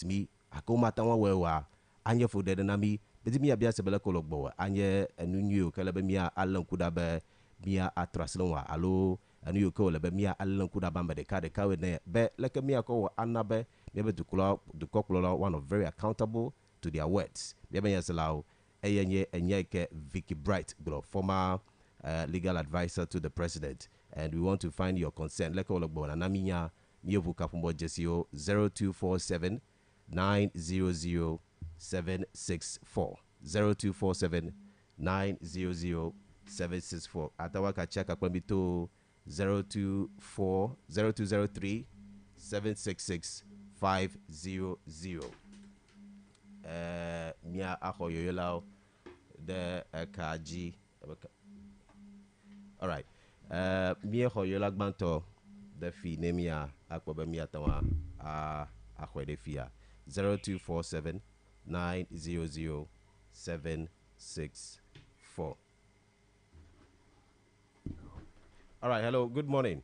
me akoma tawa wewa anye fo de na mi beti mi abia sebele kologbo anye enu new kele be mi alan kuda be mi atraslonwa alo enu yo ko le be mi alan kuda ba de ka we ne be leke mi ko anabe be be to koklo one of very accountable to their words be be yeselao enye ke Vicky Bright former legal advisor to the president, and we want to find your consent. Leke ologbo na naminya miyovuka fumbo jesio 0247 900 764 0247 900 764. Atawaka chaka kwambito 0203 766 500. Mia ako yoyolao de kaji. All right. Mia hoyola gbanto de fi nemia akwabe mia tawa akwe de fia 0247 900 764. All right. Hello. Good morning.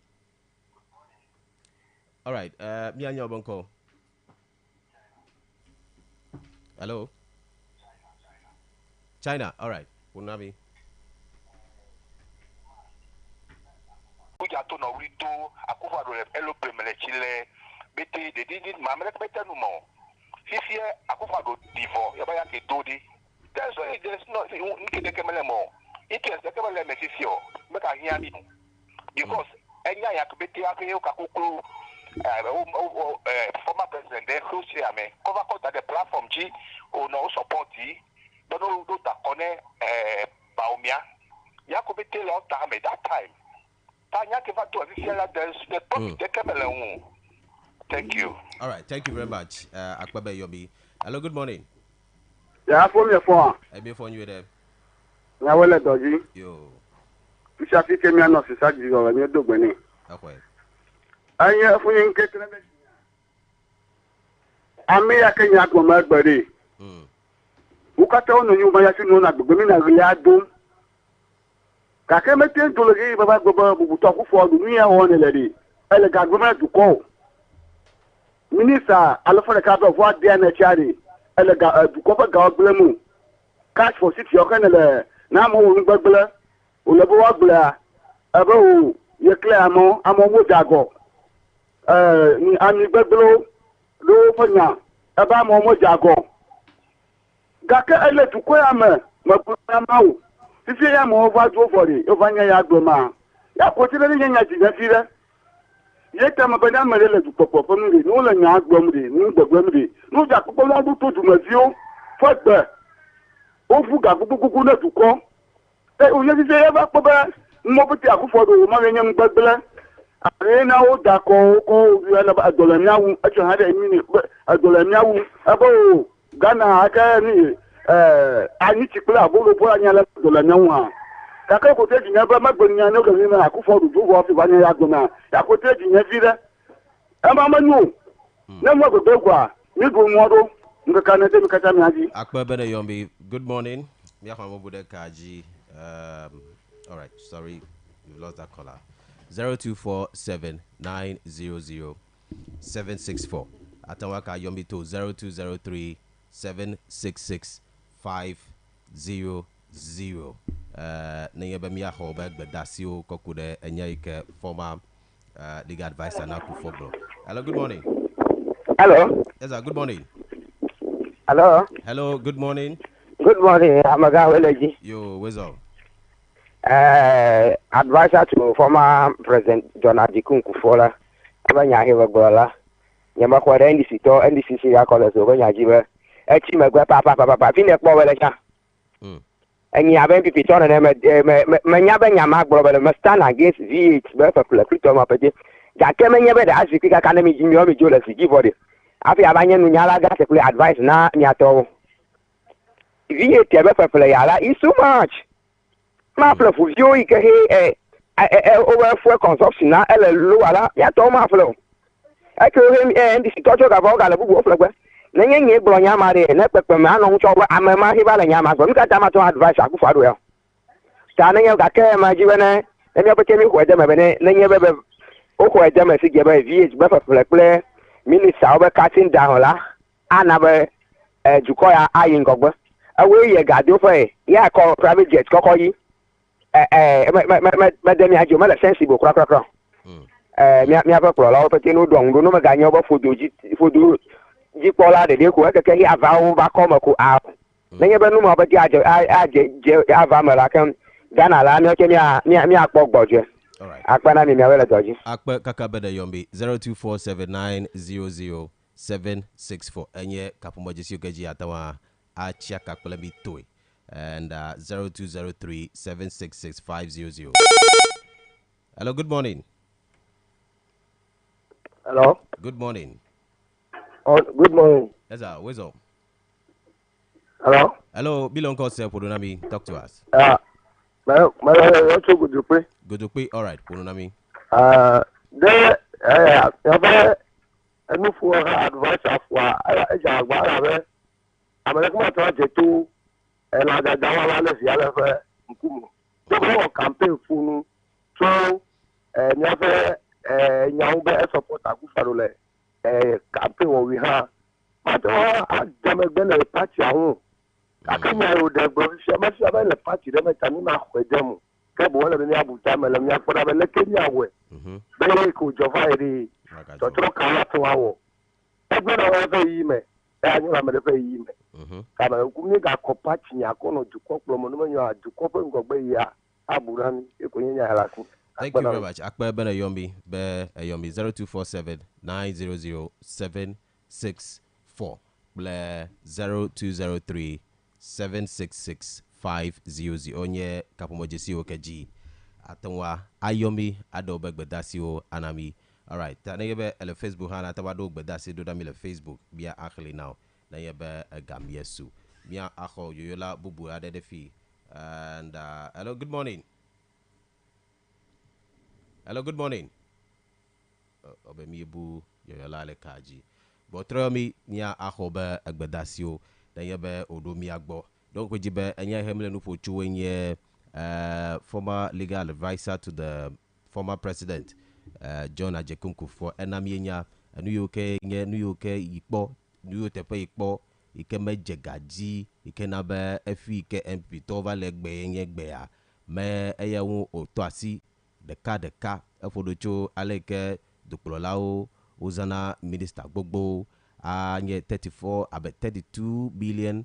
All right. Mia nyobonko. Hello. China. All right. Unabi. To no rito akufa do elo premele chile bete de did mamele bete no mo fifie akufa do divo ya ba ya ke dodi there's no nke de kemele mo interest de kemele me fifio make I hear me because enya ya ke bete ake yo kakukuru former president de Russia me cover code the platform G o no support yi do ta kone baumia ya ko bete lo ta me that time. Thank you. All right, thank you very much. Akbabe Yobi. Hello, good morning. Yeah, for me for. I be for you there. Na wele doji. Yo. Fisha fi kemi ano si saji go ni dogbe ni. Okay. Anye fun yin kekere be. Ami ya Kenya go ma gbere. Ukata onu yu ma ya sinu na gbegbe mi na ri adun. Kake mete ntologi baba goba bubuto akufo du ni e won ledi ele ga government ko minister alofore ka be vo dia na chari ele ga du ko ba ga ogbelemu cash for city o kanele na mo wo gbegbele o le bo wa gbela ebe o ye clear amo wo jago ni ami gbegbelo lo fanya ebe amo mo jago ga ke ele du ko ya me mo mawo If you are more over for it, over Yagoma, Yakotilla Yajira, yet I'm a banana to pop up on me, no longer Yagomri, no the Gomri, no Jacopo to Mazio, Father, Ofuga, Guguna to call. They will never ever pop Mopati for the Marian Babla. I know Daco, Adolania, I had a minute, Adolania, above Ghana, I can. Ani chikula bolo po anya do la nwa kaka ko te jinya ba magbonya no gazi na akufo du wo fi ba nya yagona ya ko te jinya vira ama manu na mo go begwa mi bu modo ngaka na te mi kata mi aji Akpa bene Yombi. Good morning. Mi akwa mo bude kaji. All right, sorry, we lost that caller. 0247 900 764. Atawaka Yombi to 0203 766 500. Neye bemia hobe bedasio kokude enyaike former legal advisor na Kufobro. Hello, good morning. Hello. Yes, sir, good morning. Hello. Hello, good morning. Good morning. Amaga Weleji. Yo, what's up? Advisor to former President John Adikun Kufola. Abanya hewa gola. Nyama kwa NDCC ya kola so banya jibe. Echi megwe papa fine kpo wele cha. Enyi aben pipi tona ne me nyabe nyama gboro me stand against VH be for crypto ma pete. Ja ke me nyebe da asiki ka kana mi jimi o mi jola sigi body. Afi abanye nu nyala ga se advice na mi ato. VH be for yala is too much. Ma plo fu vio ike he over for consumption na ele lo ala ya to ma flo. Eke o he ndi si tocho ga ba ga la bubu oflo gbe. Nenye nye gboro nyama de na pepe ma no ncho ba amema hiba la nyama so mika tama to advice akufa do ya ta nenye ga ke ma jiwe ne emi obe kemi ko eje mebe nenye bebe o ko eje me si gebe VH be pepe minister obe cutting down la anabe jukọ ya ayi ngọgbọ awe ye gado fe ya call private jet kọ́kọ́ yi me dem ya jo me le sensible kra mi afa kpɔlɔ la wo pete no dɔn do no me ganye wo fodo dzikpɔla ɖeɖi ko ekeke hi avawo va kɔ me ko a nenye be numa be adze ava me la ke Ghana la míawo míakpɔ gbɔdze akpe na mi miawo le dɔ dzi. Akpe kaka be de yombi 0247900764 enye kapumojisi okeji atawa achia kakpele mi toy and 0203766500. Hello, good morning. Hello. Good morning. Oh, good morning. Yes, sir. What's up? Hello. Hello, Bilon Kose Podunami. Talk to us. Good to pay. All right, Podunami. There, enu for advice for Jagba. American project to la dawa la si ala fe nkumu. So campaign funu so nyafe nyawbe support Akufo le campaign wo wi ha. But adamegbe le party ahun. Akanya yo de go sheba le party de metani ma kwedemu. Kebo wala ni abuja mele mi akoda be le Kenya we. Be ko jova iri. To tro kala to awo. Egbe na wa fe yi me. Anyu na me de fe yi me. Kaba kumi ga kopa chinya kono jukọ plomo no menyo ajukọ pe ngogbe ya aburani ekonya ya laku. Thank you very much. Akpe Bena Yombi, Be Yombi 0247900764, Ble 0203766500. Onye kapumojisi okeji. Atanwa Ayomi Adobe Bedasio Anami. All right. Tanebe ele Facebook hana tawado Bedasi do dami le Facebook bia actually now. Na yebe Gambiesu. Mia akho yoyola bubu adedefi. And hello, good morning. Hello, good morning. Obemibu yoyola le kaji. Botromi nia akhobe Agbedasio. Na yebe odomi agbo. Donc jibe enya hemle nupo chuwenye former legal advisor to the former president John Ajekunku for enamienya New York ikpo New Tepe ikpo ikeme jegaji ikenabe efi ke MP tova legbe nyegbe ya me eyewu otoasi deka efodocho aleke dukplolao ozana minister gbogbo anye 32 billion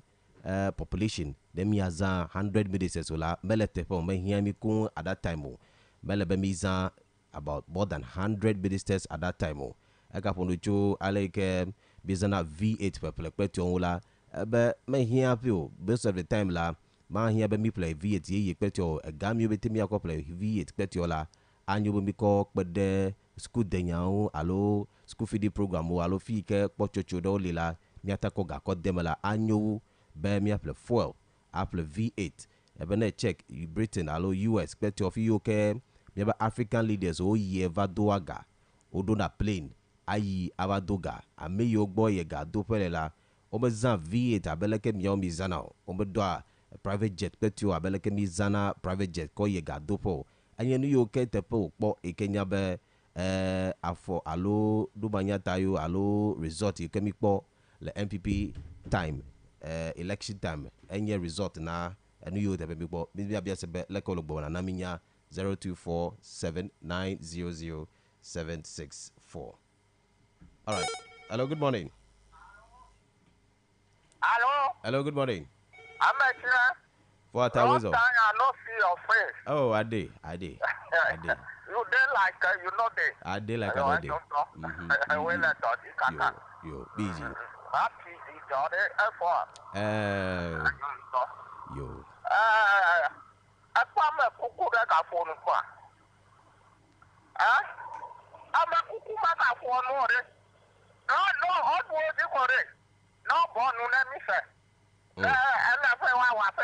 population dem yaza 100 ministers ola mele tepe me hiami kun at that time mele be miza about more than 100 ministers at that time eka fodocho aleke bizana V8 people kweti onla be me hiapi o most of the time la ma hia be mi play V8 ye kweti o egami obetemi akọ play V8 kweti ola anyo be mi ko pede school denyawo alo school feeding program o alo fi ke pochocho do lela mi atako ga ko demela anyo be mi apple fuel apple V8 ebe na check Britain alo US kweti of UK mi be African leaders o ye vadoaga odo na plane ayi abadoga ameyo gbo ye ga do pelela o me zan V8 abeleke mi o mi zana o me do private jet kweti o abeleke mi zana private jet ko ye ga do po anye nu yo ke tepo po ikenya be afọ alo dubanya tayo alo resort ikemi po le MPP time election time enye resort na enu yo tepe po bi abia sebe leko logbo na minya 0247900764. All right. Hello, good morning. Hello, good morning. I'm a sure. What time is it? I not see your face. Oh, I did. You did like you know this. I did like I I did. I will let you Yo, busy. Happy Jordan effort. Yo. I found a cuckoo that I phone for. I'm a cuckoo that I phone more. No, what was it for it? No, born, let me say. And I say, I want to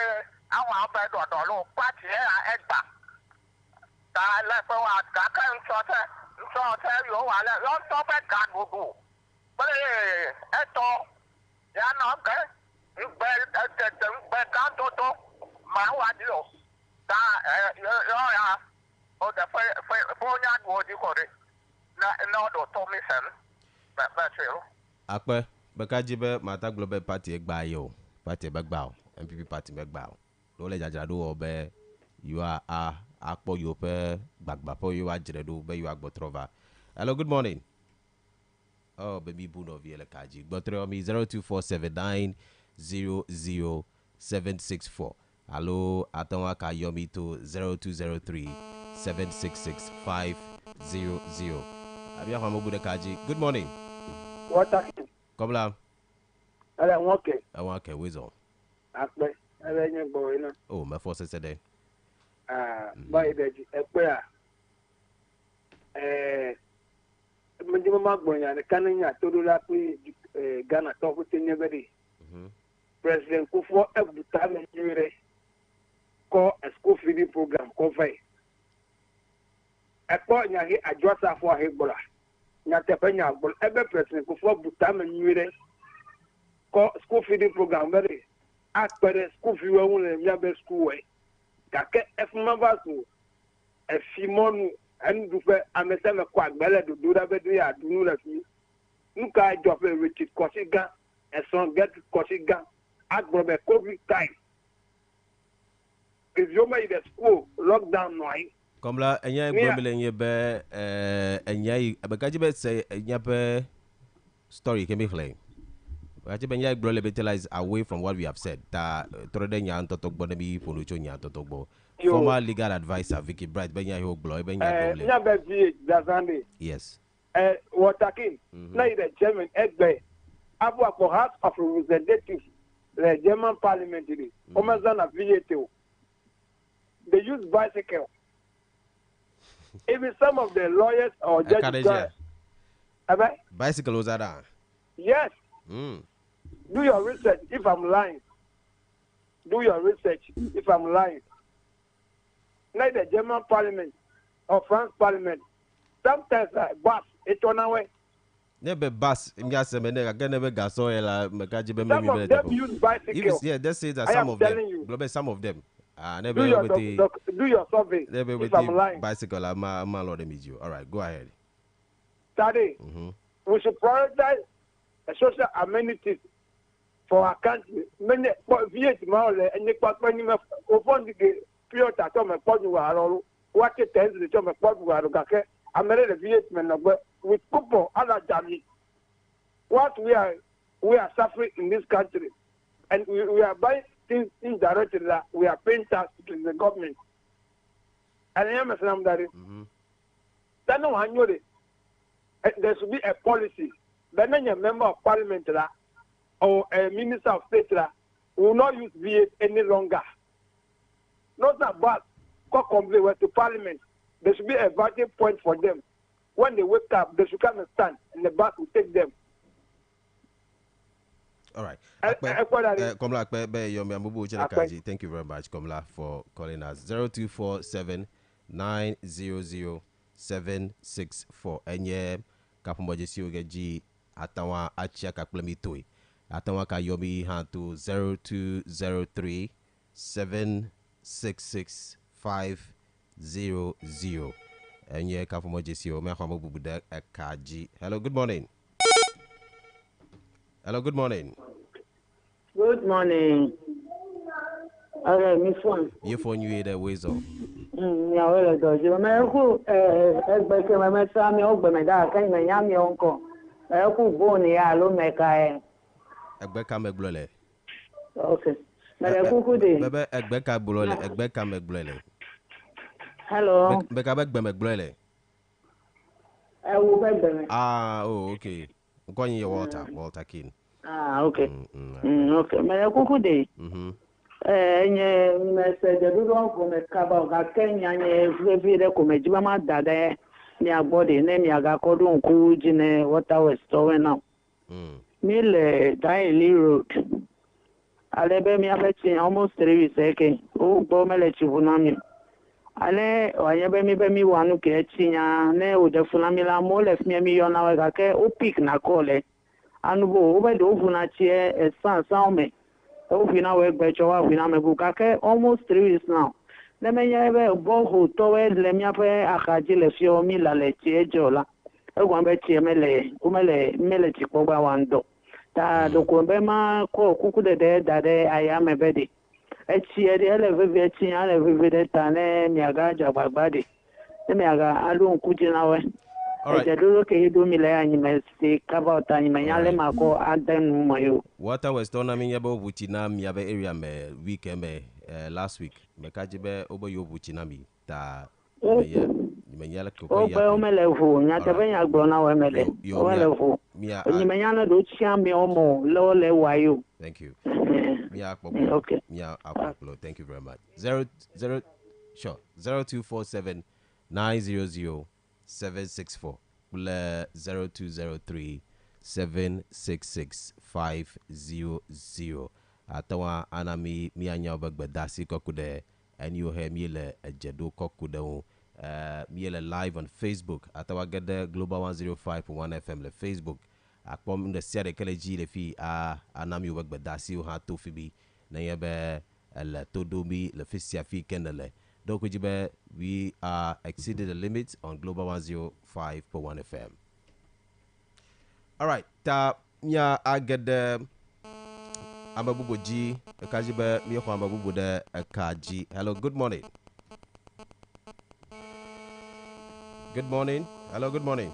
do a low party at back. I left for what I can't tell you, I let you stop at God will go. But at all, yeah, no, okay. You better can't do my what you. Oh, the phone you call it. No, don't tell me, son. That's true. Akpe Bakajibe Mata Global Party Egbayo, Party Bagbao, MPP Party Bagbao. Lole Jajado Obe, you are Akpo Yope, Bagbapo, you are Jeredo, Be you are Botrova. Hello, good morning. Oh, baby Buno Viela Kaji. Botromi 02479000764. Hello, Atonwa Kayomi to 0203-766-500. Abia Hamobude Kaji. Good morning. What are Come la. I want it. I want a wizard. After I let you go in. Oh, my force is today. By the prayer. Mjima Magboya, the Canania, Todula, Ghana, talk with anybody. President Kufo every time you call a school feeding program, coffee. A point you address for Hebola. Nyatepenya, but every president Kufo Butam and you call school feeding program very. After the school feeding only Yabe school way. Kake F members a Simon. And do I'm a semi quite better to do that, but we are doing that. You can't drop a Richard Corsica, and some get Corsica at Robert COVID time. If you made the school lockdown, right? Come la, and ya Bible in your bear, and ya, Bakajibe say, and ya story can be claimed. Bakajibe Brolebetela is away from what we have said. That Trodenya and Totok Bonabi, Poluchonia, Totokbo. Former legal advisor Vicky Bright Benya Hoglo yes. Watakin, now the German Egbe, Abwa for House of Representatives, the German Parliament, Omazana Viato. They use bicycle. Even some of the lawyers or judges. Bicycle was that? Yes. Do your research if I'm lying. Do your research if I'm lying. Like the German Parliament or France Parliament, sometimes bus it on away. Never bus in Gasamene, again never gasoil, Makajibe. Some of them use bicycles. Yeah, that's it. Some of them. Some of them. Never do your survey. Never with the bicycle. I'm Lord you. All right, go ahead. Study. We should prioritize social amenities for our country. Many Vietnam and the Pure Tatom and Portugal, what it tends to the Portugal, I made a Vietnam with couple other damage. What we are suffering in this country, and we are buying things indirectly that we are paying tax to the government. And I am a Islam that then no one knew it. There should be a policy. Then a member of parliament or a minister of state will not use V8 any longer. Not about complain to Parliament. There should be a vantage point for them. When they wake up, they should come and stand, and the bus will take them. All right. Thank you very much, Komla, for calling us. 0247900764. Enye Kapumboje Siugeji Atawa Achia Kaplemitui. Atawa Kayomi Hantu 0203-766-500. And yeah, hello, good morning. Hello, good morning. Good morning. Miss One. You phone you either ways off. Yeah, well, does you remember my family over my dad? Can my young uncle? I could go near Lumeka. Egbeka Meglole. Okay. Egbeka Bulole, Egbeka Meglole. Hello. Bekabek Bemeglole. I will beg them. Oh, okay. I'm calling you Walter King. Okay. Okay. May I go day? Message the little from a cabo, Kenya, every recommendation that near body, name Yagakodun, Kujine, what I was storing now. Mille Daily Road. Alebe mi afechi almost 3 weeks eke. O bo mele chibunami. Ale oyebe mi be mi wanu ke chinya ne o de funami la mo le fmi mi yo na we ka ke o pick na kole. Anubo o be do funa chie san me. O fina we gbe cho wa fina me bu ka ke almost 3 weeks now. Le me yebe bo ho to we le mi ape akaji le fio mi la le chie jola. E gwan be chie mele o mele ti ko gba wando. ta do ko be ma ko kuku de da de ayame be de echi e de ele vivi echi ale vivi de ta ne mi aga jagbagba de mi aga alu kuji na we je do ke do mi le anyi me se kaba ta anyi me nyale ma ko adenu mo yo Water West on na mi yabo buchi na mi yabe area me weekend me last week me kajibe obo yo buchi na mi ta me yala ko o be o mele fu nya te be nya gbo na we mele o mele fu ni me nya na do chia mi o mo lo le wayo. Thank you. Okay. Thank you very much. 0247 900 764 0203 766 500. Atawa anami mi anya obagbe dasi kokude and you hear me le ejedo kokude me le live on Facebook. Atawa get the Global 105.1 FM le Facebook. Akpom de siade kele ji le fi anami obagbe dasi o ha to fi bi na yebe le todo mi le fi fi kendele. Donc we are exceeded the limit on Global 105.1 FM. All right, ta nya agede amabubo ji kajibe mi ko amabubo de kaji. Hello, good morning. Good morning. Hello, good morning.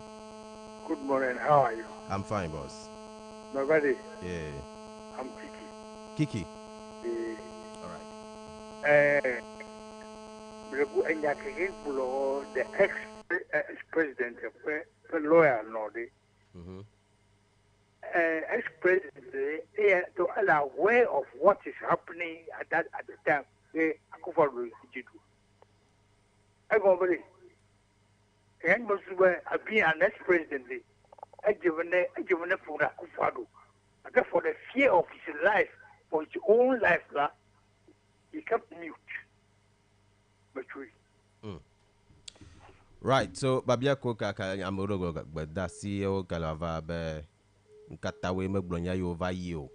Good morning. How are you? I'm fine, boss. My buddy. Yeah. I'm Kiki. Kiki. All right. The ex-president, lawyer, ex-president, to allow aware of what is happening at the time. They Akufo-Addo did. Everybody, and most were being an ex-president. I given for Akufo-Addo, for the fear of his life, for his own life, he kept mute. Right, so babia ko kaka amorogo but that CEO kalava be nkatawe me blonya yo va yo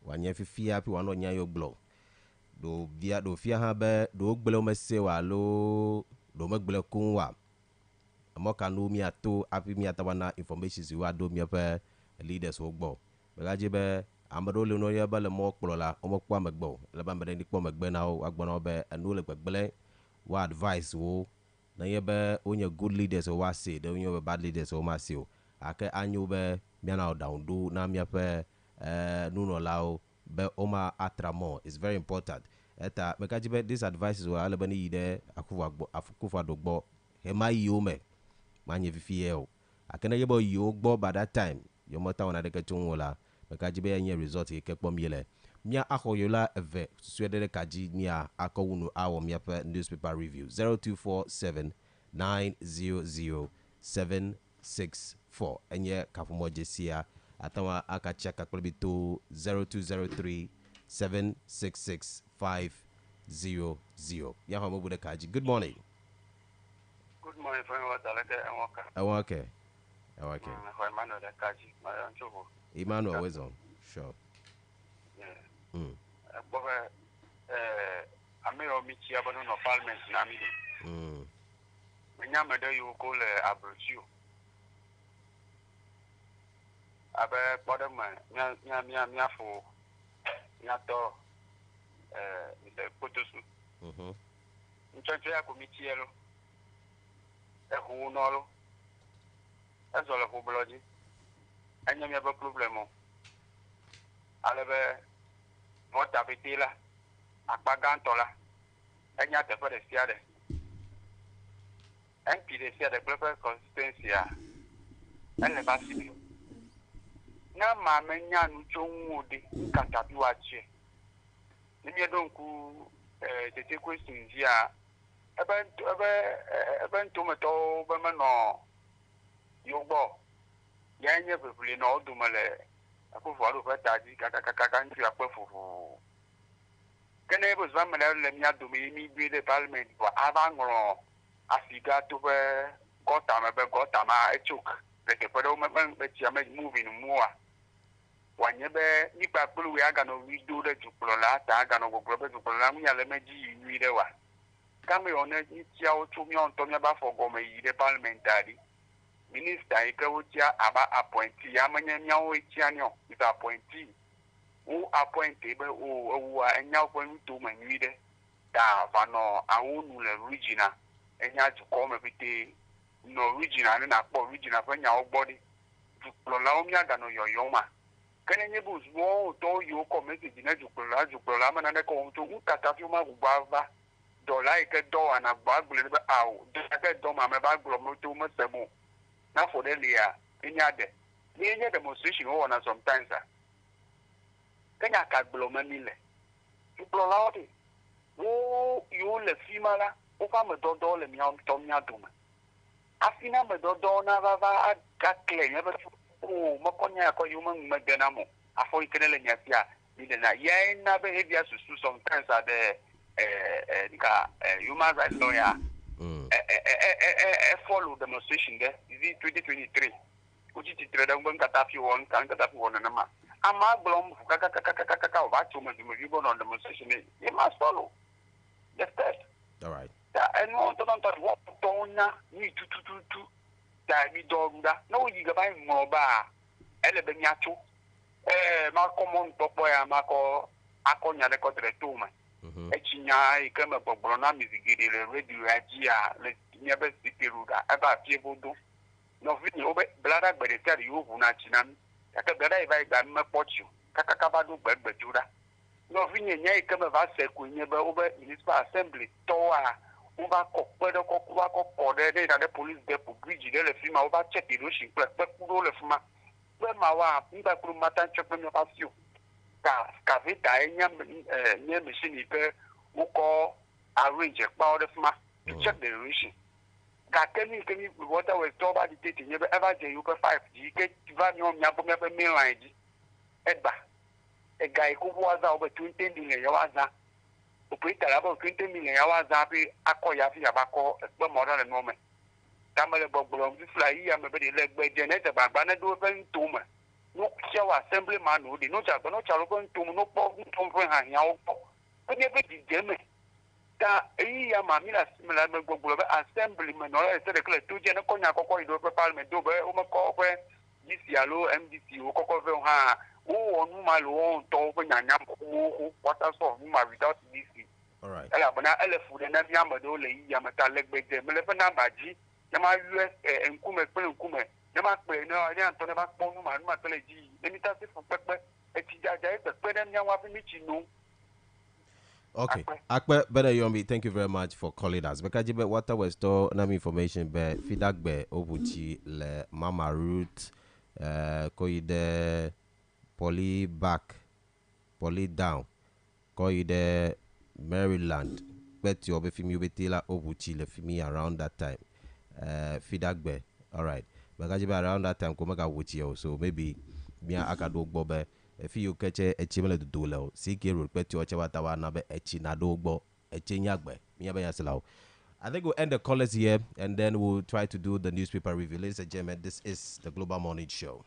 wanye fifia pi wano nya yo blo do via do fia ha be do gbelo me se wa lo do me gbelo kun wa amoka no mi ato api mi atawana information si wa do mi pe leaders wo gbo be gaje be amado le no ya ba le mo kplo la o mo kwa me gbo le ba me ni kpo me gbe na o agbona be anu le gbegbele wa advice wo na yebe onye good leaders o wa say de onye bad leaders o ma say o ake anyu be miana down do na mia pe nuno lao be oma atramo is very important eta me ka jibe this advice o ale bani ide Akufo-Addo gbo he ma yo me manye fifie o ake na yebo yo gbo by that time yo mota wona de ke tun wala me ka jibe enye result ke kpom yele mia akoyola eve suede kaji nia akowunu awo mia pe newspaper review 0247 900 764 enye kafumo jesia atawa akacha kaklobito 0203 766 500 ya homo bude kaji. Good morning. Good morning, friend. What aleke enwaka. Okay. Emmanuel Kaji, my uncle. Emmanuel Wezon. Sure. Amiro Michi Abano no Parliament Nami. Nyamada you call Abruzio. Abe Podama, Nya for Nato Mr. Potosu. Nchonchea Comitielo. A who nolo. That's all a who bloody. And you have a problem. Alebe Mota Vitila, Akbagantola, and yet the first year. MP they see the proper consistency and the Basili. Now, my man, Woody, Cantabuachi. If you don't go, the take questions here about tomato, women or you go. Yanya, probably no dumale. Akufo-Addo fetaji kaka nti apefu kene bos va mele le mia do mi bi de parliament wa avangro asiga to be gota ma echuk de ke podo me be tia me moving mua wanye be ni pa pulu ya ga no wi do de juplo la ta ga no go be juplo la mu ya le meji wi de wa kame one ni tia o tu mi on to mi ba for go me yi de parliament ari minister ikawutia aba appointee amanya nyawo echianyo is appointee who appointed who enya kwenu to manwide da vano awunu le regional enya to come bite no regional na po regional fanya ogbodi juklola omia da no yoyoma kenenye bus wo to yo committee na juklola mana na ko to utata fi ma gbava dollar ike do ana gbagbule be aw de do ma me ba glo mo to mo sebo na for the lia enya de ni enya demonstration wo na sometimes kenya ka glo ma mile juklola odi wo yo le fimala o fa me do le mi am to mi aduma afina me do na va ka kle ne ba o mo konya ko yo mo magana mo afo ikenele nya tia ni na ye na behavior susu sometimes are the human rights lawyer follow demonstration there is it 2023 uji titreda ngban katafi won na ma ama blom kaka ba to me go on demonstration you must follow the steps. All right. And no don't what dona ni tu da bi donda no yi ga ba mo ba ele be nyacho ma common popo ya ma ko akonya de ko tre to ma echinya ikeme gbogboro na mizigide le radio ajia le nyebe sipiruda aba piebodo no vini obe blada gbere tari yovu na chinam yaka blada iva iga mmepochu kaka bado gbegbejuda no vini nya ikeme va se ku nyebe obe municipal assembly toa uba ko pedo ko kuba ko kode de na police depot bridge de le fima oba check erosion pe kuro le fima pe mawa mba kuru matan check me pasio ka vita enya nye machine pe uko arrange pa order fuma to check the erosion ga kemi water was to ba dictate nyebe ever je you 5 ji ke va nyo nya bo me main line ji eba e ga ikubu waza obe 20 million ya waza operator about 20 million ya waza bi akoya fi abako pe model le no me kamele bogbolo bi fly ya me be de legbe generator bagba na do fe ntoma no show assemblyman no de no cha lo to no po to ha ya o po ni be di jeme ta ya ma mi la simila me gbogbo be assemblyman no e se de kle to je na konya kokko ido pe parliament do be o me ko pe dc alo mdc o kokko ve ha o onu ma lo on to pe nyanya ko water so ma without dc. All right. Ala bana elefu de na biya do le ya mata legbe de me le fe na baji na ma us nkume pe nkume ne ma pe no ni anto ne ba pon no ma tele ji eni ta se fun pepe e ti jaja e pepe dem nya wa fi mi chi no. Okay. Akpe better Yomi, thank you very much for calling us. Bekajibe water was store nam information be feedback be obuchi le Mama Root koide poly back poly down koide Maryland bet you be fimi betila obuchi le fimi around that time feedback be. All right. Bekajibe around that time komaka wuchi so maybe mia akado gbobe if you catch a chimele to do low, seek a repeat your chawatawa nabe echinadogbo, echinyagbe, miabayaslao. I think we'll end the callers here and then we'll try to do the newspaper review. Ladies and gentlemen, this is the Global Morning Show.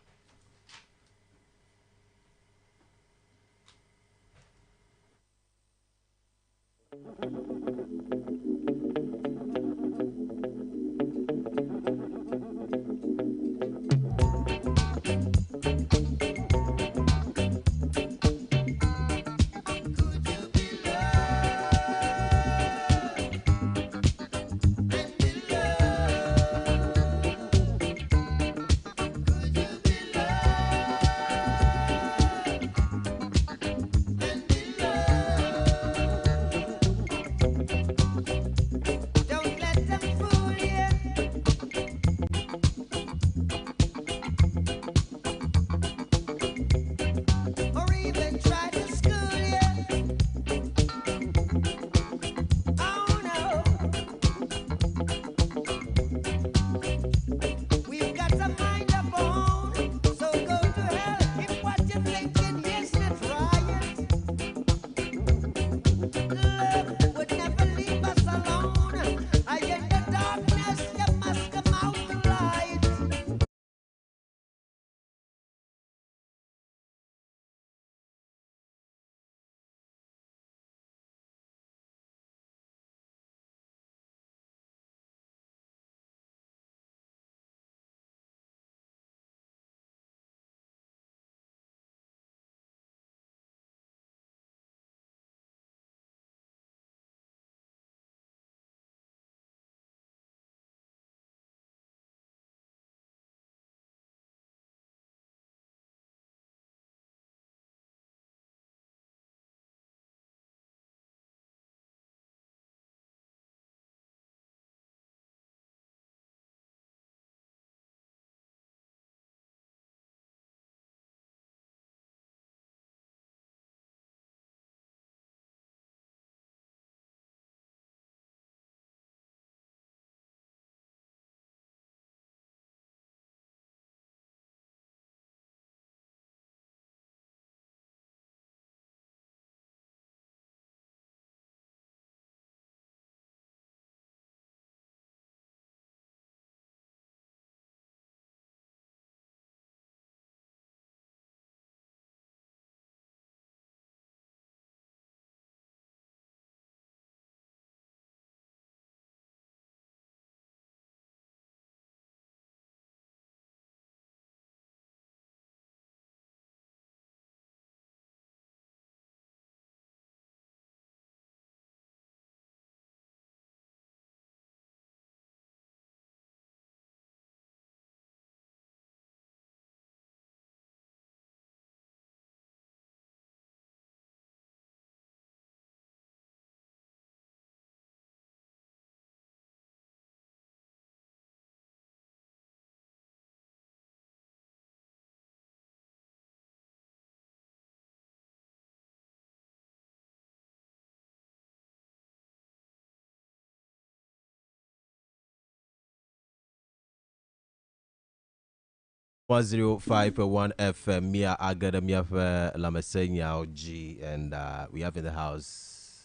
105.1 FM, Mia Agadamia Lamasenya G, and we have in the house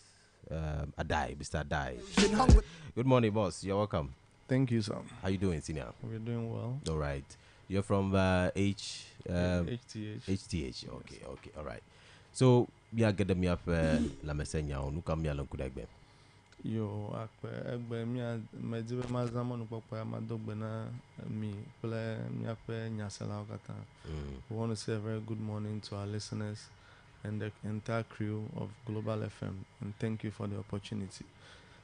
Adai, Mr. Adai. Good morning, boss. You're welcome. Thank you, sir. How you doing, senior? We're doing well. All right. You're from HTH. HTH. Okay, okay, all right. So, Mia Agadamia Lamasenya, Nukamia Lankudagbe. Yo, akpe mi a medibe mazamonu papa madogbe na mi ple mi akpe nyasela okata. We want to say a very good morning to our listeners and the entire crew of Global FM, and thank you for the opportunity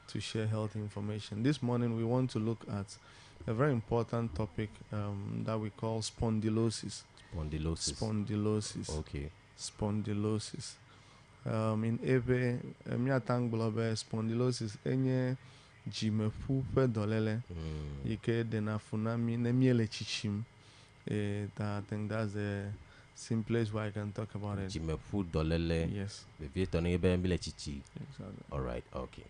to share health information. This morning we want to look at a very important topic that we call spondylosis. Spondylosis. Okay. Spondylosis. In Ebe, miatang blobe spondylosis enye jimefu pe dolele yike dena funami nemiele chichim. I think that's the simplest way I can talk about it. Jimefu dolele. Yes. Exactly. All right. Okay.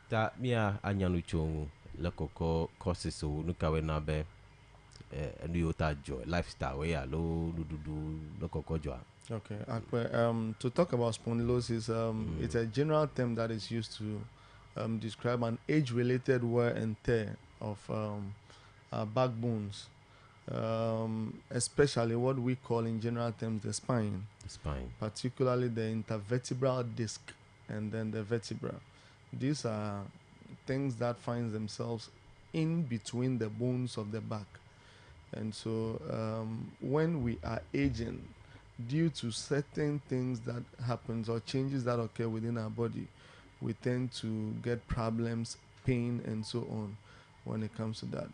Ta mia anyanucho lekoko courses so nukawe nabe nuyota joy lifestyle we ya lo dudu lekoko joy. Okay. To talk about spondylosis, it's a general term that is used to describe an age-related wear and tear of our backbones, especially what we call in general terms the spine. The spine. Particularly the intervertebral disc and then the vertebra. These are things that find themselves in between the bones of the back. And so when we are aging, due to certain things that happens or changes that occur within our body, we tend to get problems, pain, and so on when it comes to that.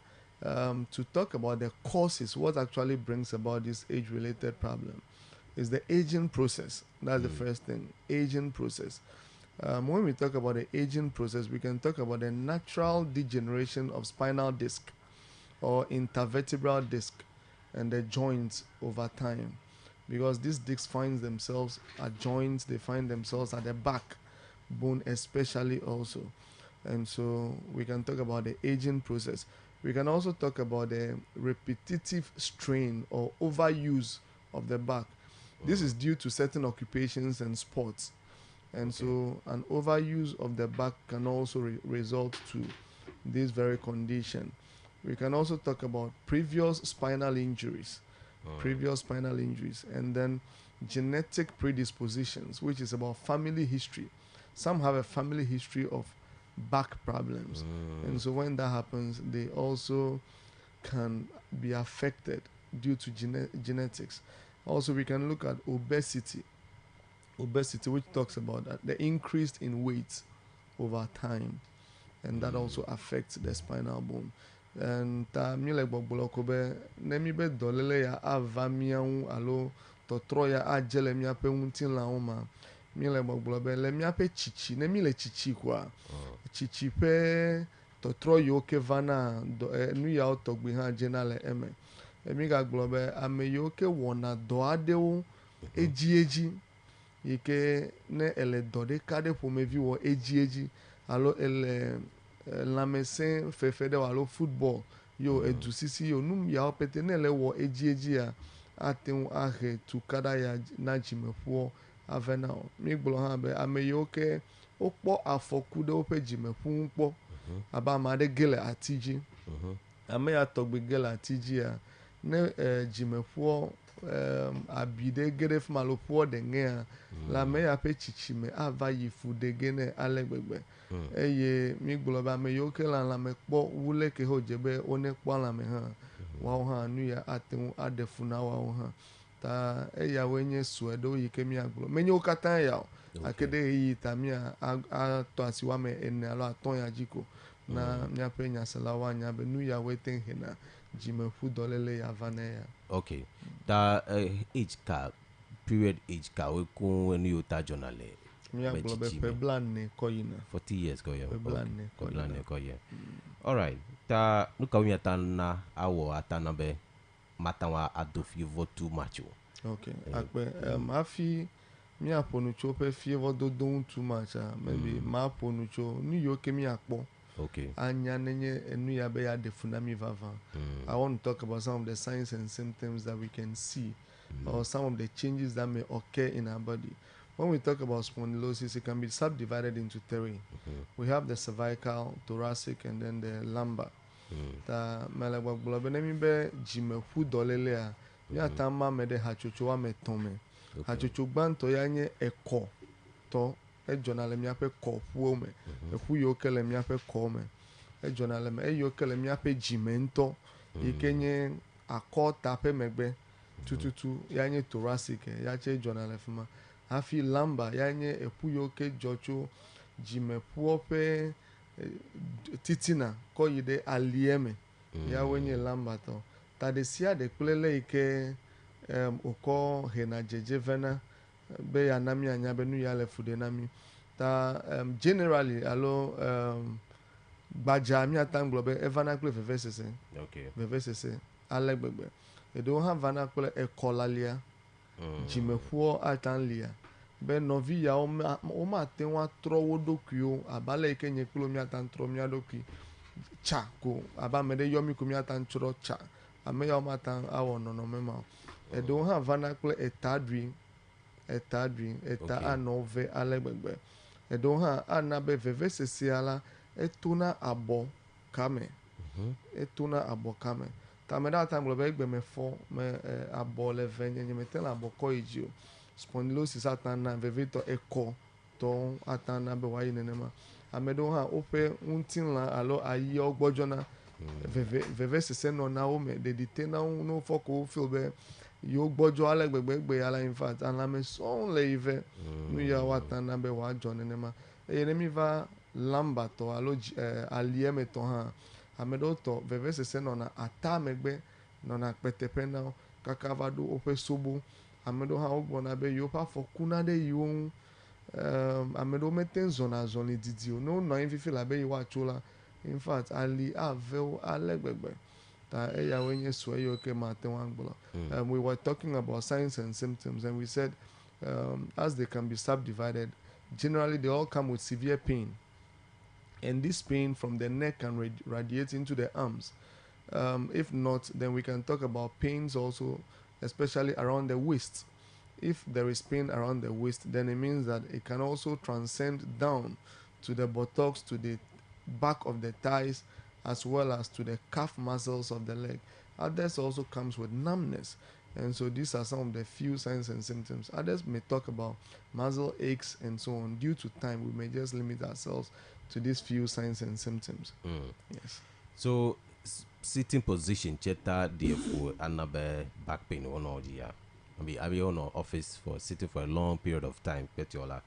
To talk about the causes, what actually brings about this age-related problem is the aging process. That's the first thing, aging process. When we talk about the aging process, we can talk about the natural degeneration of spinal disc or intervertebral disc and the joints over time. Because these discs find themselves at joints, they find themselves at the back bone especially also. And so we can talk about the aging process. We can also talk about the repetitive strain or overuse of the back. This is due to certain occupations and sports. And so an overuse of the back can also result to this very condition. We can also talk about previous spinal injuries. And then genetic predispositions, which is about family history. Some have a family history of back problems, and so when that happens, they also can be affected due to genetics. Also, we can look at obesity, which talks about that, the increase in weight over time, and that also affects the spinal bone. And mile gbogbokobe nemi be dolele ya avamiau alo totroya ajele miape untin la oma mile gbogbobe le miape chichi nemi le chichi kwa chichi pe totroyo ke vana nu ya otogbi ha jenale eme emi ga gbogbobe ameyo ke wona do adewo eji ike ne ele dode kade pomevi wo eji alo ele lamesen fefede walo football yo edu sisi yo num ya opete ne le wo eji ya aten ahe tu kada ya na jimefu avena mi gbolo ha be ameyo ke opo afokude ope jimefu npo aba ma de gele atiji ame ya togbe gele atiji ya ne jimefu abide gere fmalopo de nge la me ya pe chichime ava yifu de gene alegbegbe eye mi gboloba me yo ke la me po wule ke ho jebe one po la me ha wa ha nu ya atun adefuna wa ha ta eya wenye suedo yike mi agbolo me nyo katan ya akede yi ta mi a to asiwa me ene alo aton ya jiko na mi ape nya salawa nya be nu ya weten hena jimefu dolele ya vaneya. Okay. Ta age ka period age ka we ko enu yo ta journal mi aglobe peblan ne koyina 40 years ko ye peblan ne ko ye. All right. Ta nu ka wi atana awo atana be matanwa adofi vo too much. Okay. Akpe afi mi aponucho pe fie vo do too much maybe ma aponucho nu yo ke mi akpo Okay. Anya nenye enu ya be ya defunami vava. I want to talk about some of the signs and symptoms that we can see, or some of the changes that may occur in our body. When we talk about spondylosis, it can be subdivided into three. We have the cervical, thoracic, and then the lumbar. Ta melagwa gbobe na mi be jimefu dolele a ya tama me de hachocho wa metome. Hachocho gbanto ya nye eko to ejonale mi ape ko fu me. Efu yo kele mi ape ko me. Ejonale me eyo kele mi ape jimento ikenye akota pe megbe tututu ya nye thoracic ya che ejonale fuma. Hafi lamba ya nye efu yo ke jocho jimefu ope titina ko yide alieme ya wenye lambato tadesia de kulele ike oko hena jeje vena be ya nami anya be nu ya le fude nami ta generally alo gbaja mi atanglo be evana kule vevesese vevesese alegbegbe edo ha vana kule ekolalia jimefuo atanlia be novi ya o ma te wa trowo dokio abale ike nye kulo mi atan tro mi adoki cha ko aba me de yomi ko mi atan tro cha ame ya o ma tan awo no mema edo ha vana kule etadri eta anove alegbegbe edo ha anabe vevesese ala etuna abo kame etuna abo kame ta me da time glo be gbe me fo me abo le venye me ten abo ko ijio spondylosis atana vevito eko to atana be wa yinenema amedo ha ope untinla alo ayi ogbojona vevesese no na o me de ditena no foko feel be yo gbojo alegbegbe ala in fact ala me so le ive nu ya watana be wa jonenema enemi va lamba to alo alieme to ha amedo to vevesese no na atamegbe no na petepena kakavado ope sobo amedo ha ogbona be yo pa fokuna de yo amedo meten zona zoni didio no no infifi la be yo achola in fact ali avel alegbegbe ta eya wenye so yo ke maten wangbola we were talking about signs and symptoms and we said as they can be subdivided, generally they all come with severe pain, and this pain from the neck can radiate into the arms. If not, then we can talk about pains also, especially around the waist. If there is pain around the waist, then it means that it can also transcend down to the buttocks, to the back of the thighs, as well as to the calf muscles of the leg. Others also comes with numbness. And so these are some of the few signs and symptoms. Others may talk about muscle aches and so on. Due to time, we may just limit ourselves to these few signs and symptoms. Yes. So sitting position, cheta DFO, another back pain or no, yeah. I mean, are you on office for sitting for a long period of time, Petiola?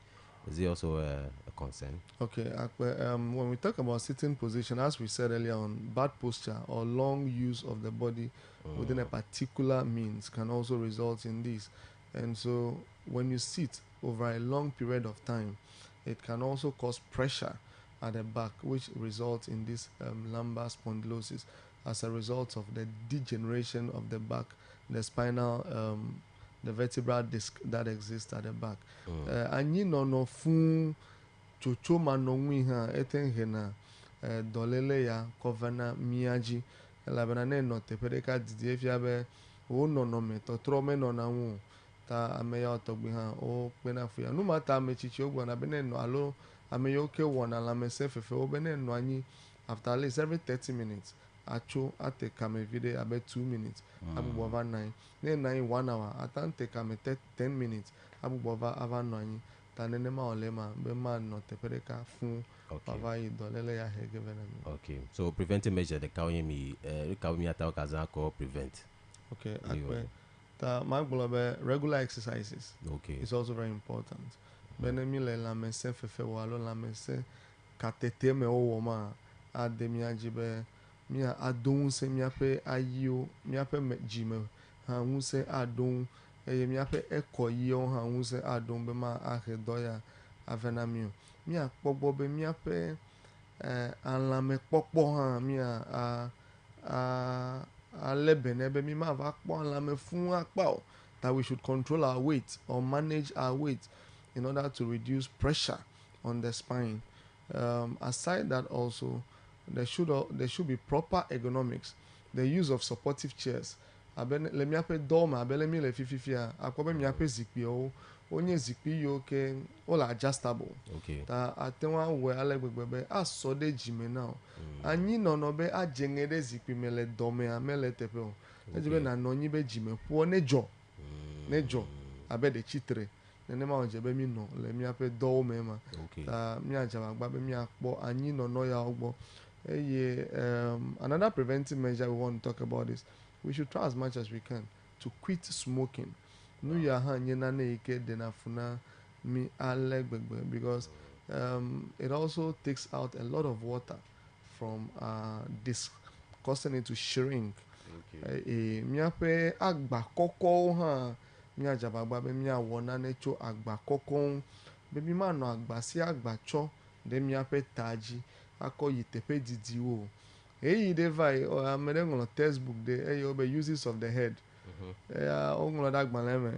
Is it also a concern? Okay, when we talk about sitting position, as we said earlier on, bad posture or long use of the body within a particular means can also result in this. And so when you sit over a long period of time, it can also cause pressure at the back, which results in this lumbar spondylosis as a result of the degeneration of the back, the spinal the vertebral disc that exists at the back. Anyi no fun chocho manongwi ha etenhena dolele ya kovana miaji labana ne no tepedeka didi efia be o no me to trome no na wu ta ameya otogbi ha o pena fu ya no mata mechichi ogbo na bene no alo ameya oke wona la mese fefe o bene no anyi after at least every 30 minutes acho ate kame video about 2 minutes abu over 9 then 1 hour atante kame 10 minutes abu over ava no anyi tanene ma olema be ma no tepereka fun ava idolele ya hege venemi. Okay, so preventive measure the kawemi ata kaza ko prevent. Okay, akwe ta magbola be regular exercises. Okay, it's also very important. Benemi le la mese fefe walo la mese katete me o woma ademi ajibe mia adon se mia pe ayo mia pe jime ha hu se adon eye mia pe ekoyo ha hu se adon be ma ahedoya avena mia pogbo be mia pe anlame popo ha mia a lebene be mi ma va po anlame fun apa that we should control our weight or manage our weight in order to reduce pressure on the spine. Aside that also, there should be proper ergonomics, the use of supportive chairs. Le miape doma abele mi le fififia akobe miape zikpi o onye zikpi yo ke all adjustable. Okay. Ta atenwa we ale gbegbe aso de jime now. Anyi no be ajenge de zikpi mele dome amele tepe o. Ejibe na no nyi be jime po nejo. Nejo abe de chitre. Nene ma onjebe mi no le miape do me ma. Okay. Ta mi ajaba gba be mi akpo anyi no ya ogbo. Another preventive measure we want to talk about is we should try as much as we can to quit smoking. Nu ya ha nyena na ike de na funa mi ale gbegbe because it also takes out a lot of water from this, causing it to shrink. Mi ape agba koko ha mi ajaba gba be mi awona necho agba koko be mi ma no agba si agba cho de mi ape taji akọ yi tepe didi wo eyi de vai amere ngono textbook de eyo be uses of the head ongono da gbale me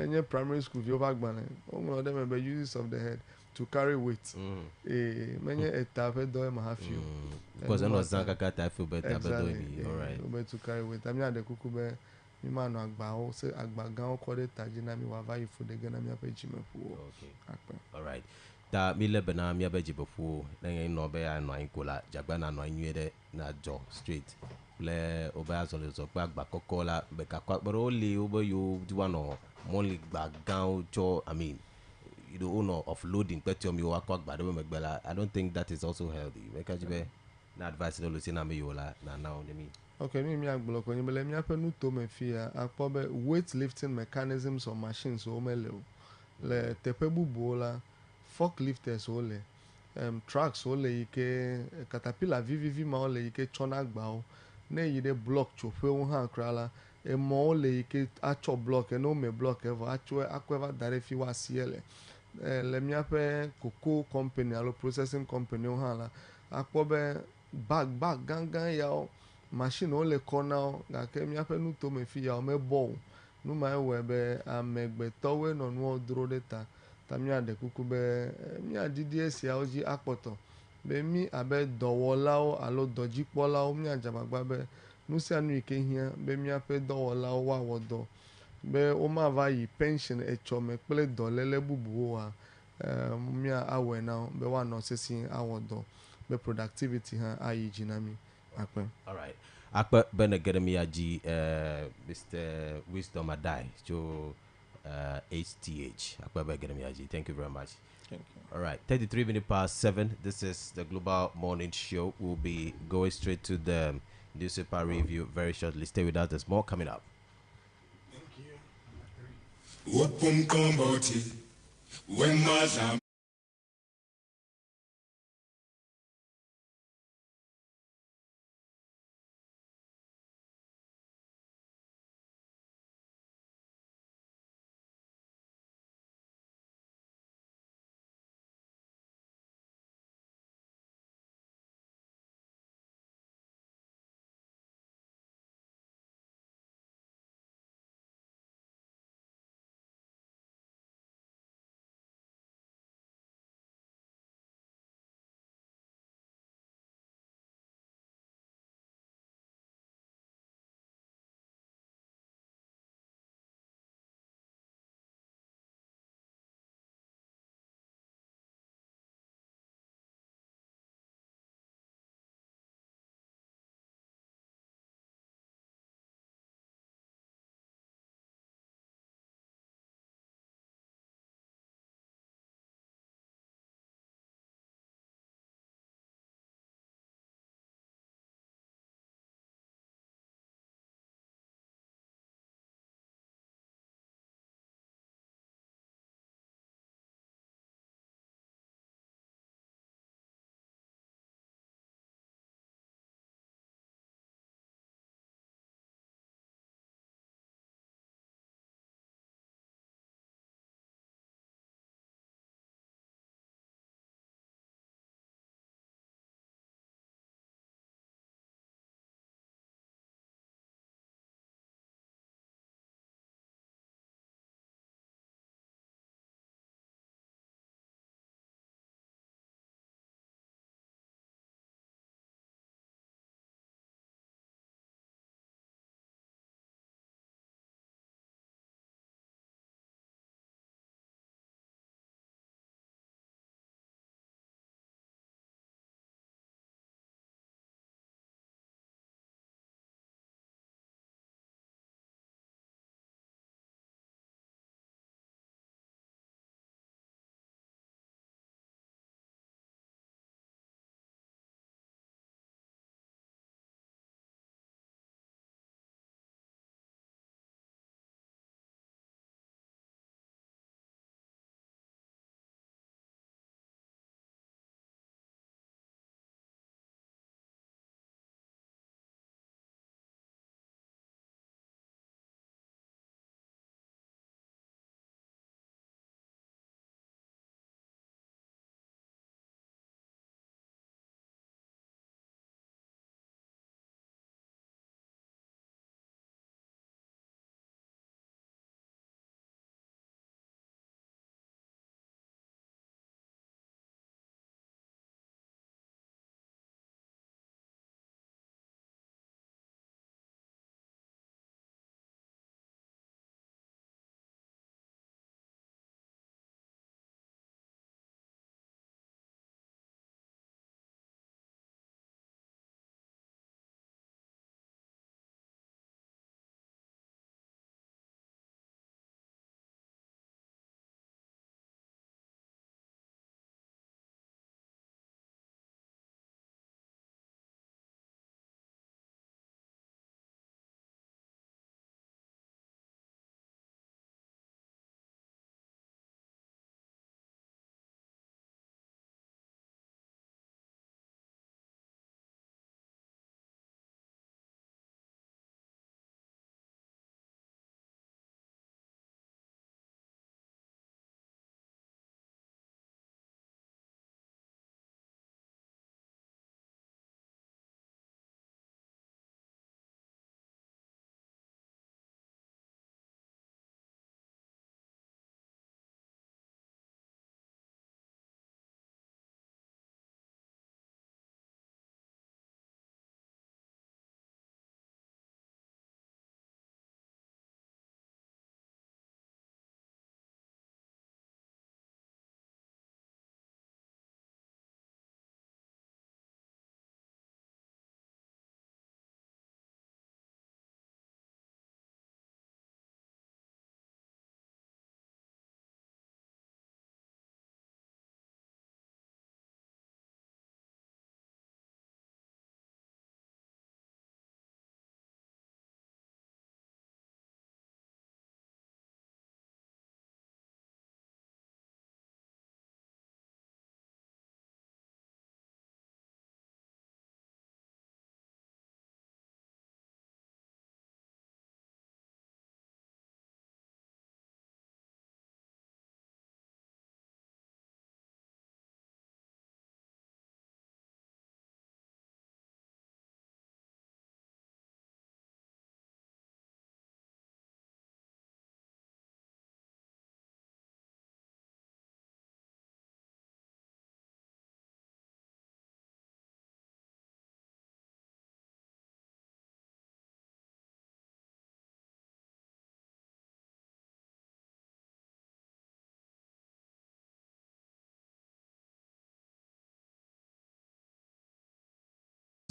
enye primary school vi over gbale ongono de me be uses of the head to carry weight menye etape do ma have you because no zanka ka ta feel better but do be all right be to carry weight ami ade kuku be mi ma no agba o se agba gan o ko de taji na mi wa vai fu de gan na mi ape jime fu okay all right da mi le bana mi abeji bofu na yin no be ya no ankola jagba na no anwede na jo straight le oba azole so pa agba kokola be ka kwa bro le obo yo di one no mo le gba gan jo I mean you know no offloading petium yo akwa gba do me gbela I don't think that is also healthy make ajibe na advice no lo si na me yo la na now me okay mi agbolo ko nyimele mi apenu to me fia akpobe weight lifting mechanisms or machines o mele o le tepe bubu la forklifters ole trucks ole ike caterpillar vvv ma ole ike chona gba o na yide block chope o ha krala e mo ole ike acho block no me block ever acho akweva dare fi wa siele le mi ape cocoa company alo processing company o ha la akpobe bag gangan ya o machine ole kona ga ke mi ape nu to me fi ya o me bo nu ma we be amegbeto we no nu odro data tami ade kuku be mi adidi esi aoji akpoto be mi abe dowolao alo dojipolao mi ajabagba be nusi anu ike hia be mi ape dowolao wa wodo be o ma va yi pension echome pele dolele bubu wa mi awe na be wa no sesi awodo be productivity ha ayi jinami akpe all right akpe benegere aji Mr. Wisdom Adai jo HTH. Thank you very much. thank you. All right, 33 minutes past 7. This is the Global Morning Show. We'll be going straight to the newspaper review very shortly. Stay with us. There's more coming up. Thank you.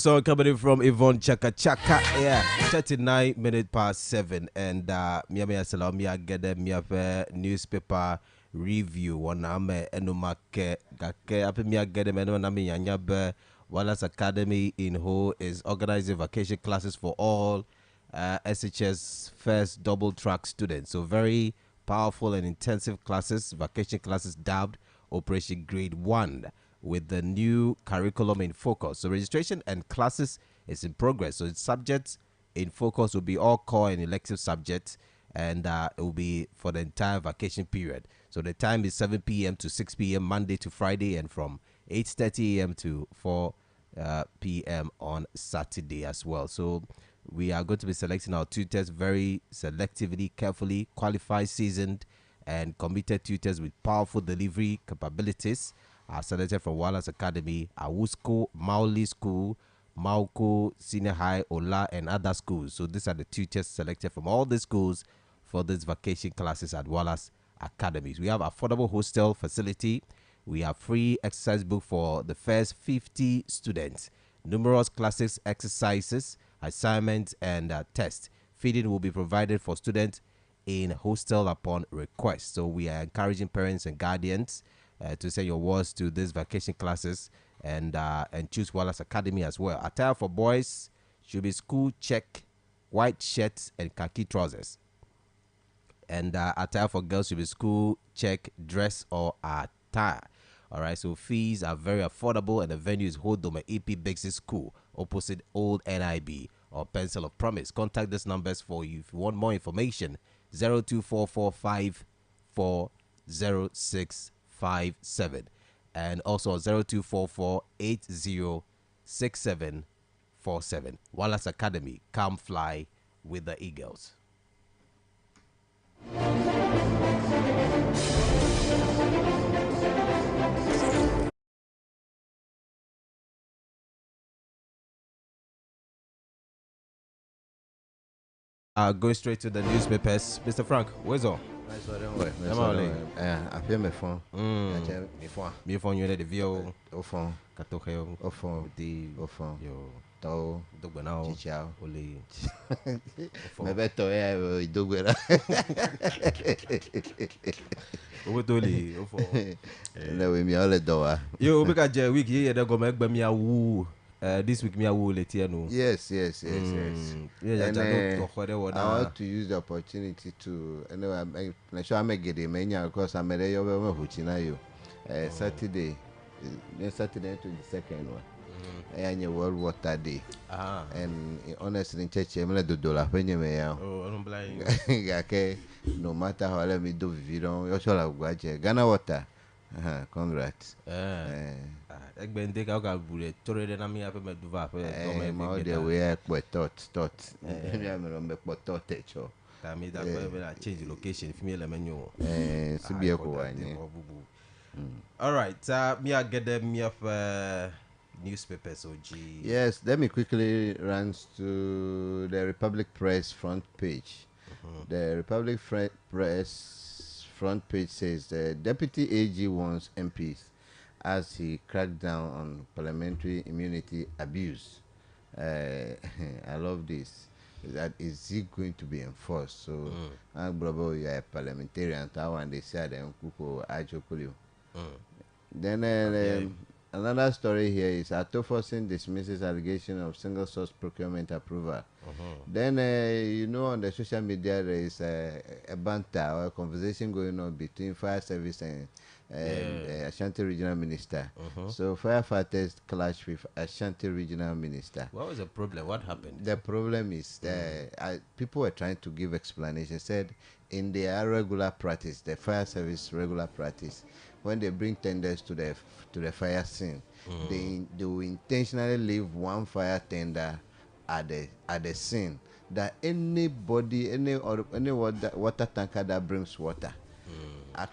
So coming in from Yvonne Chaka Chaka, yeah, 39 minutes past 7, and Miami Salam, get them newspaper review. One ame enumake gake ape get them enumake yanyabe. Wallace Academy in Ho is organizing vacation classes for all SHS first double track students. So very powerful and intensive classes, vacation classes dubbed Operation Grade 1 with the new curriculum in focus. So registration and classes is in progress. So its subjects in focus will be all core and elective subjects, and it will be for the entire vacation period. So the time is 7 p.m. to 6 p.m. Monday to Friday, and from 8:30 a.m. to 4 p.m. on Saturday as well. So we are going to be selecting our tutors very selectively, carefully, qualified, seasoned, and committed tutors with powerful delivery capabilities are selected from Wallace Academy, Awusko, Mauli School, Mauko, Senior High, Ola, and other schools. So these are the tutors selected from all the schools for these vacation classes at Wallace Academies. We have affordable hostel facility. We have free exercise book for the first 50 students. Numerous classes, exercises, assignments, and tests. Feeding will be provided for students in hostel upon request. So we are encouraging parents and guardians to send your words to these vacation classes and choose Wallace Academy as well. Attire for boys should be school check, white shirts and khaki trousers. And attire for girls should be school check, dress or attire. All right, so fees are very affordable, and the venue is Hodoma EP Basic School, opposite Old NIB or Pencil of Promise. Contact these numbers for you if you want more information. 024454067 and also 0244806747. Wallace Academy, come fly with the Eagles. Going straight to the newspapers. Mr. Frank, where's all? I feel my phone. My phone, you the view. Au fond, Katoheo, au fond, au fond, yo, tao, Dogbanao, ciao. Oli. Me beto idogwera. Ovotoli, No, we me all doa. yo, because the week here, they go make me a woo. This week, me a woo let you know. Yes. Yeah, And, I I want to use the opportunity to, anyway, I'm sure I may get it, because I'm a day over Huchinayo. Saturday, Saturday to the second one. And your World Water Day. And honestly, in church, I'm not $1 when you may. Oh, I'm blind. Okay, no matter how let me do, you don't, you shall have Ghana water. Congrats. Egben take out a bullet, Torre than me up a duva. My the way I thought. I'm a thought. I made that change the location. Female menu. All right, me I get them me up newspapers. OG. Yes, let me quickly run to the Republic Press front page. The Republic Press front page says the Deputy AG warns MPs as he cracked down on parliamentary immunity abuse. I love this. That is it going to be enforced? So, Bravo, you are a parliamentarian. And they said, Then another story here is Atoforsin dismisses allegation of single source procurement approval. Then, on the social media, there is a banter or a conversation going on between fire service and Ashanti Regional Minister. So firefighters clash with Ashanti Regional Minister. What was the problem? What happened? The problem is people were trying to give explanation. Said in their regular practice, the fire service regular practice, when they bring tenders to the fire scene, they will intentionally leave one fire tender at the scene, that anybody, any water tanker that brings water,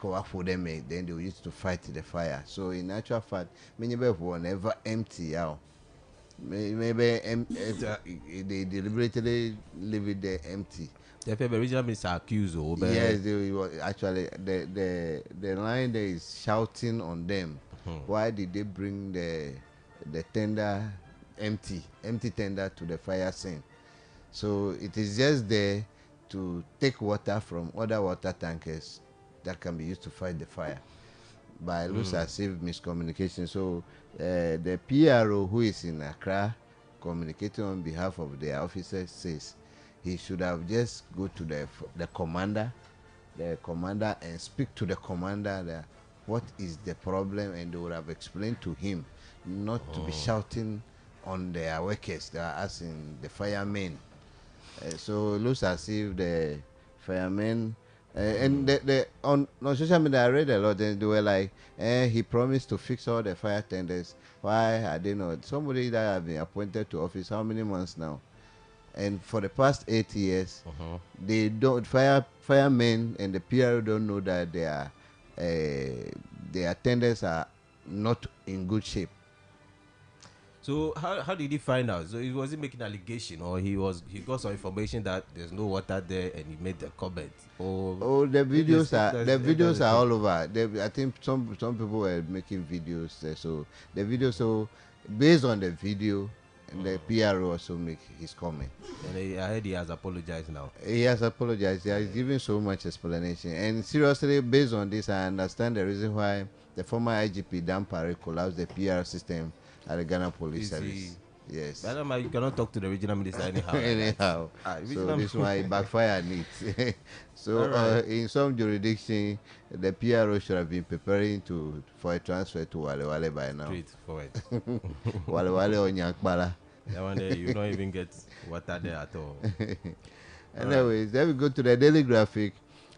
for them, then they used to fight the fire. So in actual fact, many people will never empty out. Maybe they deliberately leave it there empty. The regional minister accused. Yes, actually the line there is shouting on them. Why did they bring the tender empty tender to the fire scene. So it is just there to take water from other water tankers that can be used to fight the fire. But it looks as if miscommunication. So the PRO who is in Accra communicating on behalf of the officers says he should have just go to the commander and speak to the commander that what is the problem, and they would have explained to him not to be shouting on their workers, as in the firemen. So it looks as if the firemen and on social media I read a lot, and they were like, he promised to fix all the fire tenders. Why I didn't know somebody that have been appointed to office how many months now, and for the past 8 years they don't firemen and the PRO don't know that their tenders are not in good shape. So how did he find out? So he wasn't making allegation, or he got some information that there's no water there and he made the comment? Or the videos are all over. I think some people were making videos. So the video, so based on the video, the PRO also make his comment. And I heard he has apologized now. He has apologized. He has given so much explanation. And seriously, based on this, I understand the reason why the former IGP Dan Parry collapsed the PR system at the Ghana Police Service. Yes. But you cannot talk to the regional minister anyhow. Anyhow. So this is why backfire needs. So right. In some jurisdiction, the PRO should have been preparing for a transfer to Wale Wale by now. Straight forward. Wale Wale or Nyankpala. That one day you don't even get water there at all. Anyways, then we go to the Daily Graphic.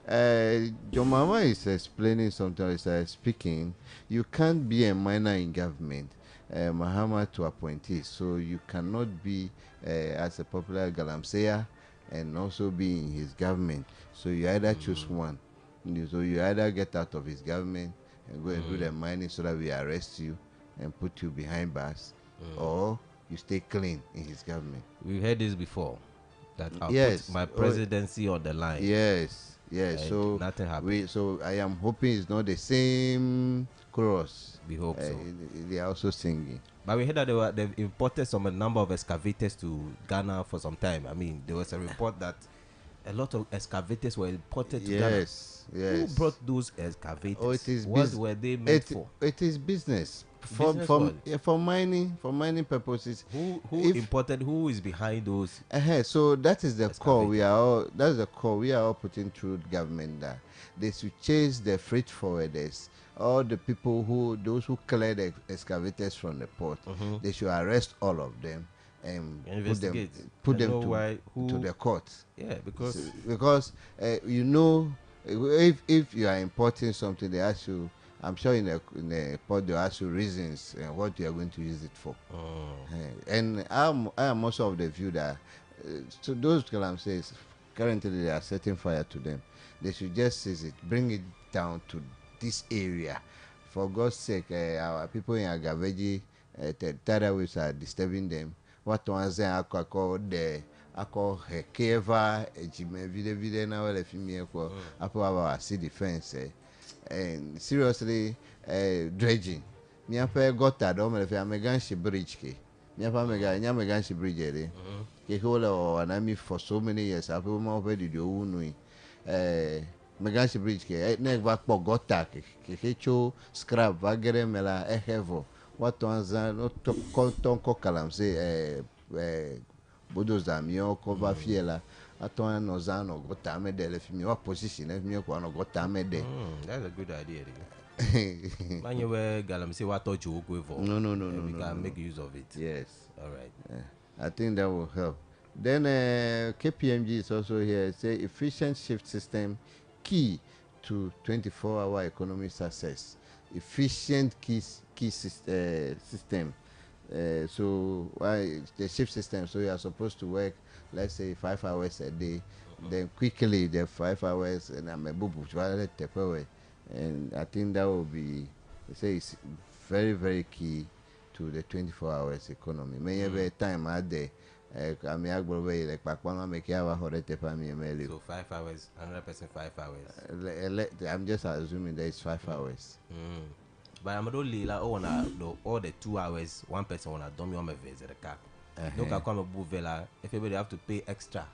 John Mama is explaining something. He's speaking. You can't be a minor in government. Mahama to appointees, so you cannot be as a popular galamsea and also be in his government. So you either choose one. So you either get out of his government and go and do the mining so that we arrest you and put you behind bars, or you stay clean in his government. We've heard this before, that I'll put my presidency on the line. Yes. So nothing happened. So I am hoping it's not the same chorus. We hope so. They are also singing. But we heard that they've imported a number of excavators to Ghana for some time. I mean, there was a report that a lot of excavators were imported to Ghana. Yes. Who brought those excavators? Oh, it is what were they made for? It is business. For mining purposes. Who imported? Who is behind those? So that is the call. That's the call we are all putting through government, that they should chase the freight forwarders, all the people those who clear the excavators from the port. They should arrest all of them and put them to the court. Yeah, because if you are importing something, they ask you. I'm sure in the port they'll ask you reasons and what you are going to use it for. And I am also of the view that so those galamseys currently they are setting fire to them. They should just seize it, bring it down to this area. For God's sake, our people in Agaveji, Tadaways are disturbing them. What ones I call Keva, Ejime, Vide, now, the female, Apa, sea defense. And seriously, dredging. Me apa got that on if I'm a ganshi bridge. Me apa meganshi bridge. Kehola or an army for so many years. I've already do unui. Meganshi bridge. Neck back for got that. Kecho scrap, vagere mela, hevo. What ones are not tonko calam say, Bodozamio, cover fiela. Atona nozano got me there if you position if you got there. That's a good idea. Man, you were galamsey what thought you would go for. No. We can make use of it. Yes. All right. I think that will help. Then KPMG is also here. Say efficient shift system key to 24-hour economic success. Efficient key system. So why the shift system? So you are supposed to work, let's say 5 hours a day, then quickly the 5 hours and I'm a bubu, and I think that will be, it's very, very key to the 24 hours economy. May have a time at day. I mean, I go away like Pakwana make our horrete family. So 5 hours, 100% 5 hours. I'm just assuming that it's 5 hours. But I'm only like all the 2 hours, one person wanna dump me on my visit the car. No can come a vela if everybody have to pay extra.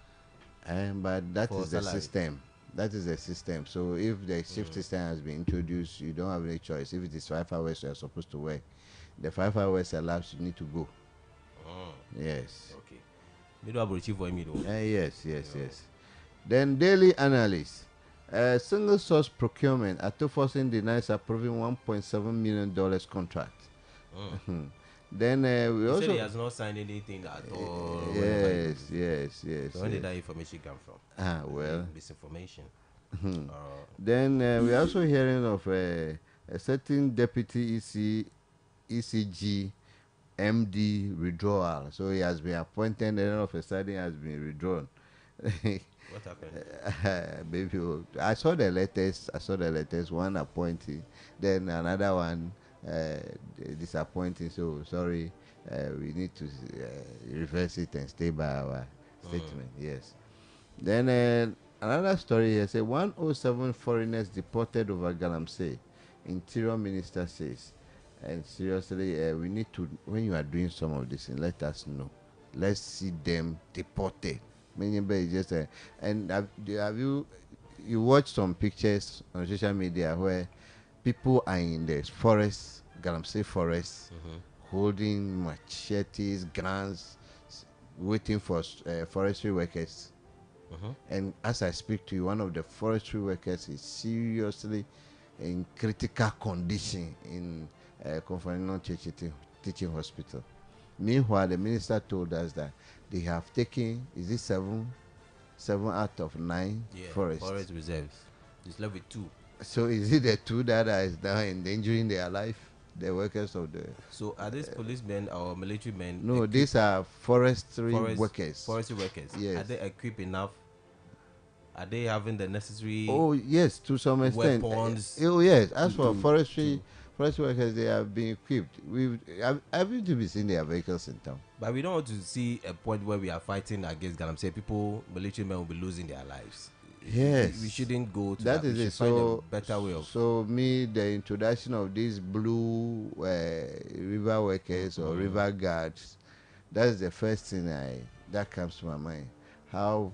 But that is the salary. system. That is the system. So if the shift system has been introduced, you don't have any choice. If it is 5 hours you are supposed to work, the 5 hours elapsed, you need to go. Yes. Okay. Me do have for me though. Yes. Then daily analysis. Single source procurement at forcing denies approving $1.7 million contract. Then we also also said he has not signed anything at all. Yes. So where did that information come from? Well, misinformation. Then we're also hearing of a certain deputy ECG MD withdrawal. So he has been appointed and all of a sudden has been withdrawn. What happened? Baby, I saw the letters. One appointing, then another one disappointing. So sorry, we need to reverse it and stay by our statement. Yes. Then another story here say 107 foreigners deported over Galamsey. Interior Minister says, and seriously, we need to, when you are doing some of this, let us know. Let's see them deported. Maybe just and have you watch some pictures on social media where people are in the forest, Galamsey forest, holding machetes, guns, waiting for forestry workers. And as I speak to you, one of the forestry workers is seriously in critical condition in Conference Teaching Hospital. Meanwhile, the minister told us that they have taken, is it seven out of 9 forest reserves. It's left with 2. So is it the 2 that are now endangering their life? The workers of the. So are these policemen or military men? No, these are forestry workers. Forestry workers. Yes. Are they equipped enough? Are they having the necessary? Oh yes, to some extent. Weapons. Oh yes. As for forestry workers, they have been equipped. Haven't you seen their vehicles in town? But we don't want to see a point where we are fighting against Galamsey. People, military men will be losing their lives. Yes. We shouldn't go to that. That is it. So find a better way of. So the introduction of these blue river workers or river guards, that's the first thing that comes to my mind. How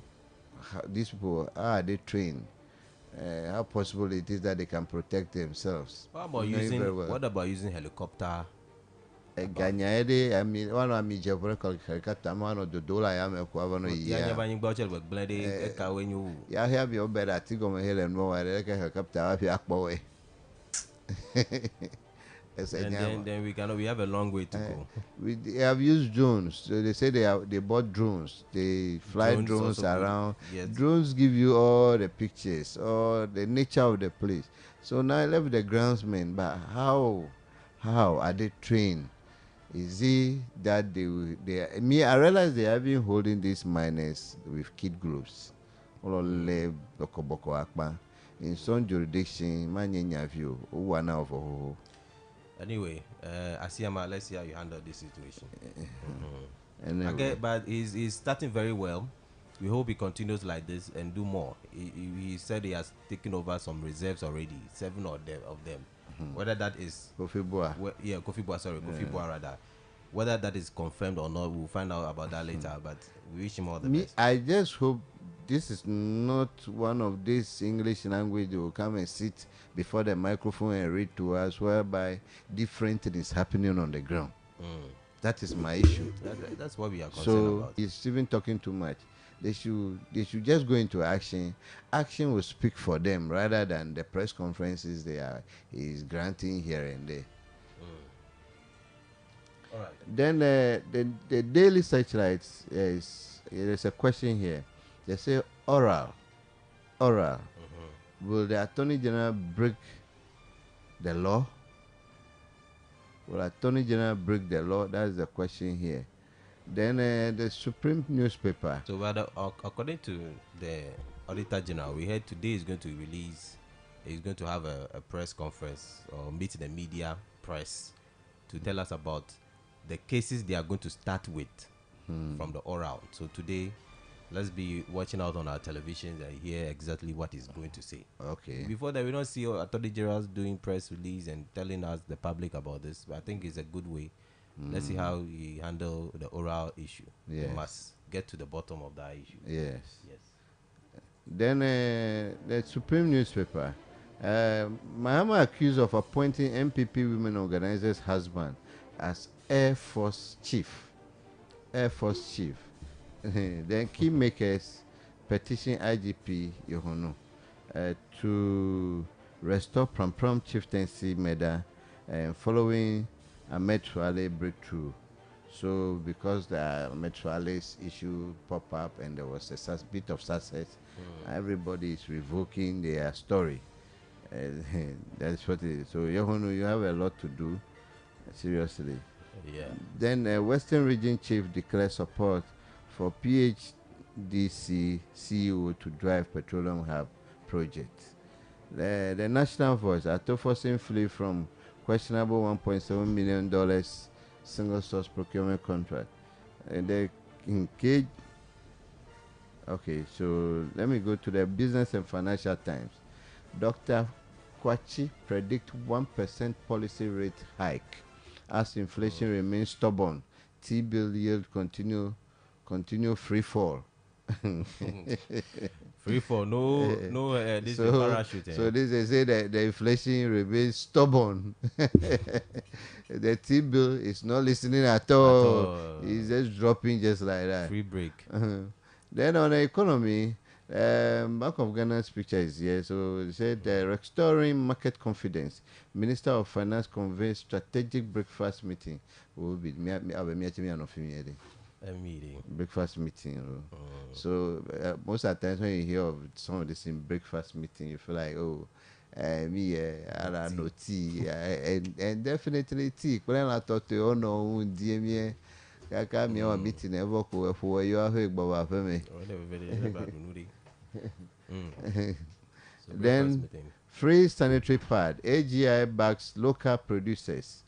these people are they trained? How possible it is that they can protect themselves? What about using helicopter? Ganyade, I mean, one of me helicopter, one of the dollar I am a quavano. Yeah, have your bed at Tigom Hill and more helicopter up your boy. And then we have a long way to go. We have used drones. So they say they bought drones. They fly drones around. Yes. Drones give you all the pictures, all the nature of the place. So now I left the groundsmen, but how are they trained? Is it that I realize they have been holding these miners with kid groups. In some jurisdiction, Anyway, Asiama, let's see how you handle this situation. Okay, but he's starting very well. We hope he continues like this and do more. He said he has taken over some reserves already, 7 of them. Whether that is Kofi Boa. Kofi Boa rather. Whether that is confirmed or not, we'll find out about that later. But we wish him all the best. I just hope this is not one of these English language that will come and sit before the microphone and read to us, whereby different things is happening on the ground. That is my issue. That's what we are concerned about. He's even talking too much. They should just go into action. Action will speak for them rather than the press conferences he's granting here and there. All right. Then the daily searchlights there's a question here. They say oral. Will the Attorney General break the law? Will Attorney General break the law? That's the question here. Then the Supreme newspaper. So according to the Auditor General, we heard today is going to release. He's going to have a press conference or meet the media press to tell us about the cases they are going to start with from the oral. So today let's be watching out on our televisions and hear exactly what he's going to say. Okay. Before that, we don't see Attorney General doing press release and telling us the public about this. But I think it's a good way. Let's see how he handle the oral issue. Yes. We must get to the bottom of that issue. Yes. Yes. Then the Supreme newspaper. Mahama accused of appointing MPP women organizers' husband as Air Force chief. Air Force chief. Then keymakers petition IGP Yohono to restore Pram chieftaincy medal following Ahmed Suale breakthrough. So because the Ahmed Suale's issue pop up and there was a bit of success, everybody is revoking their story. That's what it is. So Yohono, you have a lot to do, seriously. Yeah. Then Western Region Chief declares support for PHDC CEO to drive Petroleum Hub project. The National Voice, Atofosin flee from questionable $1.7 million single source procurement contract. And they engage. Okay, so let me go to the Business and Financial Times. Dr. Kwachi predict 1% policy rate hike as inflation remains stubborn. T-bill yield continue free fall. Free fall, no. This is parachute. So this they say that the inflation remains stubborn. The T-bill is not listening at all. It's just dropping just like that. Free break. Then on the economy, Bank of Ghana's picture is here. So they said restoring market confidence. Minister of Finance convened strategic breakfast meeting. Will be A meeting. breakfast meeting. So most of the times when you hear of some of this in breakfast meeting, you feel like, oh, I don't know tea, and definitely tea. When I thought to oh no, dear Kaka me a meeting ever go for you are here, Baba Femi. Then free sanitary pad. AGI backs local producers.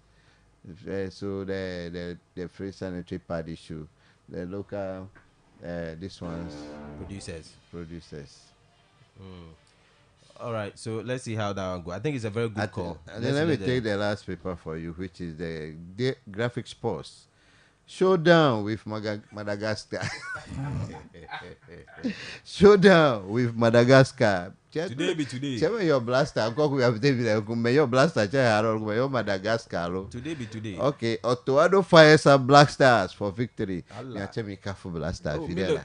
So the free sanitary pad issue, the local this one's producers. All right, so let's see how that one goes. I think it's a very good call. And then let me take the last paper for you, which is the graphic sports. Showdown with Madagascar. Showdown with Madagascar. Today be today. Check your blaster. I'm going to have your blaster. Check your Madagascar. Today be today. Okay. Otoado fires up Black Stars for victory. Check me careful blaster. Today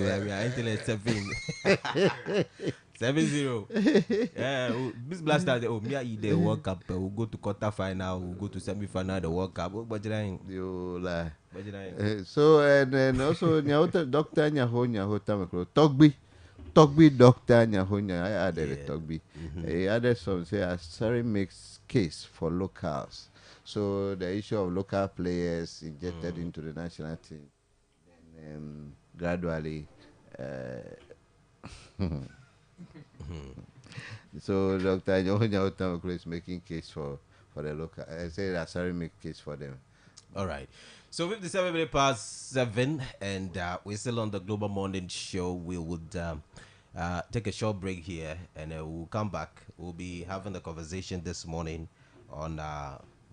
we are entering 7-0. Yeah, this Blaster. Oh, me I the World Cup. We'll go to quarter final. We'll go to semi final. The World Cup. You lie. So and then also Dr. Nyaho Togbi Dr. Nyaho. I added Togbi. He added some say Asari makes case for locals. So the issue of local players injected into the national team, then gradually. So Dr. Nyaho is making case for the local. I say Asari make case for them. All right. So 57 minutes past 7, and we're still on the Global Morning Show. We would take a short break here, and we'll come back. We'll be having a conversation this morning on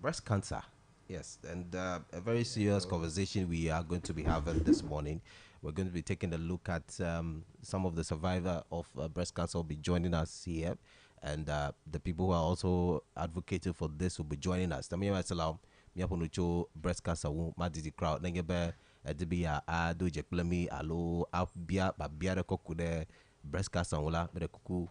breast cancer. Yes, and a very serious conversation we are going to be having this morning. We're going to be taking a look at some of the survivors of breast cancer will be joining us here, and the people who are also advocating for this will be joining us. Miaponucho breast cancer madidi crowd nengebe edibia do jeklemi alo abia babia kokude breast cancer wala be kuku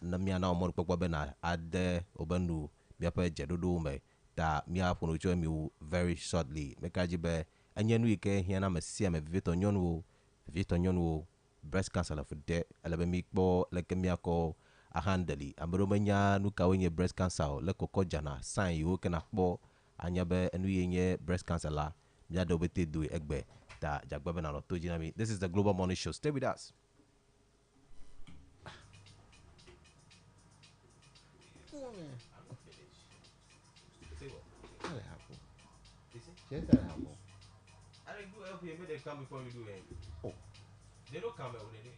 na mia na omor pokpo be na ade obanu miapa jedodo me da miaponucho mi very shortly mekajibe anyenu ike hia na mesia me vivito nyonu breast cancer la fude alabe mi kpo leke miako a handeli amero menya nuka wenye breast cancer le kokojana sign yo kana kpo anyabe enu yenye breast cancer la miado bete do egbe da jagbabe na to jinami. This is the Global Morning Show. Stay with us. Charlie, do help here. Make them come before we do it. Oh, they don't come out. They.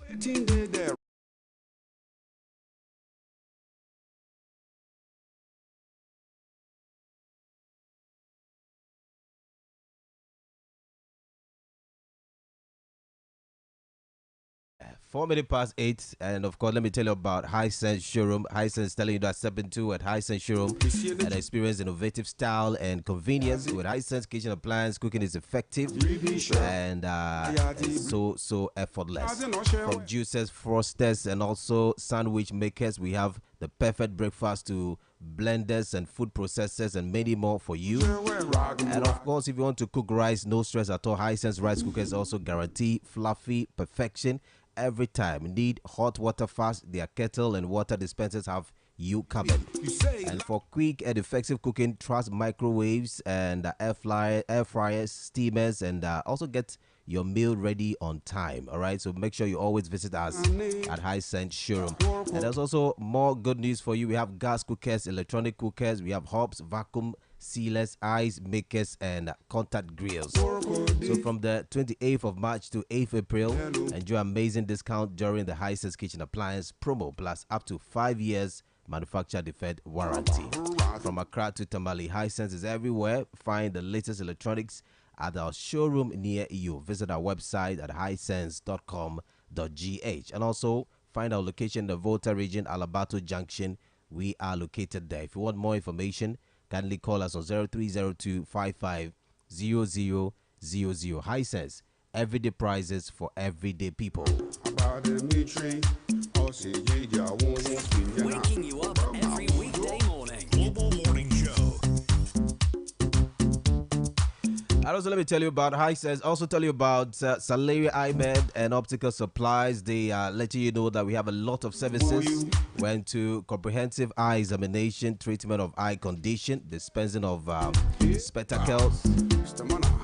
Waiting there. 4 minutes past 8, and of course, let me tell you about Hisense Showroom. Hisense telling you that step into at Hisense Showroom and experience innovative style and convenience. With Hisense kitchen appliance, cooking is effective and so effortless. From juicers, frosters, and also sandwich makers, we have the perfect breakfast to blenders and food processors and many more for you. And of course, if you want to cook rice, no stress at all. Hisense rice cookers also guarantee fluffy perfection every time. Need hot water fast? Their kettle and water dispensers have you covered. And for quick and effective cooking, trust microwaves and air fryers, steamers, and also get your meal ready on time. All right, so make sure you always visit us at Hisense Showroom. And there's also more good news for you. We have gas cookers, electronic cookers, we have hobs, vacuum sealers, ice makers, and contact grills. So from the 28th of March to 8th April, enjoy amazing discount during the Hisense kitchen appliance promo, plus up to 5 years manufacturer defect warranty. From Accra to Tamale, Hisense is everywhere. Find the latest electronics at our showroom near you. Visit our website at hisense.com.gh, and also find our location in the Volta region, Alabato Junction. We are located there. If you want more information, kindly call us on 0302 55 0000. Hisense, everyday prices for everyday people. Waking you up every weekday morning. Global Morning Show. And also, let me tell you about Hisense. Also, tell you about Salaria Ahmed and Optical Supplies. They are letting you know that we have a lot of services. Went to comprehensive eye examination, treatment of eye condition, dispensing of spectacles,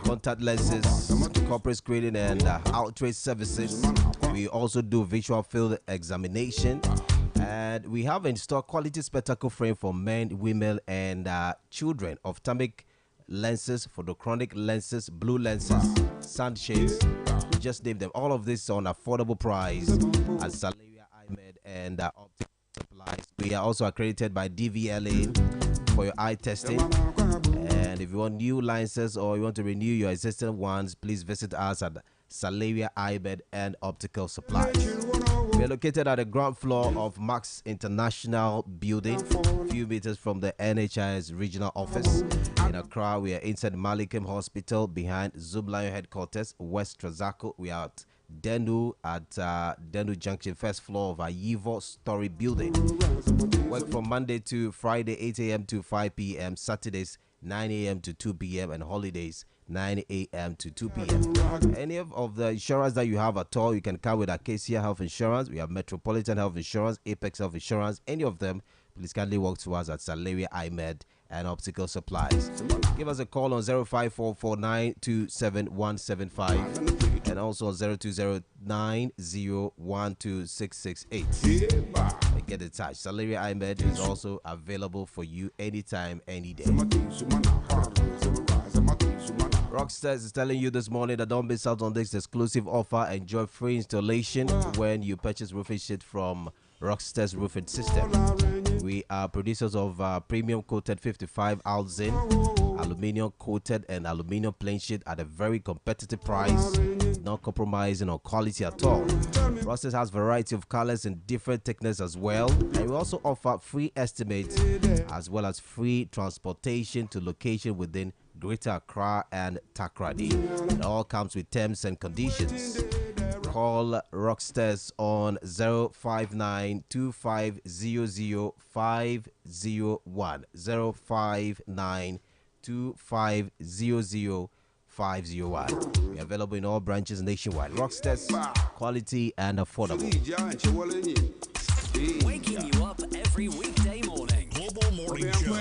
contact lenses, corporate screening, and outreach services. We also do visual field examination. And we have in stock quality spectacle frame for men, women, and children. Ophthalmic lenses, photochromic lenses, blue lenses, sunshades. We just name them. All of this on affordable price at Salaria Ahmed and Optical Supplies. We are also accredited by DVLA for your eye testing. And if you want new lenses or you want to renew your existing ones, please visit us at Salaria Ahmed and Optical Supplies. We are located at the ground floor of Max International Building, a few meters from the NHIS regional office. In Accra, we are inside Malikim Hospital behind Zoom Lion headquarters, West Trazako. We are at Denu Junction, first floor of our Yivo Story building. Work from Monday to Friday, 8 a.m. to 5 p.m., Saturdays, 9 a.m. to 2 p.m., and holidays, 9 a.m. to 2 p.m. Any of the insurance that you have at all, you can come with Acacia Health Insurance. We have Metropolitan Health Insurance, Apex Health Insurance. Any of them, please kindly walk to us at Salaria Ahmed and Optical Supplies. Give us a call on 05449277175 and also on 0209012668. Get in touch. Salaria Ahmed is also available for you anytime, any day. Rockstars is telling you this morning that don't miss out on this exclusive offer. Enjoy free installation when you purchase roofing sheet from Rockstars Roofing System. We are producers of premium coated 55 ounce zinc, aluminium coated and aluminium plain sheet at a very competitive price, not compromising on quality at all. Rockstars has variety of colors and different thickness as well, and we also offer free estimates as well as free transportation to location within Greater Accra and Takrady. It all comes with terms and conditions. Call Rockstars on 059-2500-501, 059-2500-501. We're available in all branches nationwide. Rockstars, quality and affordable. Waking you up every weekday morning. Global Morning Show.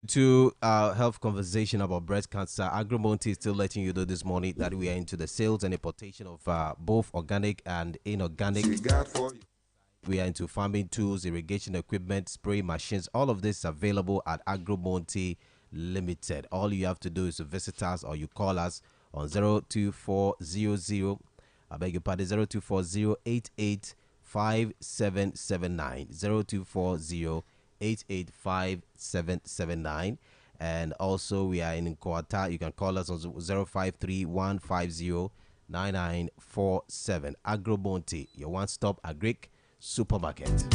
To our health conversation about breast cancer, Agromonte is still letting you know this morning that we are into the sales and importation of both organic and inorganic. We are into farming tools, irrigation equipment, spray machines. All of this is available at Agromonte Limited. All you have to do is to visit us or you call us on 02400. I beg your pardon, 02408857779. 02408857779. And also, we are in Nkwata. You can call us on 0531509947. Agrobonte, your one-stop agric supermarket.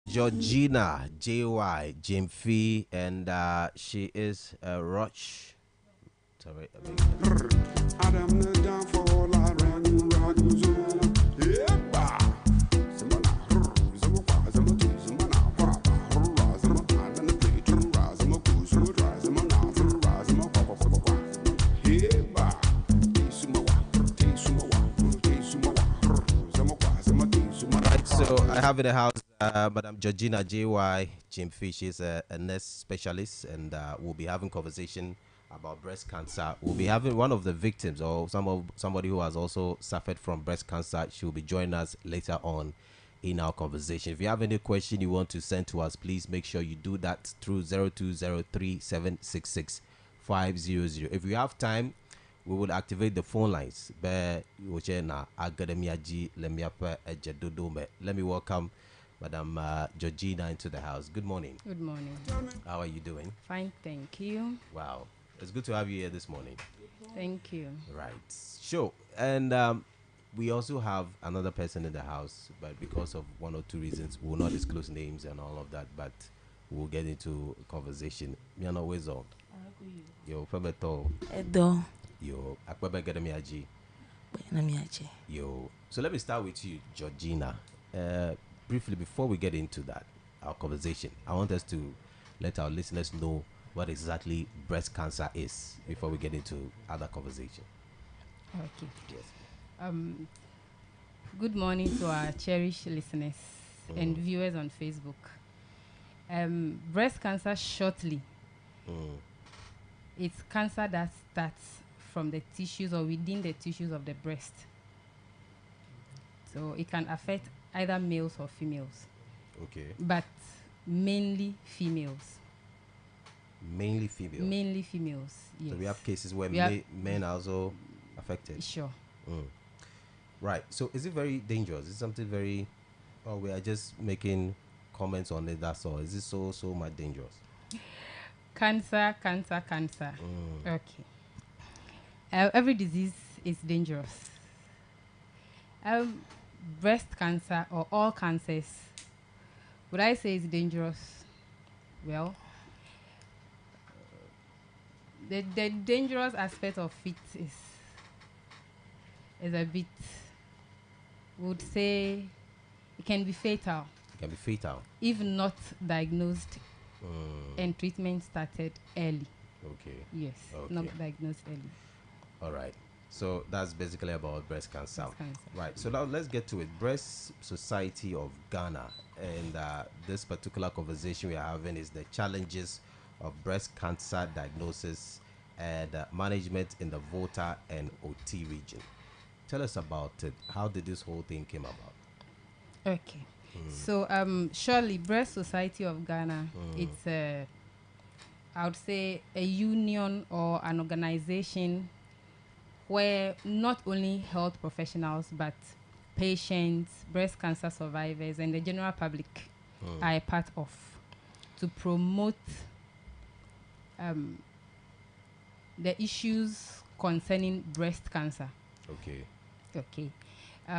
Georgina JY Jimfee, and she is a Roch. Sorry, Adam down for all I ran. So I have in the house Madam Georgina JY Jimfee. She's a nurse specialist, and we'll be having conversation about breast cancer. We'll be having one of the victims or somebody who has also suffered from breast cancer. She will be joining us later on in our conversation. If you have any question you want to send to us, please make sure you do that through 0203766500. If you have time, we will activate the phone lines. Let me welcome Madam Georgina into the house. Good morning. Good morning. How are you doing? Fine, thank you. Wow. It's good to have you here this morning. Thank you. Right. Sure. And we also have another person in the house, but because of one or two reasons, we will not disclose names and all of that, but we'll get into a conversation. Miano Wezo. Yo, Febeto. Edo. Yo, Akwebe Gedemiaji. Yo. So let me start with you, Georgina. Briefly, before we get into that, our conversation, I want us to let our listeners know what exactly breast cancer is before we get into other conversation. Okay. Yes. Good morning to our cherished listeners and viewers on Facebook. Breast cancer shortly. It's cancer that starts from the tissues or within the tissues of the breast. So it can affect either males or females. Okay. But mainly females. Mainly females? Mainly females, yes. So we have cases where men are also affected? Sure. Right. So is it very dangerous? Is it something very... Or we are just making comments on it, that's all? Is it so much dangerous? Cancer. Okay. Every disease is dangerous. Breast cancer or all cancers, would I say it's dangerous? Well, the dangerous aspect of it is a bit, would say, it can be fatal. It can be fatal. If not diagnosed and treatment started early. Okay. Yes, okay. Not diagnosed early. All right. So that's basically about breast cancer. Right. So now let's get to it. Breast Society of Ghana. And this particular conversation we are having is the challenges of breast cancer diagnosis and management in the Volta and OT region. Tell us about it. How did this whole thing came about? Okay. So surely Breast Society of Ghana, it's I would say a union or an organization where not only health professionals but patients, breast cancer survivors, and the general public are a part of, to promote the issues concerning breast cancer. Okay.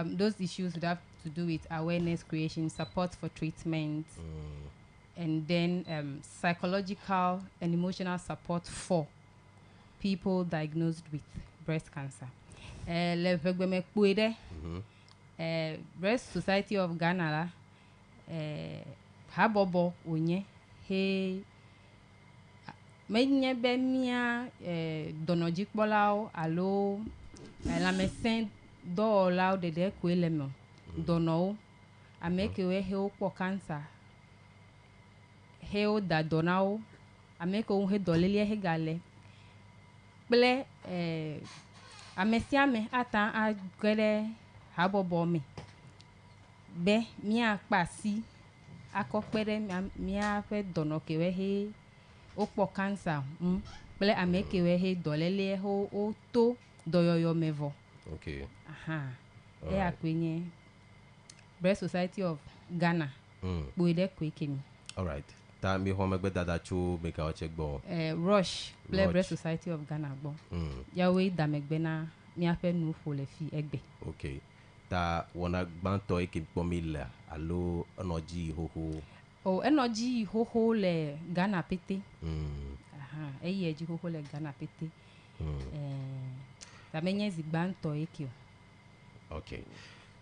Those issues would have to do with awareness creation, support for treatment, and then psychological and emotional support for people diagnosed with breast cancer. Breast Society of Ghana habobo onye he menye be mia donojikpolao alo la médecin do lao de ko elemo dono ameke we he opo cancer he o da donao ameke o he dolele he gale ple amesiame ata agere habobo me be mia pasi akokpere mia fe dono ke we he opo cancer ple ameke we he dolele ho o to doyoyo mevo. Okay. Aha. Akwenye Breast Society of Ghana. Boide kwekemi. All right. Ta mi ho megbe dada chu make our check bo. Rush play Breast Society of Ghana bo. Yawe da megbe na mi afe nu fo le fi egbe. Okay. Ta wona gbanto e ke pomila alo energy hoho. Oh, energy hoho le Ghana pete. Aha. Eji hoho le Ghana pete. Ta menye zigbanto e ke. Okay.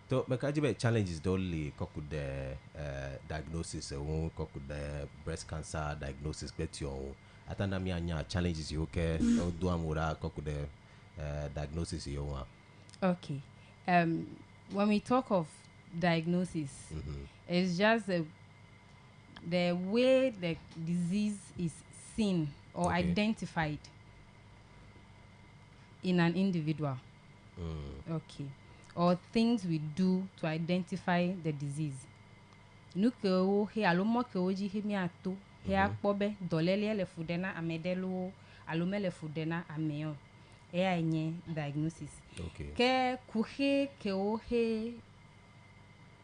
So, mekajibe challenges dole koku de diagnosis koku de breast cancer diagnosis betio atanda mi anya challenges yo ke do amura koku de diagnosis yo wa. Okay. When we talk of diagnosis, it's just the way the disease is seen or identified in an individual. Okay. Or things we do to identify the disease. Nuke o he alomo ke oji he mi ato he akpobe dolele le fudena amedelo alome le fudena ameon e anye diagnosis. Okay. Ke kuhe ke o he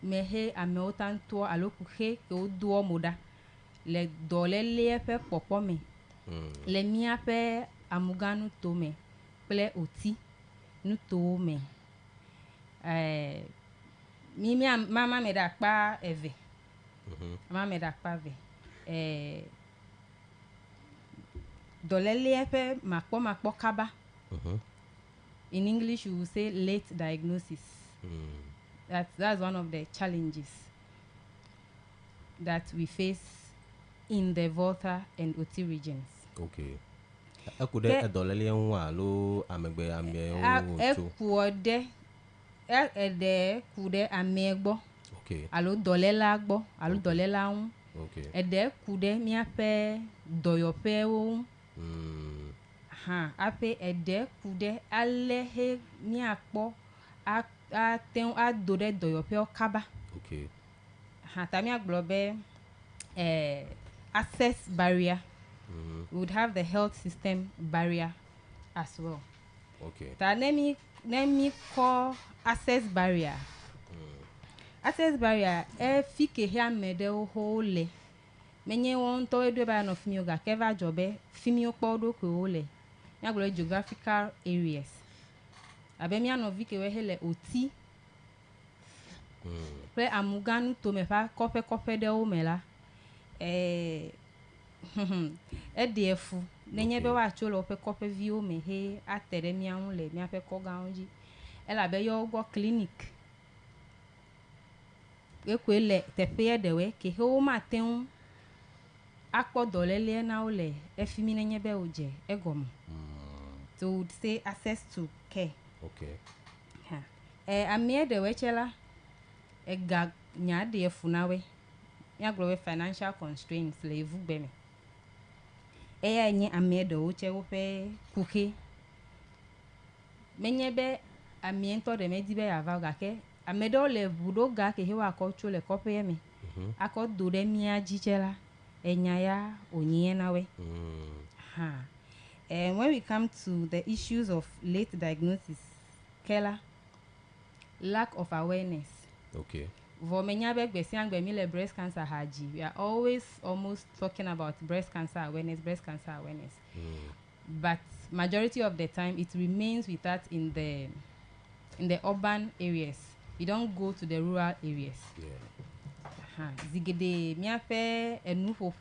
mehe ameotanto alo kuhe ke o duo moda le dolele fe popo me le mi ape amuganu to me ple oti nu to me mama me da pa eve. Mama me da pa eve. Dolele efe makpo kaba. In English, we will say late diagnosis. That's one of the challenges that we face in the Volta and Oti regions. Okay. Akude dolele nwa lo amegbe ame o. Ekuode ede kude amegbo. Okay. Alo dolela gbo, alo dolela un. Okay. Ede kude mi ape doyope un. Ape ede kude alehe mi akpo a ten a dore doyope okaba. Okay. Ta mi aglobe access barrier. We would have the health system barrier as well. Okay. Ta let me call access barrier. Access barrier fike here mede o hole. Menye won to edo ba no fimi oga keva jobe fimi opodo ko hole. Ya glo geographical areas. Abe mi ano vike we hele oti. Pre amuganu to me fa kope de o mela. EDF nenye be wa cholo pe kope vi o me he atere mi an le mi afe ko ga onji. Ela be yo go clinic. Ekwele tepe dewe ke he o ma ten akpo dolele na ole efimi nenye be oje egom. So would say access to care. Okay. Amie dewe chela ga nya de funawe. Ya grow financial constraints le vu be me. Eya nye amie de o che wo pe kuke. Menye be amie to de me di be ya va ga ke amedo le budo ga ke he wa ko chu le ko pe me. Ako do de mi ajichela enya ya onye na we. And when we come to the issues of late diagnosis, Kela, lack of awareness. Okay. Le breast cancer haji. We are almost talking about breast cancer awareness. But majority of the time, it remains with us in the urban areas. We don't go to the rural areas. Zigede miafe enufo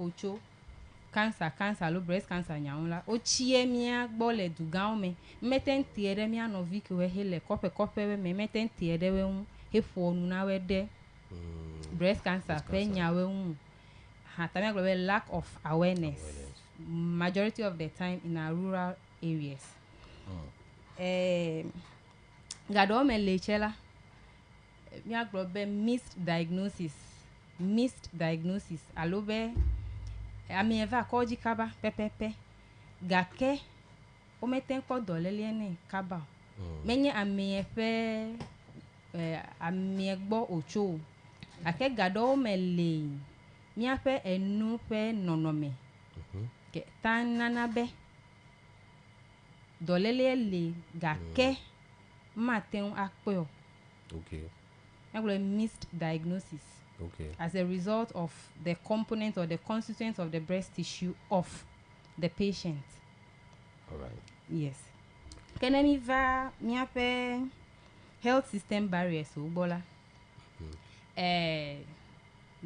cancer lo breast cancer nyaunla o chie mia gbole dugan me meten tiere mia no vi ke we hele kope we me meten tiere we un he fo nu na we de breast cancer pe nya we un Tamia globe lack of awareness. Majority of the time in our rural areas. Gado me lechela. Mia globe missed diagnosis. Alobe ami eva koji kaba pepepe. Gake o meten ko dolele ne kaba. Menye ami efe ami egbo ocho. Ake gado me le mia fe enu fe nonome. Ke tanana be dolele le gake maten akpo. Okay. A missed diagnosis. Okay. As a result of the component or the constituents of the breast tissue of the patient. All right. Yes. Can any miape health system barriers so bola?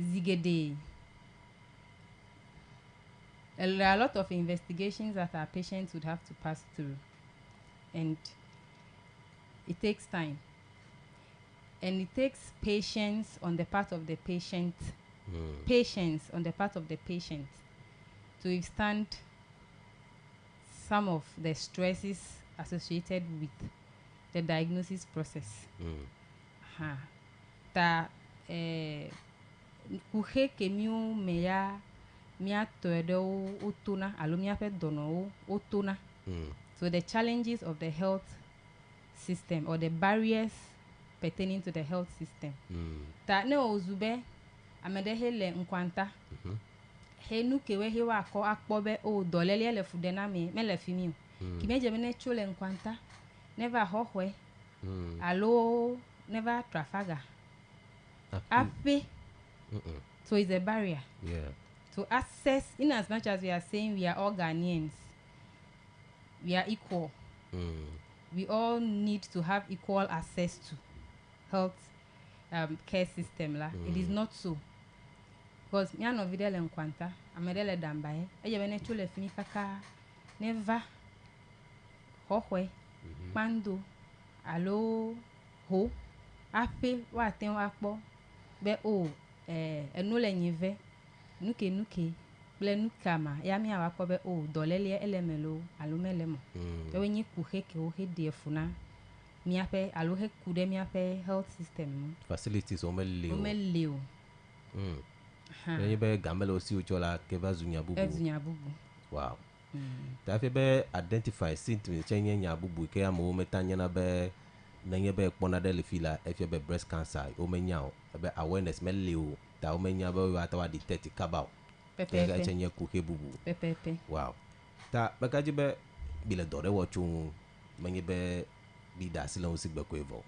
Zigede. There are a lot of investigations that our patients would have to pass through, and it takes time. And it takes patience on the part of the patient, patience on the part of the patient to withstand some of the stresses associated with the diagnosis process. Kuhe kemiu meya mia toedo utuna alumia pe dono utuna. So the challenges of the health system or the barriers pertaining to the health system. Ta ne ozube amede hele nkwanta. He nu kewe he wa ko akpobe o dolele le fudena me le fimi. Kimeje me ne chole nkwanta. Never hohwe. Alo never Trafalgar. Ape. So it's a barrier. Yeah. To access, in as much as we are saying we are all Ghanaians, we are equal. We all need to have equal access to health care system la. It is not so. Because me no videle nkwanta, amedele dambaye. Eje bene chule fini kaka never hohwe pando alo ho ape wa ten wa po be o enu le nyive nuke ble nukama ya mi awa po be o dolele elemelo alo melemo. Be wenyi kuhe ke o he defuna mi ape alo he kude mi ape health system facilities o meleo. Yenye be gamelo si uchola keva zunya bubu. Wow. Ta fe be identify symptoms chenye nya bubu ke amo metanya na be nenye be kpona de le fila e fe be breast cancer o menya o be awareness meleo ta o menya be wa ta wa detect kabao pepe chenye kuke bubu pepe. Wow. Ta be kaji be bile dore wo chu menye be bi da silon si gbe ko evo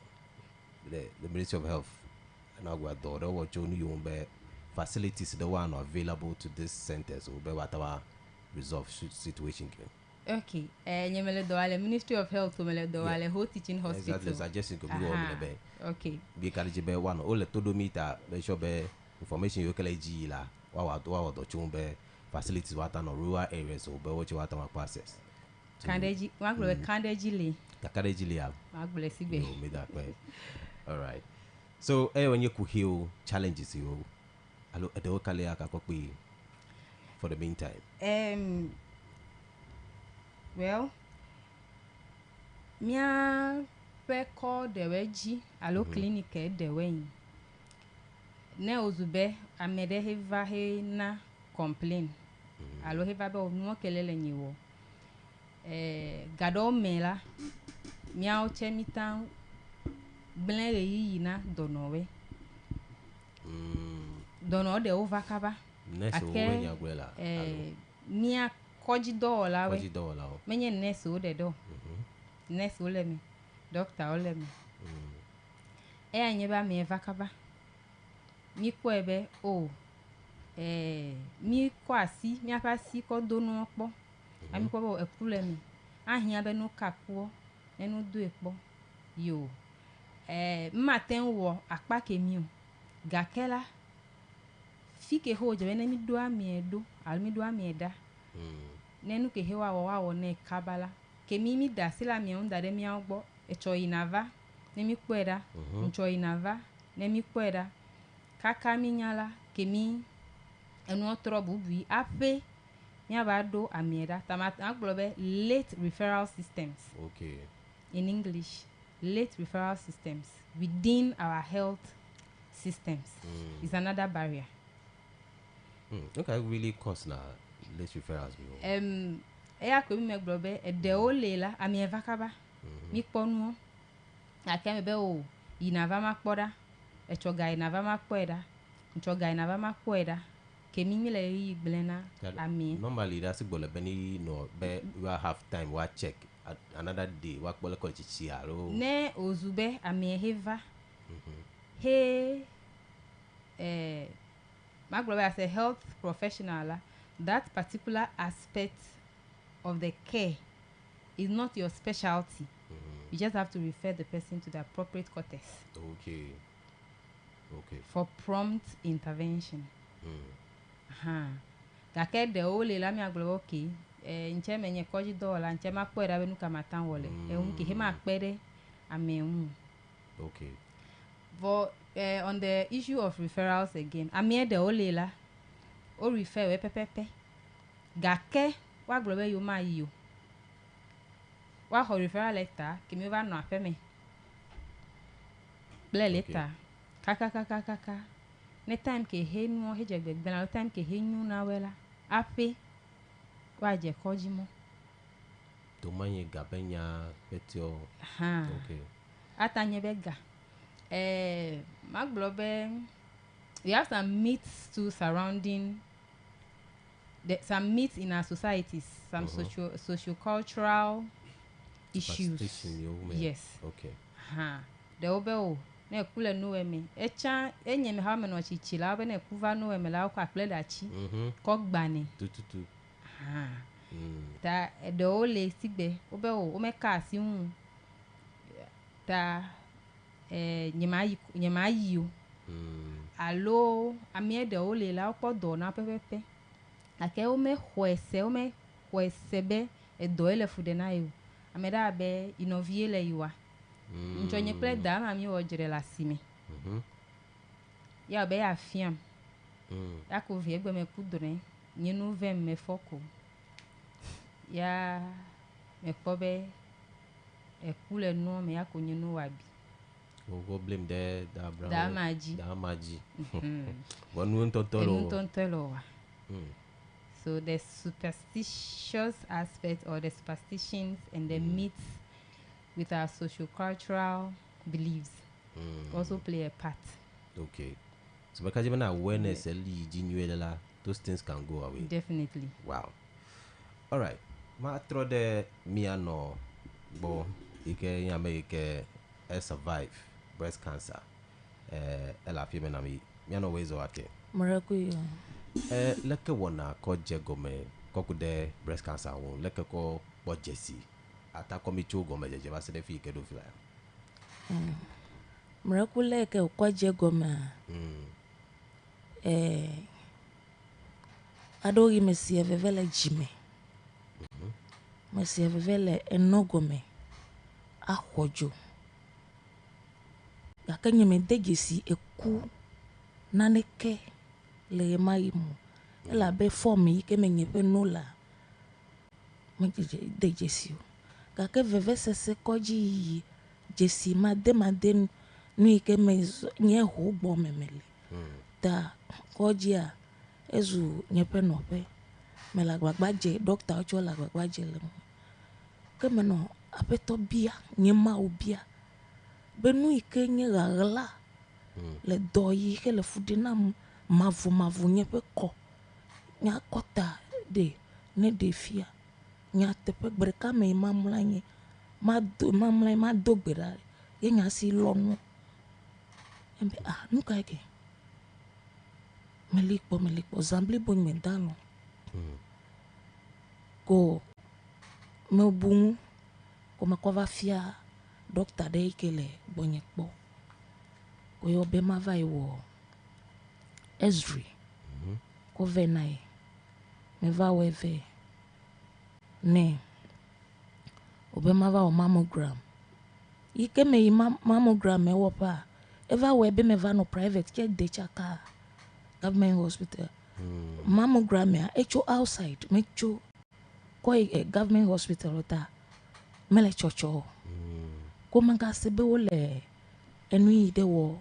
the Ministry of Health na gwa dore wo chu ni yo be facilities the one available to this centers so be watawa resolve situation ke. Okay. Nyemele doale Ministry of Health mele doale ho teaching hospital. Exactly. Suggesting ko bi wo mele be. Okay. Bi kalije be one o le todo meter be sure be information yo kele ji la wa do chumbe facilities wata no rural areas so be what you wata ma access. Kandeji wa glo kandeji le. Kandeji le ya. Wa glo si be. No me that way. All right. So when you could heal challenges you alo edo kale aka ko pe for the meantime. Well, mia pe ko deweji alo clinic dewen. Ne ozube amede heva he na complain. Alo heva be onu kelele nyiwo. Gado mela mia o chemitan blen yi na donowe. Dono de ovakaba. Neso wenya gwela. Mia koji dola we. Koji dola. Menye neso de do. Neso le mi. Doctor ole mi. Anye ba me vakaba. Mi ko ebe o mi ko asi mi apa si ko donu opo. Ami ko bo ekule mi. Ahia be no kakuo enu do epo. Yo. Maten wo apa kemi o. Gakela fike ho je na mi do amiedo almi do amieda nenu ke hewa wo ne kabala ke mi da sila mi onda de mi agbo echo inava ne mi kweda ncho inava ne mi kweda kaka mi nyala ke mi enu trouble bi ape nya ba do amieda tamat aglobe late referral systems. Okay. In English, late referral systems within our health systems is another barrier. Okay, really cause na late referrals me. Eya ko mi meglobe de o lela ami evakaba. Mi ponu akeme be o inava makpoda echoga inava makpoda nchoga inava makpoda kemi mi le yi blena ami. Normally that's gbole beni no be we have time we check at another day we gbole ko chichi aro Ne ozube ami heva he maglobe as a health professional that particular aspect of the care is not your specialty. You just have to refer the person to the appropriate cortex. Okay. For prompt intervention. Gake de o le la mi aglo okay. Nche menye koji dola nche makpera benu kamatan wole. Unki he makpere ame. Okay. For on the issue of referrals again, amie de o le la o refer we pepepe. Gake wa globe yo ma yo. Wa ho referral letter kimi va no apeme. Ble letter. Kaka. Ne time ke he nu he je gbegbe na time ke he nu na wela. Ape wa je kojimo. To manye gabenya petio. Okay. Atanye bega. Maglobe we have some myths too surrounding some myths in our societies, some socio-cultural issues. Yes. Okay. The obeo ne kule no me. Echa enye me ha me no chichila be ne kuva no me la kwa kle dachi. Kogbani. Tututu. Ta the ole sigbe obeo o me ka si hu. Ta nyema yiyo. Alo amie de ole la opo do na pepepe. Ake o me hwese be do ele fude na yo. Ameda be inovie le yiwa. Nchonye ple da ma mi o jere la sime. Ya be ya fiam. Ya ko vie gbe me kudre, nyenu vem me foko. Ya me pobe e kule no me ya ko nyenu wabi. Go blame there da brown. Da maji. One tontolo. So the superstitious aspect or the superstitions and the myths with our socio-cultural beliefs also play a part. Okay. So because even awareness those things can go away. Definitely. Wow. All right. Ma throw the miano bo ike yame ike survive breast cancer. Ela fime na mi miano wezo wake. Marakuyo. Leke wana ko jegome kokude breast cancer won leke ko bojesi ata komi chogo mejeje ba se de fi ke do fila. Mrakuleke ko jegome. Adori mesie vevele jime. Mesie vevele enogome ahojo. Gakanye me dejesi eku naneke le maimu la be formi ke menye pe nula me dejesi gake veve sese koji jesi made ni ke me nye ho gbo memele ta koji a ezu nye pe no pe me la gbagbaje doctor ojo la gbagbaje le ke me no apeto bia nye ma obia benu ike nye gagla le doyi ke le fudina mavu nye pe ko nya kota de ne de fia nya tepe breka me mamla nye ma do gbera ye nya si lonu embe nuka eke melikpo zambli bo me dalo ko me bungu ko ma ko va fia doctor de ikele bonye kpo ko yo be ma vai wo Esri ko venai me va weve ne obe ma va o mammogram ike me mammogram me wopa eva we be me va no private ke de chaka government hospital mammogram ya echo outside mecho koi government hospital ta mele chocho ko manga sebe wole enui de wo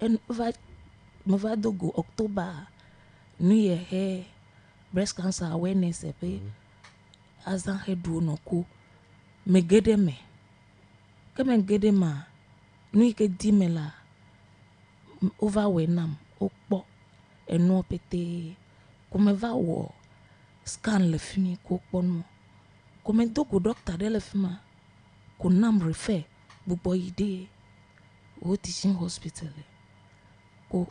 en va dogo October new year he breast cancer awareness pe azan he do no ko megede me keme gede ma nui ke dimela over wenam okpo eno pete comme va wo scan le fini ko ponu comme dogo doctor de le fima ko nam refer bubo ide o teaching hospital ko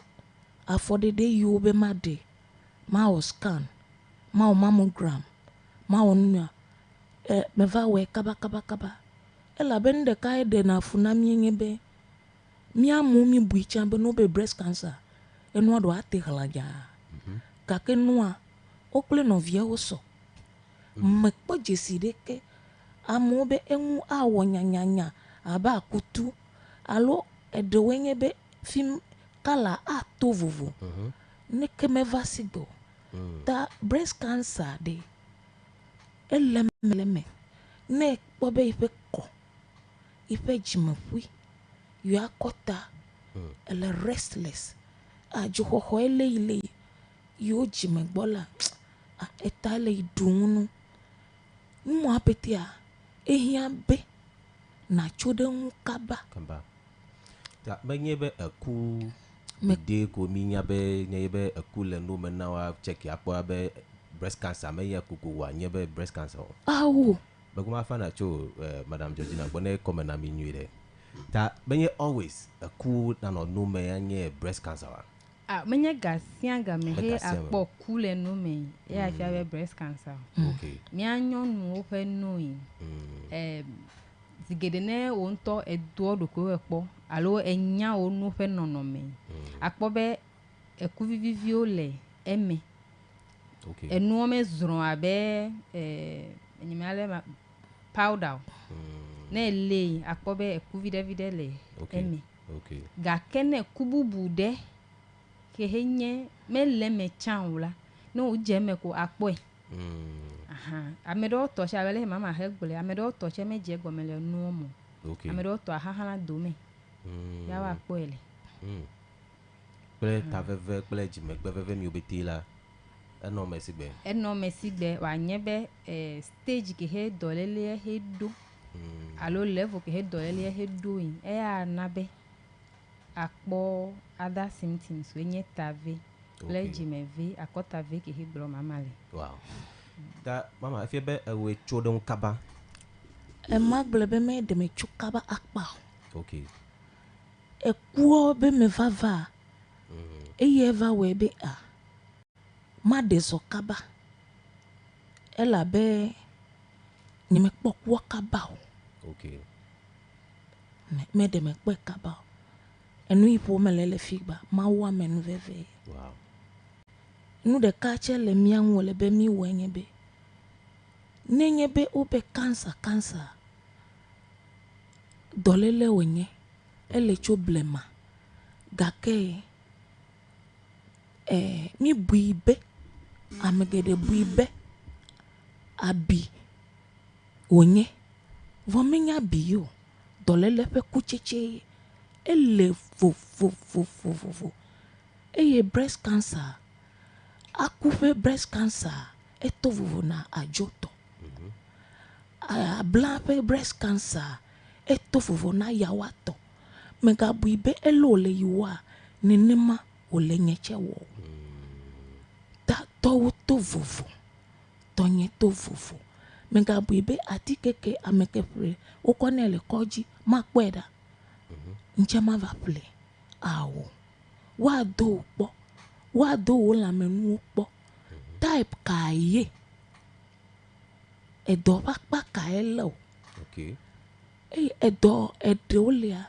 afford de you be made ma o scan ma o mammogram ma o nua me va we kaba ela ben de kai de na funa miengebe mi amu mi buicha be no be breast cancer eno do ate halaja kake noa okle no vie oso me po jeside ke amu be enu awo nyanya aba kutu alo edewenye be film kala ato vovo ne keme vasido ta breast cancer de eleme ne pobe ife ko ife jimapui you akota ele restless ajo ho ile yo jimegbola etale idunu mu apetia ehia be na chode nkaba ta benyebe aku de ko minya be nyebe aku le no mena wa check ya po be breast cancer me ya kuku wa nyebe breast cancer awu baguma fa na cho madam Georgina bone come na minyu de ta benye always aku na no me ya nye breast cancer menye gasianga me he akpo kule no me ya afia breast cancer okay mi anyo nu ope no yi zigedene onto edo do ko ekpo alo enya onu fe nono me akpo be eku vivio le eme okay enu me zuro abe enyimale powder na le akpo be eku vide le eme okay ga kene kububu de ke henye mele me chanula no jeme ko akpo amedo to sha bele mama hegbole amedo to che meje gbomele nu omo okay amedo to ahahana do me ya wa akpo ele ple ta veve ple jime veve mi obeti la eno mesigbe wa nyebe stage ke he dolele he do alo level ke he dolele he do yin ya nabe akpo other symptoms we nye tave ple jime ve akota ve ke he bro mama le wow da mama if you be we chodon kaba magle be me de me chukaba akpa okay kuo be me vava eva we be ma de so kaba ela be ni me pokwo kaba okay me de me kwe kaba enu ipo melele figba ma wa menu veve wow nu de kache le mianwo le be mi wenye be nenye be obe cancer dolele wenye ele choblema gake mi buibe amegede buibe abi onye vomenya biyo dolele pe kucheche ele fo eye breast cancer akufe breast cancer eto vovo na ajoto blanpe breast cancer eto vovo na yawato mega buibe elole yiwa ninima ole nyeche wo ta to vovo tonye to vovo mega buibe atikeke amekepre okonele koji makweda nchema va play awo wa do la menu po type kaye edo pa kaelo okay edo edolia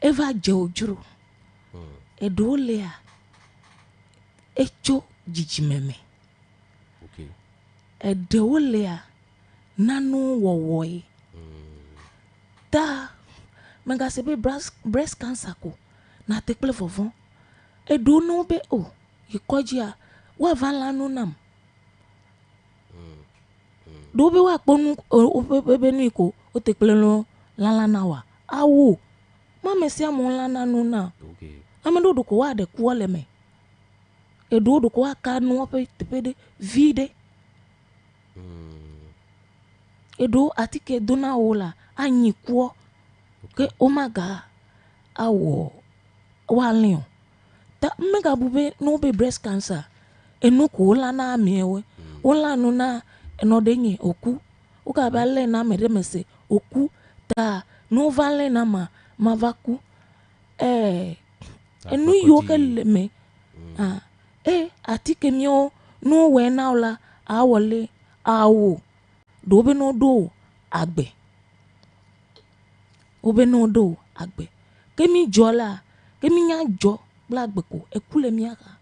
eva je ojuru edolia echo jijimeme okay edolia nanu wowoy da mega sebe breast cancer ko na tekple vovon edo no be yikojia wa vanlanu nam do be wa ponu be nu iko o te pleno lalana wa awu ma mesia mo lana nu na amedo do ko wa de ko le me e do ko wa ka nu pe de vide e do atike do na ola anyi ko ke omaga awo wa leon ta mega bube no be breast cancer enu ko la na miewe ola no na no denye oku o ka ba le na mere mese oku ta no va le na ma vaku enu yo ke le me atike mio no we na ola awole awo do be no do agbe obe no do agbe kemi jola kemi nya jo blagbe ko ekule miaka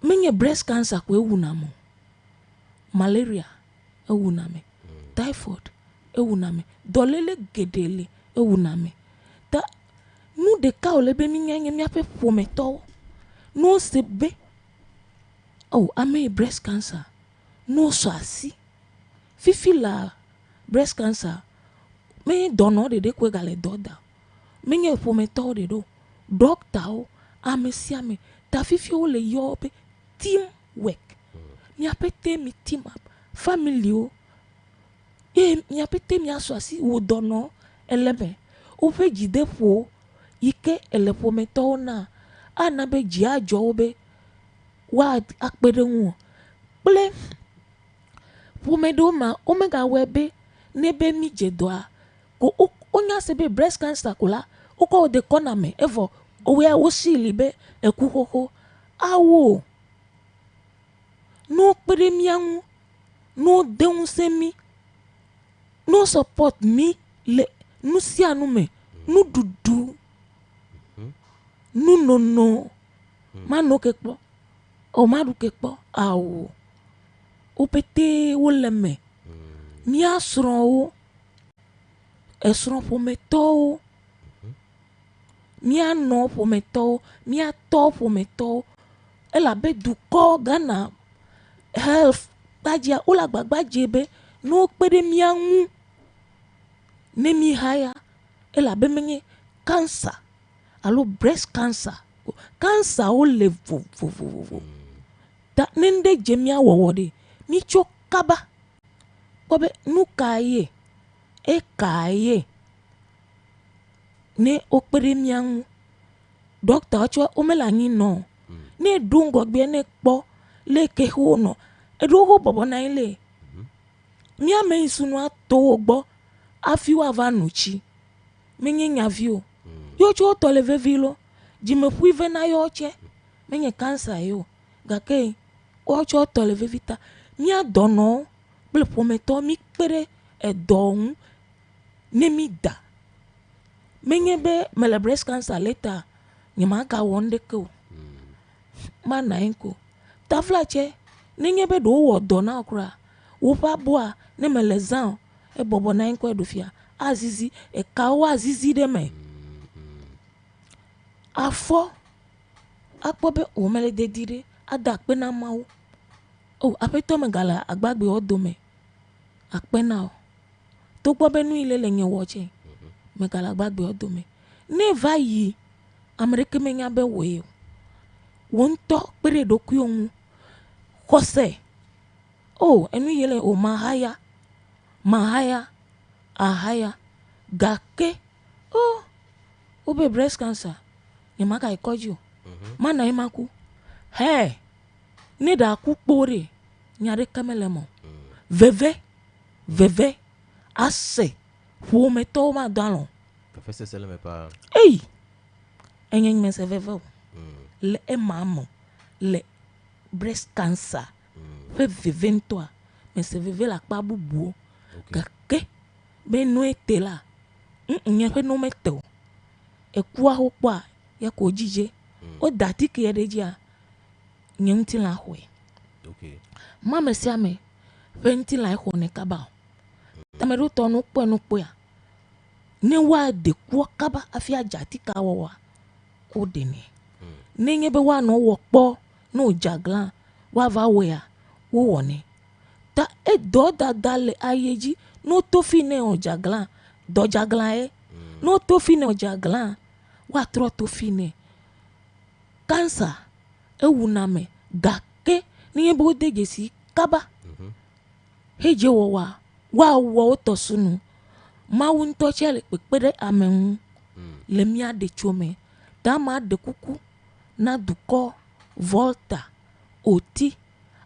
menye breast cancer ko ewu na mo malaria ewu na me typhoid ewu na me dolele gedele ewu na me ta nu de ka ole be mi nya mi ape po me to no se be ame breast cancer no so asi fifi la breast cancer me dono de kwe gale doda menye po me to de do doctor o amesiame ta fifi o le yo pe team work mi apete mi team up family o mi apete mi aso asi wo dono elebe o pe jide po ike elepo me to na ana be ji ajo be wa akpere won ple po me do ma omega webe nebe mi jedoa ko onya se be breast cancer kola o ko de kona me evo owe o sili be ekuhoho awo no premium no deun se mi no support mi le nu si anu me nu dudu nu no ma no kepo o ma du kepo awo o pete wo le me mi asron o esron po me to mi ano po me to mi ato po me to ela be du ko Ghana health bajia ola gbagbaje be no pede mi anu ne mi haya ela be menye cancer alo breast cancer o le vo ta nende jemia wowode mi chokaba kobe nukaye kaye ne okpere miang doctor acho omelani no ne dungo gbe ne po le ke ho no edo bobo na ile mi ame isunu ato ogbo afiwa vanuchi menye nyavio yo cho to le vevilo jime puive na yo che menye cancer yo gake o cho to le vevita mi adono ble prometo mi pere edon ne mi da menye be mele breast cancer later nyama ka wonde ko mana enko taflache nenye be do wo dona okra wo pa boa ne mele zan e bobo na enko edofia azizi e ka wa azizi de me afo akpobe o mele de dire ada pe na mawo apeto me gala agbagbe odo me akpena o to gbo benu ile le yen wo che me gala agbagbe odo me ne va yi amerike me nya be we won to pere do ku ohun kose enu yele o mahaya ahaya gake o be breast cancer ni maka ikoju mana imaku ne da ku pore nyare kamelemo veve ase wo me to ma dalon professeur seleme pa enyen me se veve le emamo le breast cancer veve toi me se veve la pa bubu gake be no etela nye pe no meto e kwa ho kwa ya ko jije o dati ke edejia nyenti la hwe mama siame venti la ho ne kaba tameru to no po ya ne wa de kwa kaba afia jati ka wa o de ni nenye be wa no wo kpo no jaglan wa va wea wo woni ta e do dale ayeji no to fine o jaglan do jaglan e no to fine o jaglan wa tro to fine cancer e wuname gake nenye be degesi kaba heje wa wo to sunu ma wun to chele pepere amen le mia de chome dama de kuku na duko volta oti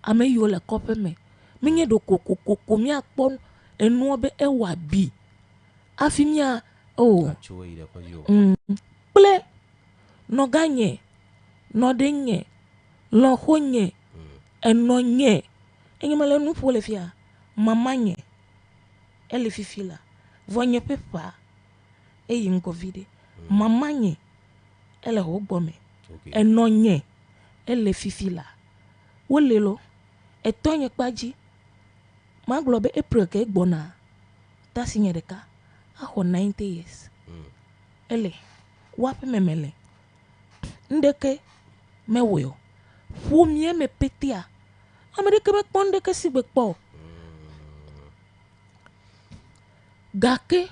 ame yo le kope me minye do koko mi akpon enu obe ewa bi afimia o ple no ganye no denye lo honye eno nye enyemele nu pole fia mamanye ele fifila vonye pepa eyin covid mamanye ele ho gbome eno nye ele fifila wolelo etonye paji maglobe april ke gbona tasinye deka aho 90 years ele wape memele ndeke mewoyo fumie me petia amerika be ponde ke sigbe po gake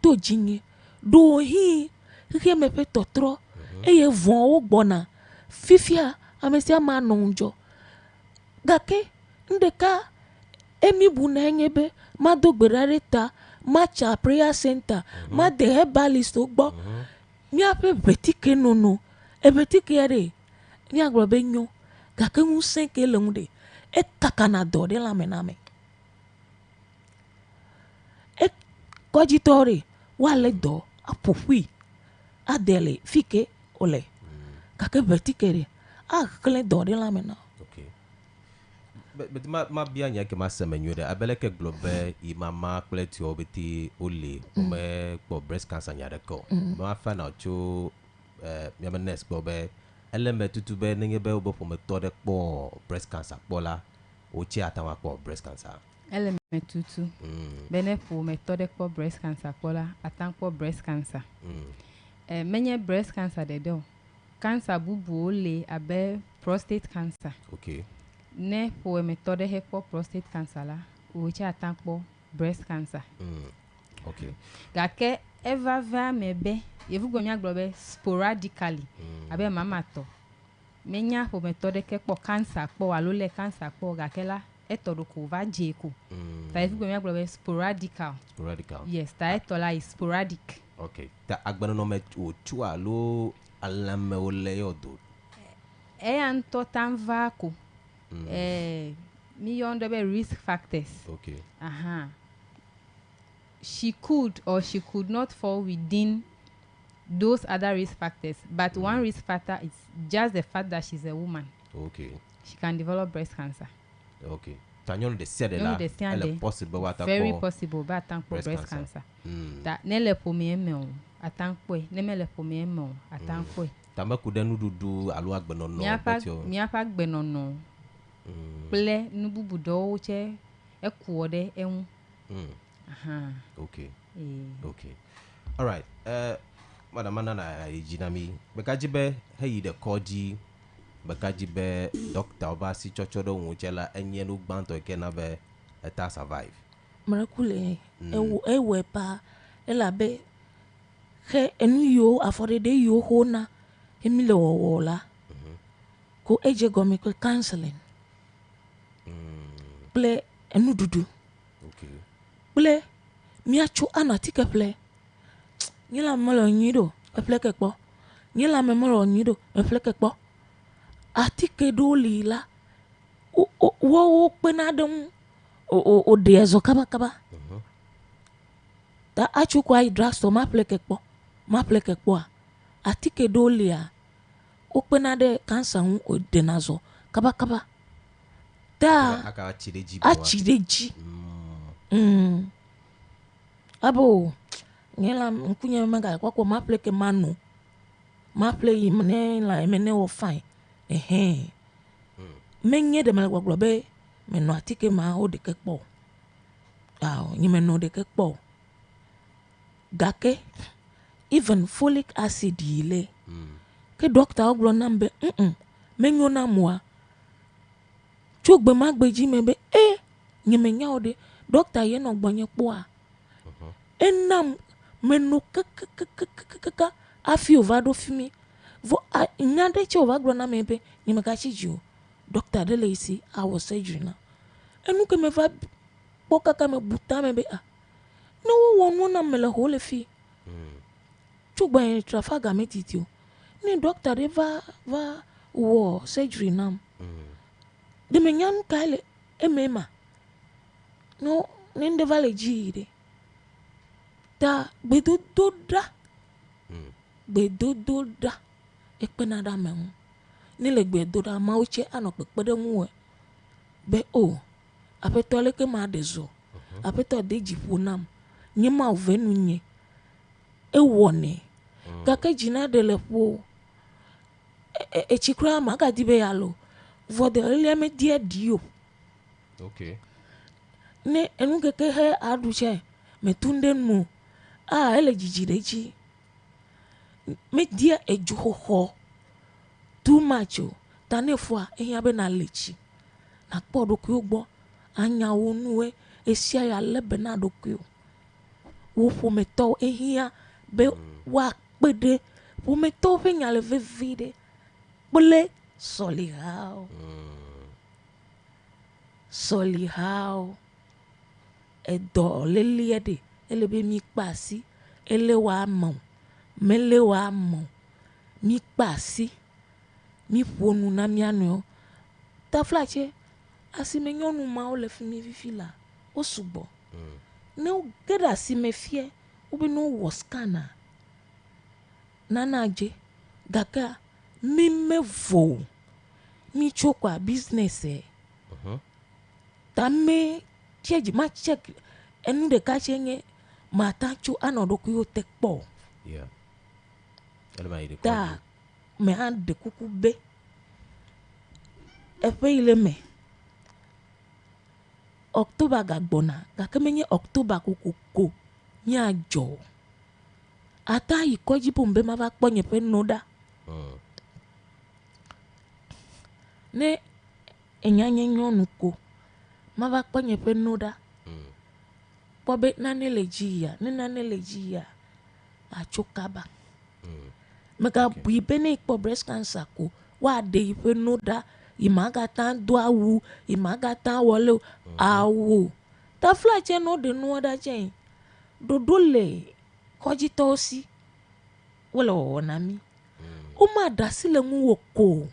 to jinye do hi ke me pe totro eye von o gbona fifia amesia ma nonjo gake ndeka emi bu na enyebe ma dogberareta ma cha prayer center ma de herbalist ogbo mi ape betike nono e betike ere ni aglobe nyo gake un senke leunde e kakana do de la mename e kojitore wale do apofui adele fike ole gake betike ere a kle do de la mena but ma bia nya ke ma semenyo de abeleke globe I mama pleti obeti ole me po breast cancer nya de ko ma fa na cho mi amanes globe eleme tutu be ninge be obo me to de po breast cancer pola o chi atawa po breast cancer eleme tutu bene po me to de po breast cancer pola atan po breast cancer menye breast cancer de do cancer bubu ole abe prostate cancer okay ne po méthode he pour prostate cancer la ou cha tant pour breast cancer okay gake eva va mebe ye vous gomia globe sporadically abe mama to menya po méthode ke pour cancer pour alole cancer pour gake la etodo ko va jeko ta vous gomia globe sporadical yes ta etola is sporadic okay ta agbana no me o tua lo alame ole yodo anto tan va ko me under the risk factors. Okay. She could or she could not fall within those other risk factors, but one risk factor is just the fact that she's a woman. Okay. She can develop breast cancer. Okay. Tanyon de said that possible what very possible but tank for breast cancer. That nele po me atank po nemele po me atank po. Tamba kudenu du alu agbeno no. Miapa agbeno no. Ple nubu do che ekuode en okay okay all right madam nana ejinami bekajibe hey de koji bekajibe doctor obasi chochodo nwuchela enye no gbanto ke na be eta survive marakule ewe pa elabe he enu yo afọdede yo hona emile wowola ko eje gomi ko counseling ple enu dudu okay ple miacho anatike ple nyila molo nyido ple kekpo nyila molo nyido ple kekpo atike do lila wo penadum o dezo kaba ta achu kwa hydrasto ma ple kekpo atike do lia o penade cancer o denazo kaba ta achireji abo nyela nkunye mega kwa ma play ke manu ma play imne la emene o fine menye de mala kwa be meno atike ma o de kekpo nyime no de kekpo gake even folic acid ile ke doctor oglo na mbe menyo na moa chugbe magbeji mebe nyemenya ode doctor ye no gbonye po a enam menu kaka afi ovado fimi vo nyande che ovagro na mebe nyemeka chiju doctor de leisi awo surgery na enu ke me va poka ka me buta mebe no wonu na mele hole fi chugba en trafaga metitio ni doctor de va wo surgery nam de menyan kale emema no ninde vale jide ta bedododa ekpenada men ni le gbedoda ma uche ano pepede mu be apetole ke ma dezo apeto deji punam nyima ovenu nye ewone kake jina de lepo chikra ma ka dibe yalo vode le me dia dio okay ne enu keke he aduche me tunde mu ele jijireji me dia ejuho too much tane fo ehia be na lechi na podo ku ogbo anya wonu esia ya lebe na doku wo fo me to ehia be wa pede wo me to be nya le vivide bole solihao edo leliede elebe mi pasi elewa mo melewa mo mi pasi mi ponu na mi anu ta flache asime nyonu ma o le fimi fifila o subo ne o geda asime fie o be no woskana nanaje gaka mi mevo mi chokwa business ta me cheji ma check enu de ka chenye mata chu anodoku yo tekpo ta me an de kuku be efe ile me October gagbona gakemenye October kukuko mi ajo ata ikoji bombe ma va kponye pe noda ne enyanye nyonu ko ma va kponye pe noda pobe nane lejia achokaba mega bibe ne ikpo breast cancer ko wa de ipe noda imaga tan do awu imaga tan wole awu ta flache no de no da chen dodole koji tosi wole wonami o ma da sile mu woko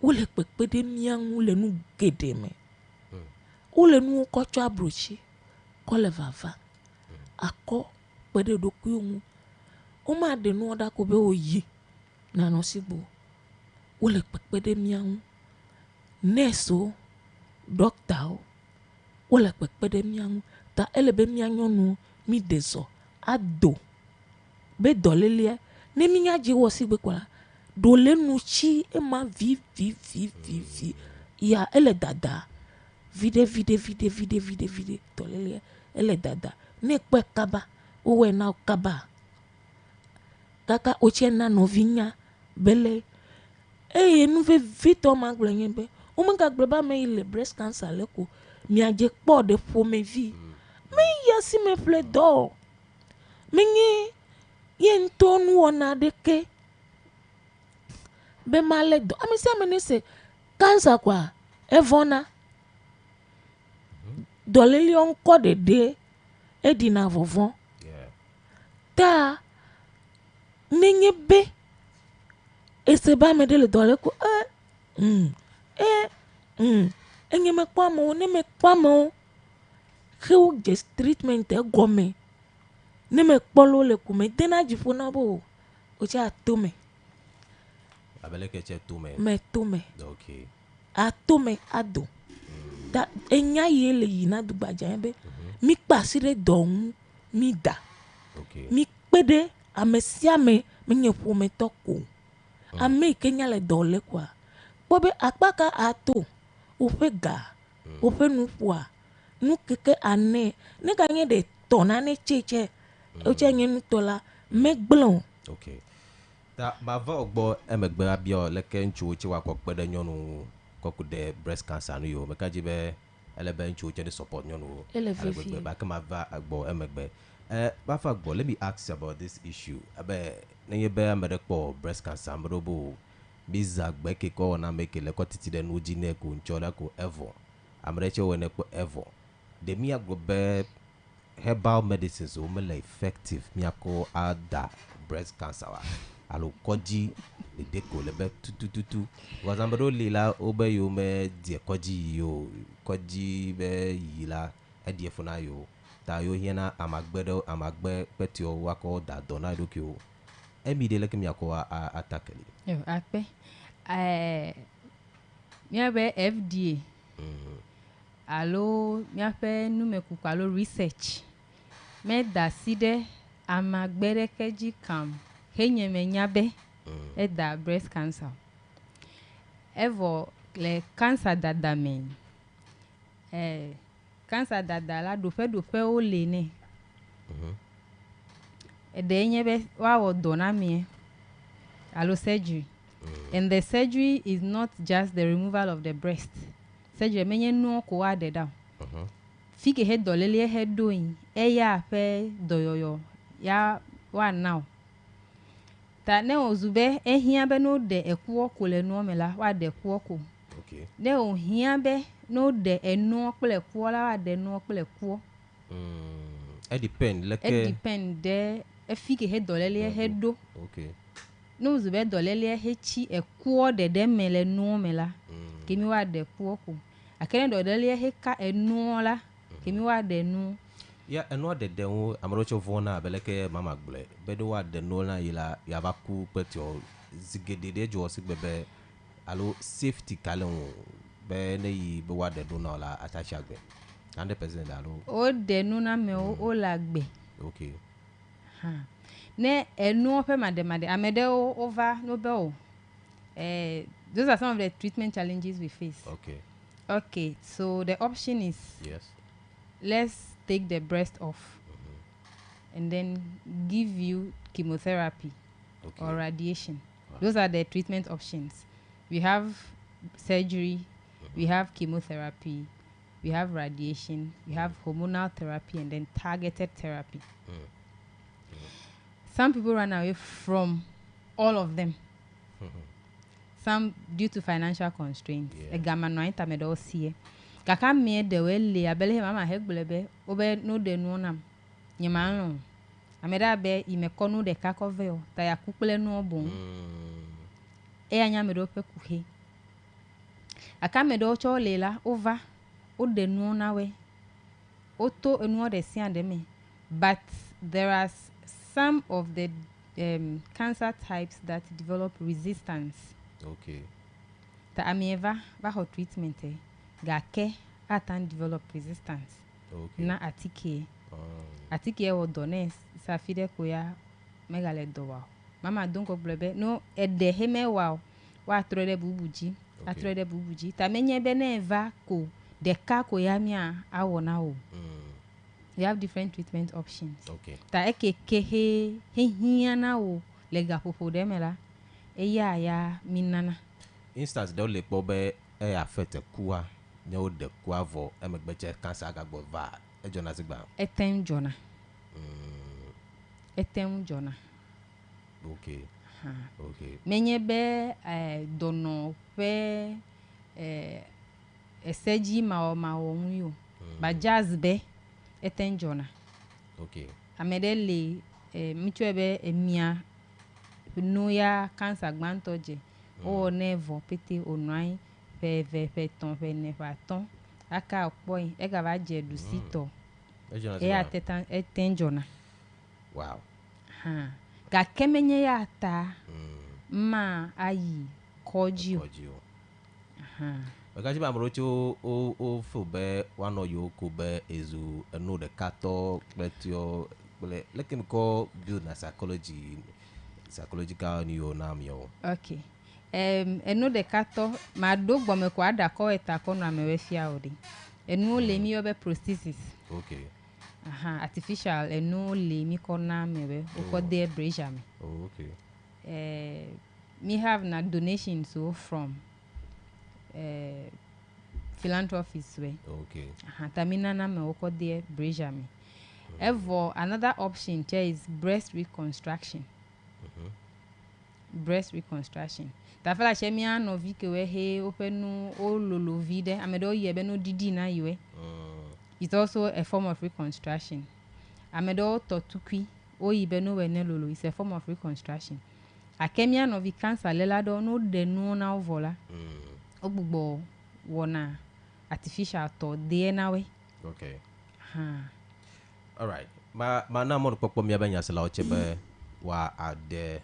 wole pepede mian wole nu gedeme wole nu kocho abrochi kole vava ako pede dokumu o ma de no da ko be oyi na no sigbo wole pepede mian neso doctor wole pepede mian ta elebe mian yonu mi deso ado be dolelie ne mi nyaji wo sigbe kwa dole nu chi e ma vi ya ele dada vide dolelie ele dada ne pe kaba owe na kaba kaka oche na novinya bele nu ve vito maglenye be o ma gagleba me ile breast cancer leko mi aje po de fo me vi me yasi me ple do me nye yen tonu ona de ke be male do ami se me ne se cancer kwa evona doleli onko de edina vovon ta nenye be ese ba me de le dole ko enye me kwa mo ne me kwa mo heu just treatment e gome ne me polo le ku me dena jifo na bo o cha tome abele ke che tome me tome okay atome ado da enya yele yina dugba jambe mi pasire don mi da okay mi pede amesiame me nyepo me toko ame kenya le dole kwa bobe akpaka ato ofe ga ofe nupua nu keke ane ne ganye de tona ne cheche o che nye nutola me gblon okay ta bava ogbo emegbe abio leke nchu chi wa kokpede nyonu kokude breast cancer no yo meka jibe elebe nchu che support nyonu elebe ba kama va agbo emegbe bafa agbo let me ask about this issue abe nenye be amedekpo breast cancer mrobo biza gbe ke ko na make le ko titi de no jine ko nchola ko evo amreche wene ko evo de mi agbo be herbal medicines o mele effective mi ako ada breast cancer wa alo koji de deko le be tutututu because ambro lila obe yo me die koji yo koji be yila e die funa yo ta yo hiena amagbe petio wako da dona dokyo emi de leke mi ako atakeli yo akpe mi be FDA alo mi ape numeku alo research me daside amagbere keji kam henyeme nyabe da breast cancer evo le cancer dada men cancer dada la do fe o le ne de nyebe wa odona mi alo surgery and the surgery is not just the removal of the breast surgery menye no ko wa de down fike he dolele he doing ya fe doyoyo ya wa now ta ne ozube ehia be no de ekuo ko le no mela wa de ekuo ko okay ne ohia be no de enu pele kuo la wa de no pele kuo it depend like it depend de efike he dolele he do okay no ozube dolele he chi ekuo de mele no mela kimi wa de kuo ko akere dolele he ka enu la kimi wa de nu ya eno de den amrocho vona beleke mama gble bedo wa de no na yila ya baku petio zigede de jo sigbebe alo safety kalon be ne yi be wa de do na la atacha gbe 100% alo o de nu na me o la gbe okay ne enu pe made amede over no be o those are some of the treatment challenges we face. Okay, so the option is let's take the breast off and then give you chemotherapy or radiation. Those are the treatment options. We have surgery, we have chemotherapy, we have radiation, we have hormonal therapy, and then targeted therapy. Some people run away from all of them. Some due to financial constraints. A gamma no intermedo see. Kaka me de wele abele mama hegbelebe obe no de no nam. Nyemano. Ameda be imekonu de kakoveo ta ya kukule no bon. Anya medo pe kuhe. Aka medo cho lela over o de no na we. Oto enu de si ande me. But there are some of the cancer types that develop resistance. Okay. Ta amieva va ho treatment gake atan develop resistance. Okay. Na atike. Atike wo dones sa fide ko ya megale do wa. Mama don ko blebe no ede heme wa wa trode bubuji. Atrode bubuji. Ta menye be na eva ko de ka ko ya mi a awona o. We have different treatment options. Okay. Ta ekeke he hiana o lega popo demela. Ya minana instance de le pobe affect kuwa ne o de kuwa vo emegbeche cancer agagbo va ejona sigba etem jona okay okay menye be dono pe eseji ma o nyo ba jazz be etem jona okay amedele michwebe emia no ya cancer gbantoje o nevo pété onai ve ton ve neva ton aka opoy e ga va je du sito e atetan etenjona wow ga kemenye ya ta ma ayi kojio Bagaji ba mrocho o fo be wano yo ko be ezu enu de kato betio bele lekin ko build na psychological ni yo nam yo. Okay. Enu de kato ma do gbome ko ada ko eta ko na me we fia odi. Enu le mi obe prosthesis. Okay. Artificial enu le mi ko na me we o ko de breja me. Okay. me have na donation so from philanthropist way. Okay. Tamina na me woko there breja me. Ever another option here is breast reconstruction. Breast reconstruction. Ta fela che mi ano vi ke we he openu o lolo vide amedo ye be no didi na yiwe. It's also a form of reconstruction. Amedo totukui o yibe no we ne lolo is a form of reconstruction. Akemia no vi cancer lela do no de no na vola. Ogbugbo wona artificial to de na we. Okay. All right. Ma na mo popo mi abanya sala ochebe wa ade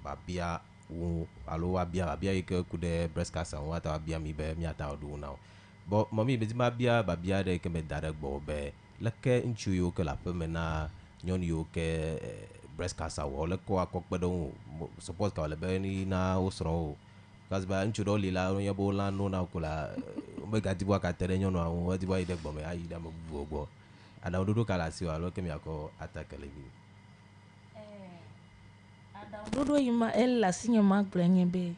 babia wo alo wa babia yeke kude breast cancer wa ta babia mi be mi ata odu now. But mommy be ma babia de ke me dare gbo be leke nchu yo ke la pe me na nyon yo ke breast cancer wo le ko akokpe do suppose ka le be ni na osro because ba nchu do lila ro yebo la no na kula me ga diwa ka tere nyon awon wa diwa ide gbo me ayi da mo gbo ada ododo kala si wa lo ke mi ako attack le bi dodo yima ella sinye magblanye be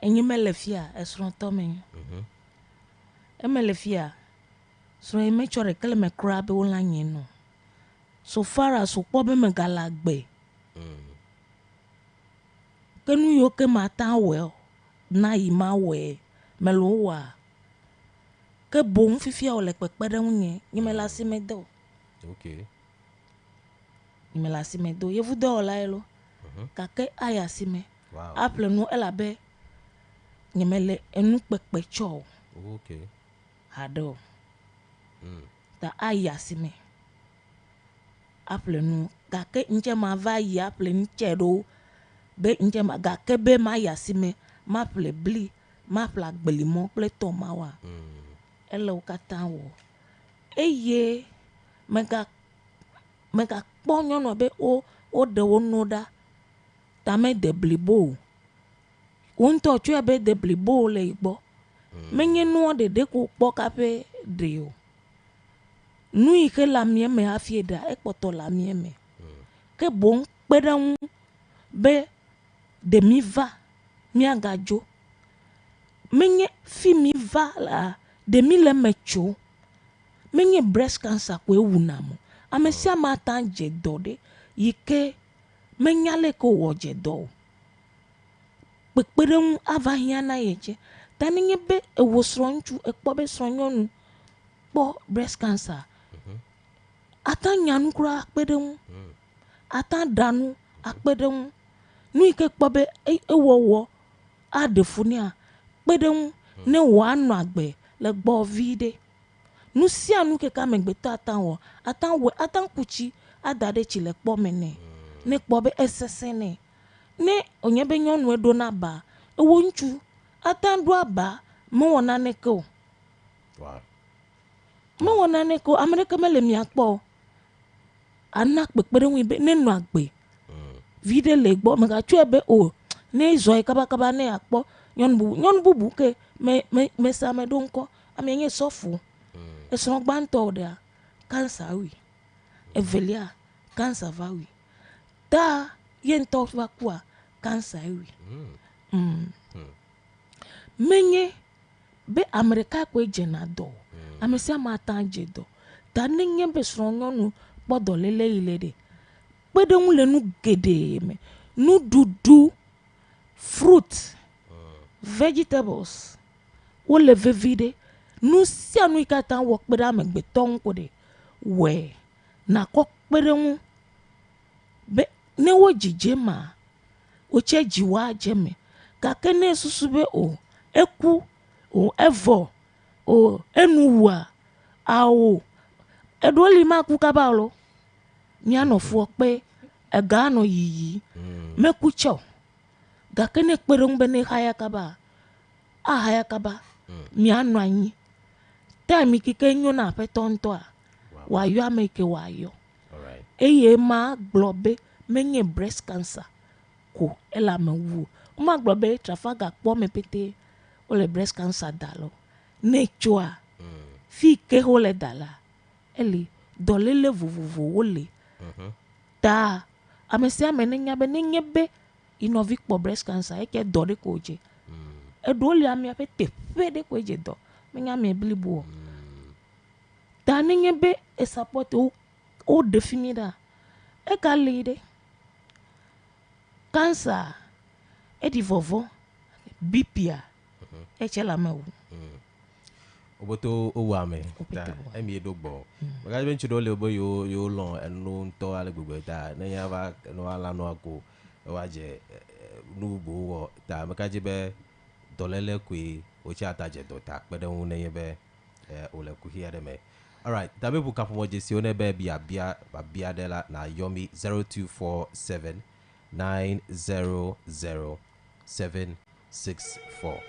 enyi melefia esron tomen emelefia so e make sure kele me crab wala nyino so far as so po be me galagbe kenu yo ke mata we na yima we melowa ke bon fifia ole pepede unye nyimela simedo okay nyimela simedo yevu do la elo kake aya sime apple no elabe nyimele enu pepe cho okay hado ta aya sime apple no kake nje ma va ya apple nchedo be nje ma kake be ma ya sime ma apple bli ma apple agbelimo ple to ma wa elo kata wo eye mega ponyo no be o de wonoda ta me de blibo unto tue be de blibo le igbo menye no de ko po ka pe de o nu ike la mie me afieda e poto la mie me ke bon pedan be de mi va mi agajo menye fi mi va la de mi le mecho menye breast cancer ko ewunamo amesia mata je dode yike menyale ko woje do pekperem avahia na yeje taninye be ewosronchu ekpo be sronyonu po breast cancer atanyanu kura akpedem atadanu akpedem nu ike kpo be ewowo adefunia kpedem ne wanu agbe le gbo vide nu si anu ke ka megbeto atan kuchi adade chi le kpo mene ne kpo be esesene ne onye be nyonu edo na ba ewo nchu atan do aba mo wona ne ko mo wona ne ko amerika mele mi akpo anak pekpere wi be ne nu agbe vide le gbo me ga tue be o ne zo e kaba ne akpo nyon bubu ke me sa me donko amenye sofu esron gbanto de cancer wi evelia cancer va wi ta yento va kwa cancer wi menye be amerika ko ejena do amesia mata jedo ta ninye be sron nyonu podo lele ilede pede un le nu gede me nu dudu fruit vegetables o le vevide nu si anu ikata wo peda megbe ton ko de we na ko pede un be ne wo jije ma o che jiwa jeme ka kene susu be o eku o evo o enuwa awo edoli ma ku kabalo mi anofu pe ega no yiyi meku cho ga kene pede un be ne haya kaba haya kaba mi anu anyi temi kike nyo na pe tonto a wa yo ameke wa yo eye ma globe menye breast cancer ko ela me wu ma globe trafaga po me pete o le breast cancer dalo ne choa fi ke ho le dala eli dolele vuvuvu ole ta amesi amenenya be nenye be inovik po breast cancer eke do de koje edo li ami ape tepe de koje do menya me blibu ta nenye be e support o definida e ka lede cancer e di vovo bipia e chela mawu oboto owo ame ta emi edogbo ga ben chido le bo yo lon enu nto ale gbogbo ta na ya ba no ala no ako wa je nu bo wo ta me ka je be dolele kwe o cha ta je do ta pede hu ne ye be o le ku here de me all right ta be bu ka pomo je si o ne be bia de la na yomi 0247 900 764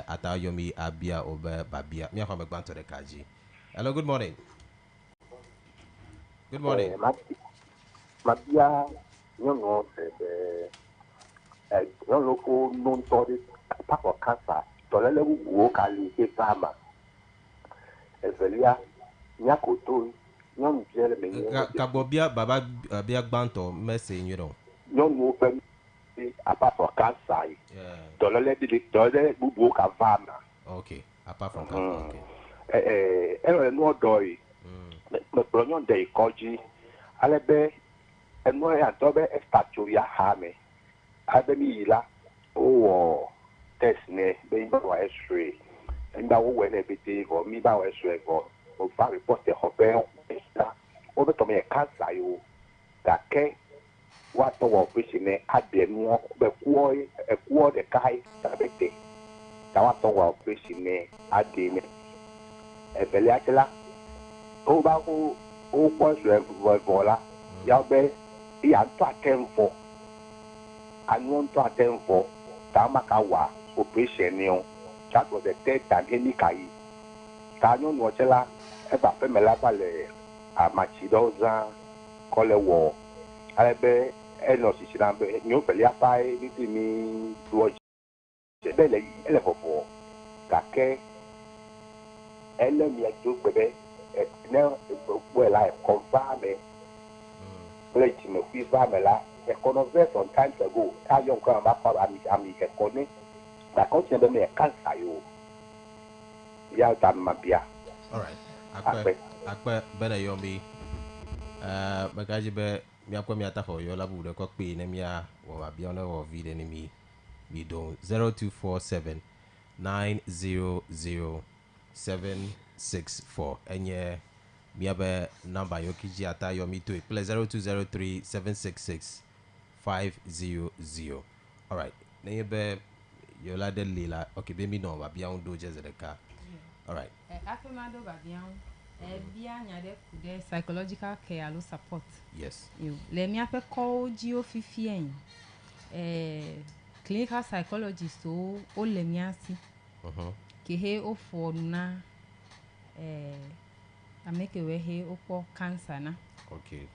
ata yomi abia obe babia mi akwa megban to the kaji. Hello, good morning. Good morning. Mabia nyono nyono ko non to de papa cancer to lele wo kali ke fama evelia nyako to nyon jere me ka bobia baba bia gbanto message you know nyono pe apart from cancer to lele bubu ka fama. Okay, apart from cancer. Okay no doi me pronyon de koji alebe eno ya tobe estaturia hame abemi la o test ne be ba x-ray nda wo we na bete go mi ba x-ray go o fa report e hobe o be to me cancer yo da ke wa to wo operation ne ade no be kuo de kai ta bete ta wa to wo operation ne ade ne e bele atela o ba ko o ko voila ya be ya to atemfo anu to atemfo ta maka wa operation ni o that was the third time any kai ta no no chela e ba pe mela ba le amachi doza kole wo alebe e no si sina be nyo pele apa e bi mi do je be le ele fofo ka ke ele mi ajo bebe ne bo la confirm let me fi famela e konover some time ago ta yon kan ba pa ami ke koni da ko ti be me cancer yo ya ta mabia. All right akpe bena yomi bagaji be mi akwa mi ata for yo labu de ko pe ne mi a wo ba bia na wo video ni mi do 0247 900 764 enye mi abe number yo kiji ata yo mi to plus 0203 766 500. All right ne be yo la de lila okay be mi no ba bia on do je de ka. All right afemado ba bia bia nya de kude psychological care lo support. Yes yo le mi ape ko ji o fifien clinical psychologist o le mi asi ke he o for na ameke we he o for cancer na. Okay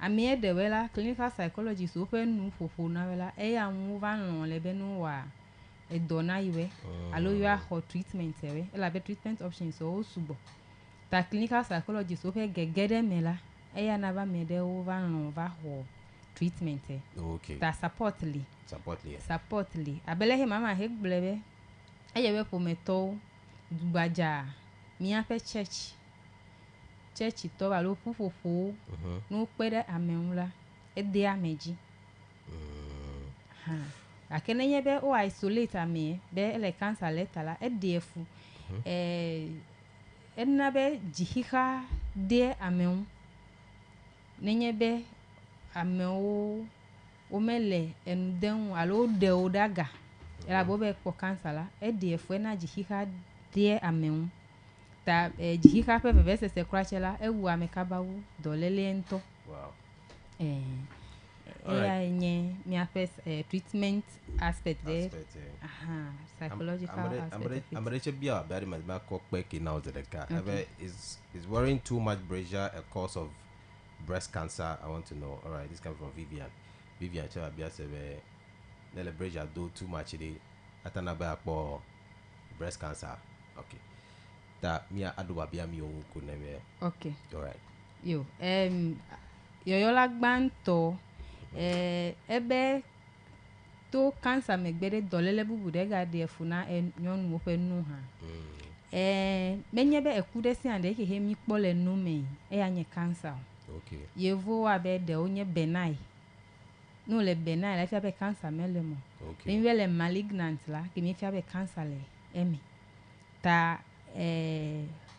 ami de wela clinical psychologist o pe nu fofo na wela ya mu va no le be nu wa e dona iwe alo you are hot treatment ewe la be treatment options o subo ta clinical psychologist o pe gegede mela ya na ba me de o va no va ho treatment okay ta support li abele he mama he blebe we po meto dubaja mi ape church to ba lo fufofo no pede amenula e de ameji akene ye be o isolate ame be le cancer letala e de fu na be jihika de ameu nenye be ameu o mele endem alo de odaga era bo be po cancer la e de fu na jihika de ameu ta jihika pe vese se krachela e wu amekabawu dolele ento. Wow. Nye mi apes treatment aspect there. Psychological aspect. I'm ready to be a very much back back in now to the car. Is wearing too much brazier a cause of breast cancer? I want to know. All right, this comes from Vivian Chava Biase Nele brazier do too much today. Atanaba for breast cancer. Okay. That me aduba bia mi own kuneme. Okay. All right. Yo yoyola gbãtɔ ebe to cancer megbede dɔléle bubu ɖe gaɖe efu na nyɔnuwo ƒe nu hã menye be eku ɖe sia ɖe ke he mi kpɔ le nu me eya nye cancer yevo abe ɖewo nye benign no le benign la fia be cancer mele mo ne mi le malignant la ke mi fia be cancer le eme ta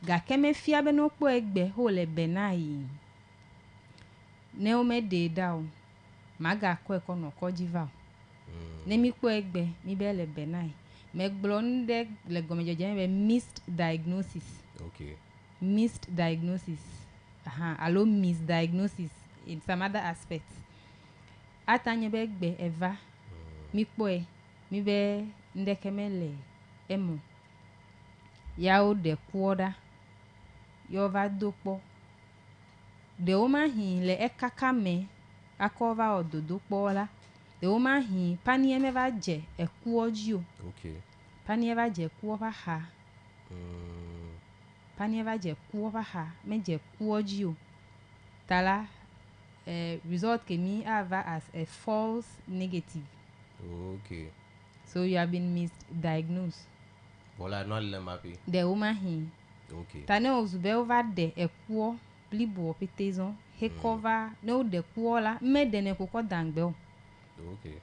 gake me fia be no kpɔ egbe ho le benign ne o me de da o maga kɔ ekɔ nɔ kɔdzi va o ne mi kpɔ egbe mi be le benign me gblɔ nu ɖe le gɔmedzedze be missed diagnosis missed diagnosis alo misdiagnosis in some other aspects ata nye be egbe eva mi kpɔe mi be ndeke me le emo yawo ɖe kuɔ ɖa yɔ va do kpɔ ɖewo ma hi le ekaka me akɔ va wɔ dodo kpɔ la ɖewo ma hi panie me va dze ekuɔ dzi o panie va dze kuɔ va xa panie va dze kuɔ va xa me dze kuɔ dzi o ta la result ke mi ava as a false negative so you have been misdiagnosed bola no le mapi ɖewo ma hi ta ne o zube o va ɖe ekuɔ blibo petezon he kɔva ne o ɖe kuɔ la me ɖe ne kokɔ dangbe o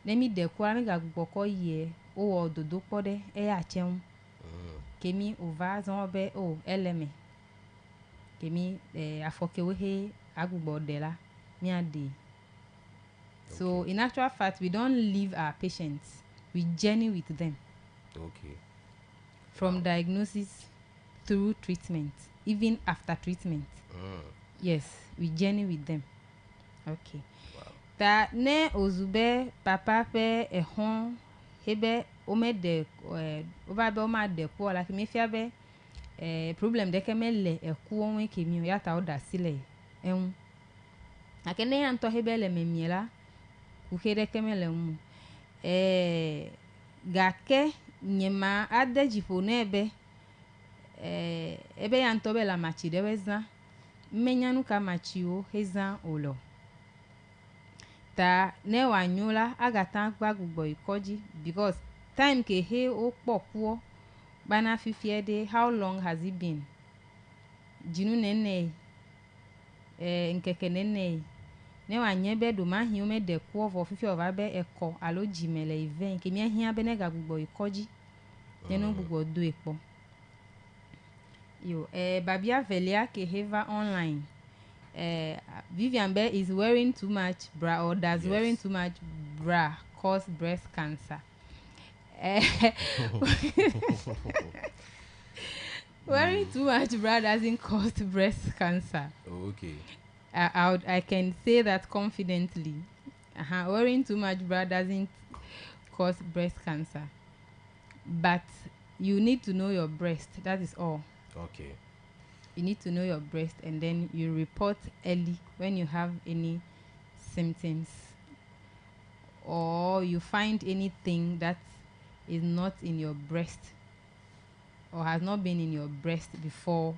ne mi ɖe kuɔ la mi gagbɔ kɔ yie o wɔ dodo kpɔ ɖe eya tse ŋu ke mi o va zɔn be o ele me ke mi afɔke wo he agbɔ ɖe la mi aɖe so in actual fact we don't leave our patients we journey with them from diagnosis through treatment even after treatment yes we journey with them okay ta ne ozube papa ƒe ehɔn hebe o me de o va be o ma de kuɔ la ke mi fia be problem ɖeke me le ekuɔ ŋu ke mi o ya ta o da si le eŋu ake ne ya ŋutɔ hebe le memie la kuxe ɖeke me le ŋu gake nye ma ade dziƒo ne be ebe ya ŋutɔ be le amatsi ɖe be zã menya nu ka amatsiwo he zã o le o ta ne wòanyo la agata gba gbugbɔ yi kɔdzi because time ke he o kpɔ kuɔ bana fifie ɖe how long has it been dzinu nene nkeke nene ne wòanye be ɖo ma hi o me ɖe kuɔ vɔ fifia o va be ekɔ alo dzime le ive ke mi hiã be ne ga gbugbɔ yi kɔdzi ne no gbugbɔ do ekpɔ yo babia velia ke he va online Vivian Bear is wearing too much bra or does wearing too much bra cause breast cancer wearing too much bra doesn't cause breast cancer I can say that confidently wearing too much bra doesn't cause breast cancer but you need to know your breast, that is all. You need to know your breast and then you report early when you have any symptoms or you find anything that is not in your breast or has not been in your breast before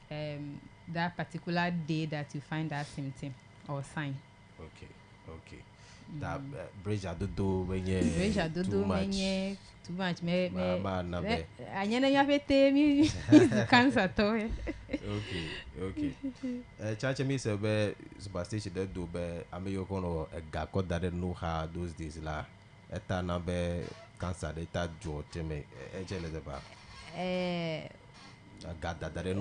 that particular day that you find that symptom or sign. That breja dodo menye too much me anyene nya fete mi cancer to chache mi se be superstition de do be ameyo kono ega ko dare no ha those days la eta na be cancer de ta jo teme ejele de ba gadadare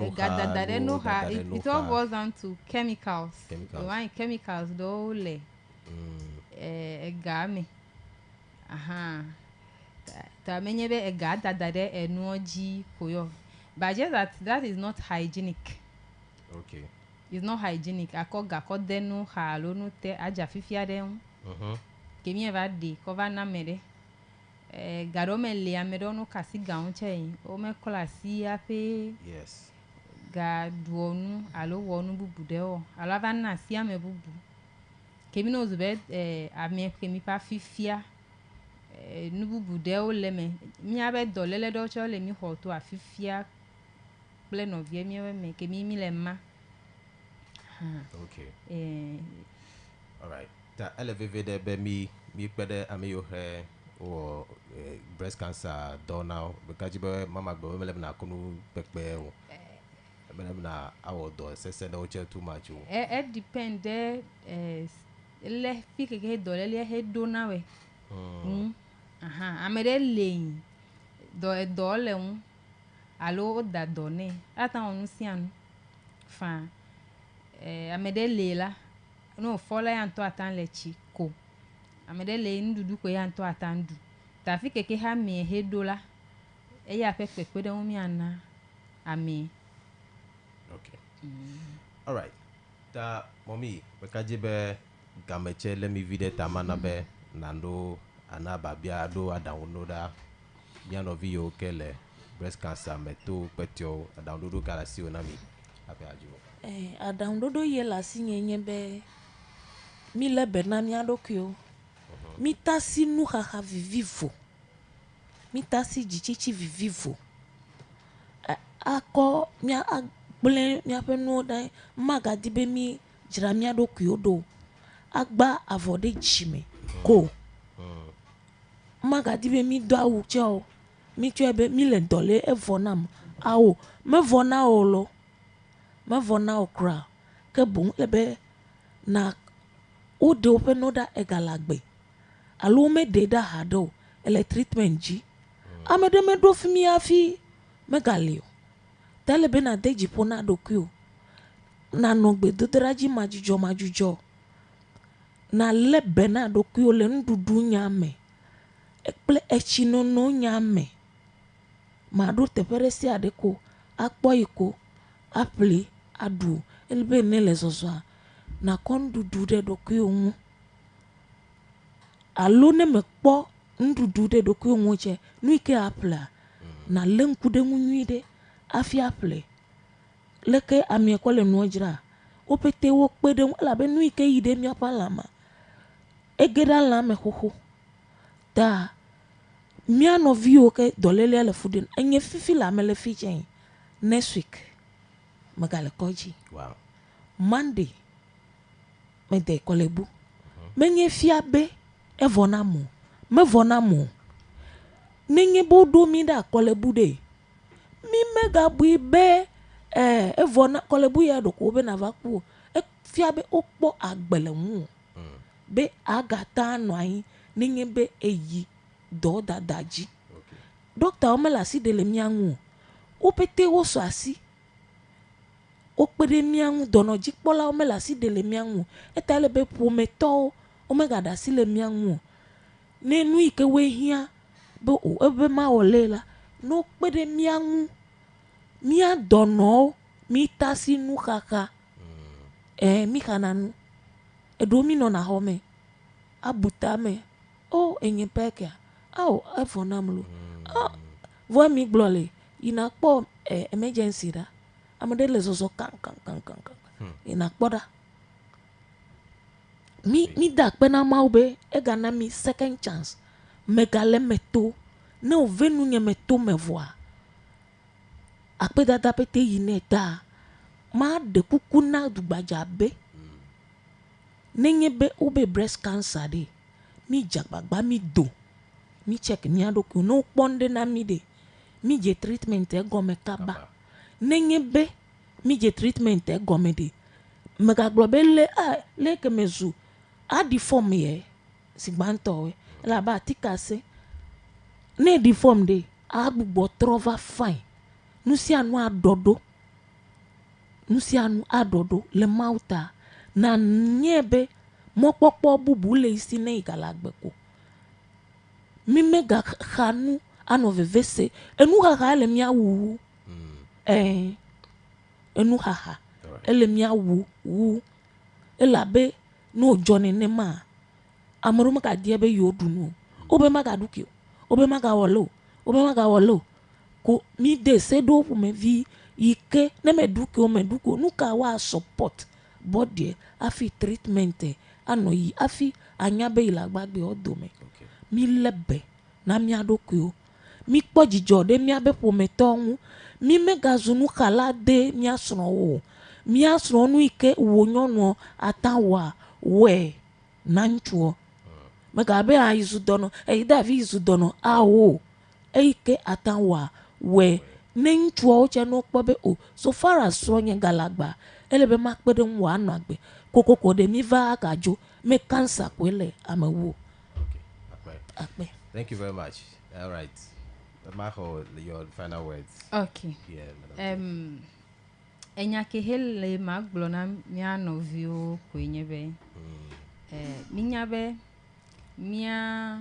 no ha it all boils down to chemicals. The one chemicals do le egame ta menye be ega dadare enuoji koyo but just that is not hygienic. It's not hygienic akoga ko denu ha lo no te aja fifia den kemi eva de cover na mere garo me le amero no kasi ga unche o me klasi ape ga duonu alo wonu bubude o alava na si ame bubu kemi no zube ame kemi pa fifia nu bubude o le me mi abe dolele do cho le mi ho to afifia ple no vie mi me kemi mi le ma Okay. All right. Ta elevate de be mi pede ami yo he or breast cancer don now because be mama go me na kunu pepe o. Me na awo do se na o che too much o. It depend le fi ke do le he do na we. Amede le do le un alo da donné ata onu sianu fa amede le la no fola ya nto atan le chi ko amede le ndudu ko ya nto atan du ta fi keke ha mi he do la e ya pepe ko de mi ana ami. Okay. All right. Ta mommy bekaje be gameche let me video tamana be nando anaba bia do downloada bia no video kele breast cancer meto petio download kala si onami ape ajo download ye la si nyenye be mi le bena mi adokyo mi tasi nu haha vivivo mi tasi jichichi vivivo ako mi agble mi apenu dai magadi be mi jira mi adokyo do agba avode jime ko magadi be mi do awu cho mi tue be mi le dole evonam awo me vona olo me vona okra ke bon lebe na o de open oda egalagbe alo me de da hado ele treatment ji amede me do fi mi afi me galio tele be na deji pona dokyo na no gbe dodraji majujo na lebe na dokyo le ndudu nyame ekple echino no nyame ma do teperesi adeko akpo iko apli adu elbe ne le zozo na kondudu de dokyo mu alo ne me kpo ndudu de dokyo mu che nu ike apla na lenku de munwide afi apli leke ami ko le nu ojira opete wo pe de la be nu ike yide mi apalama egeda la me hoho da mia no view ke dolele le fudin enye fifi la mele fi chen next week magale koji wow Monday me de kolebu menye fiabe evonamu me vonamu nenye bodo mi da kolebu de mi mega bu be evona kolebu ya do ko be na vaku e fiabe okpo agbele mu be agata no ayin nenye be eyi do dadaji doctor omela si de le miangu o pete wo so asi o pede miangu dono jikpola omela si de le miangu etale be prometo omega da si le miangu ne nu ike we hia be o ebe ma olela no pede miangu mia dono mi tasi nu kaka mi kananu edomino na home abutame o enye peke au efonamlo voi mi glole ina kpo emergency da amade le zozo kan ina kpo da mi da pe na maube e gana mi second chance megale meto ne o venu nye meto me voa akpe dada pete yine da ma de kuku na dugbaja be nenye be ube breast cancer de mi jagbagba mi do mi check mi adoku no ponde na mi de mi je treatment e gome kaba nenye be mi je treatment e gome de mega globele le ke mezu adi form ye sigbanto we la ba tikase ne di form de agbugbo trova fine nusi anu adodo le mauta na nyebe mokpokpo bubu le isi ne igalagbeko mi mega khanu ano vevese enu haha le mia wu enu haha ele mia wu elabe no joni ne ma amuru maka die be yodunu obe maka dukio obe maka wolo ko mi de sedo fu me vi ike ne me duko nuka wa support body afi treatment ano yi afi anyabe ilagbagbe odome mi lebe na mi adokyo mi kpojijo de mi abe prometongu mi mega zunu kala de mi asro wo mia sronu ike wo nyɔnu atawa we nanchuo megabe a izu dono e davi izu dono awo eike atawa we nenchuo che no kpo be o so far as sonye galagba elebe makpede nwa anagbe kokoko de mi va gajo me cancer kwele amewo. Okay. Thank you very much. All right. Maho, your final words. Okay. Yeah, madam. Enyake hele magblona mia novio kwenyebe. Minyabe mia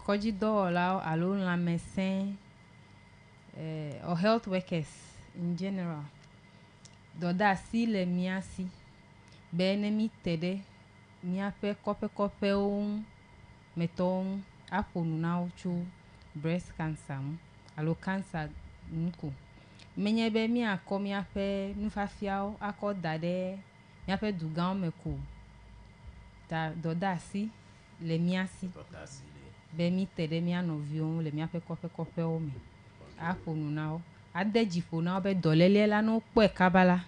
koji dola alo la médecin or health workers in general. Doda si le mia si bene mi tede mia pe kope meton aponu na uchu breast cancer alo cancer nko menye be mi akọ mi ape nufafiao akọ dade mi ape dugan meko ta doda si le mia si be mi tede mi anovion le mi ape kope o mi aponu na o adejifo na be dolele la no po e kabala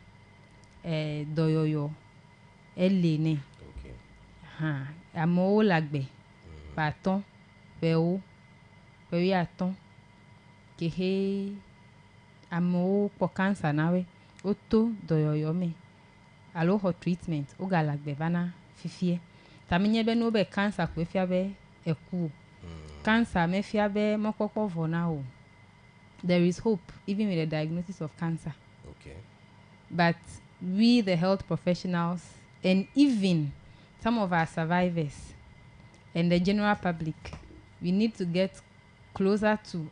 doyoyo elene okay amo lagbe paton pe wi aton kehe amo po cancer nawe oto doyoyo me alo ho treatment o galagbe bana fifie taminye be no be cancer kwe fia be eku cancer me fia be mokpokpo vona o there is hope even with the diagnosis of cancer. Okay. But we, the health professionals, and even some of our survivors and the general public, we need to get closer to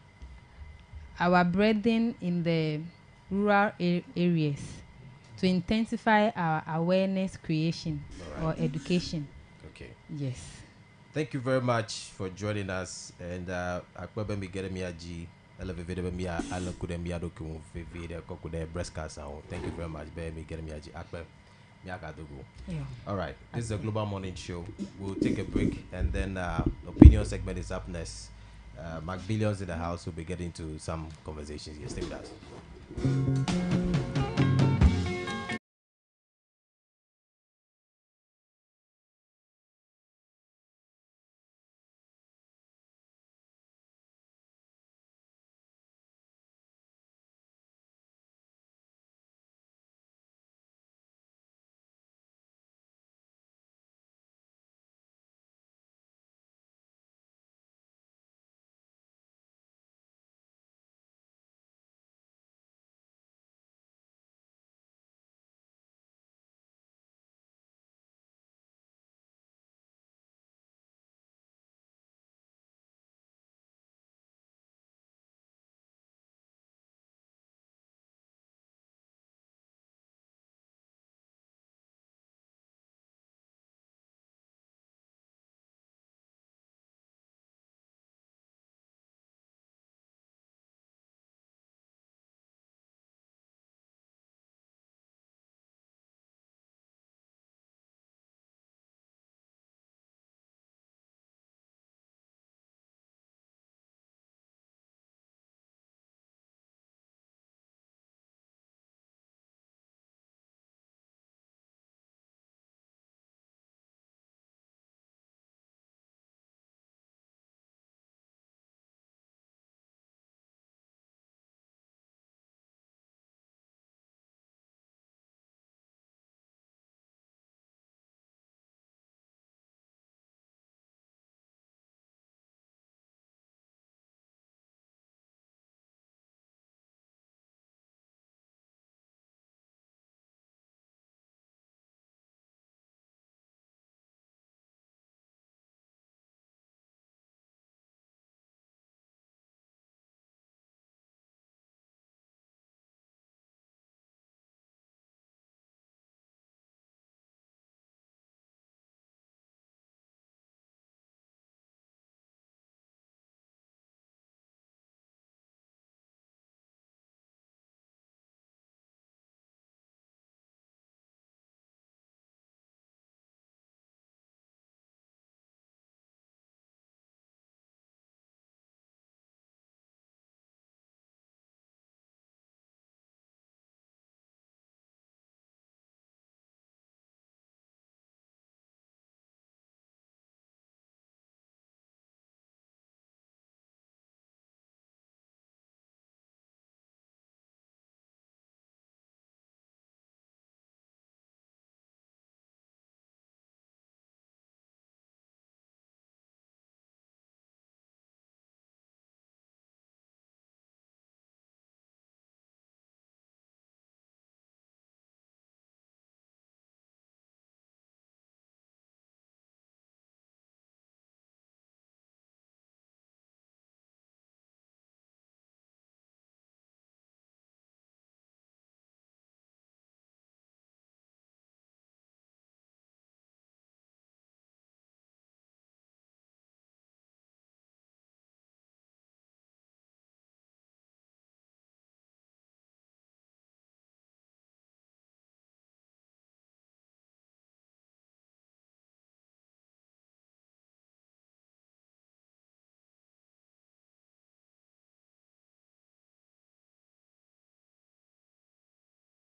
our brethren in the rural areas to intensify our awareness creation or education. Okay. Yes. Thank you very much for joining us. And akpebe mi gere mi aji eleveve mi a alankude mi adoku veve kokude breast cancer. Thank you very much. Be mi gere mi aji akpe mi akadogo. All right. This is a Global Morning Show. We'll take a break and then opinion segment is up next. Mark Billions in the house will be getting to some conversations. Yes, stay with us.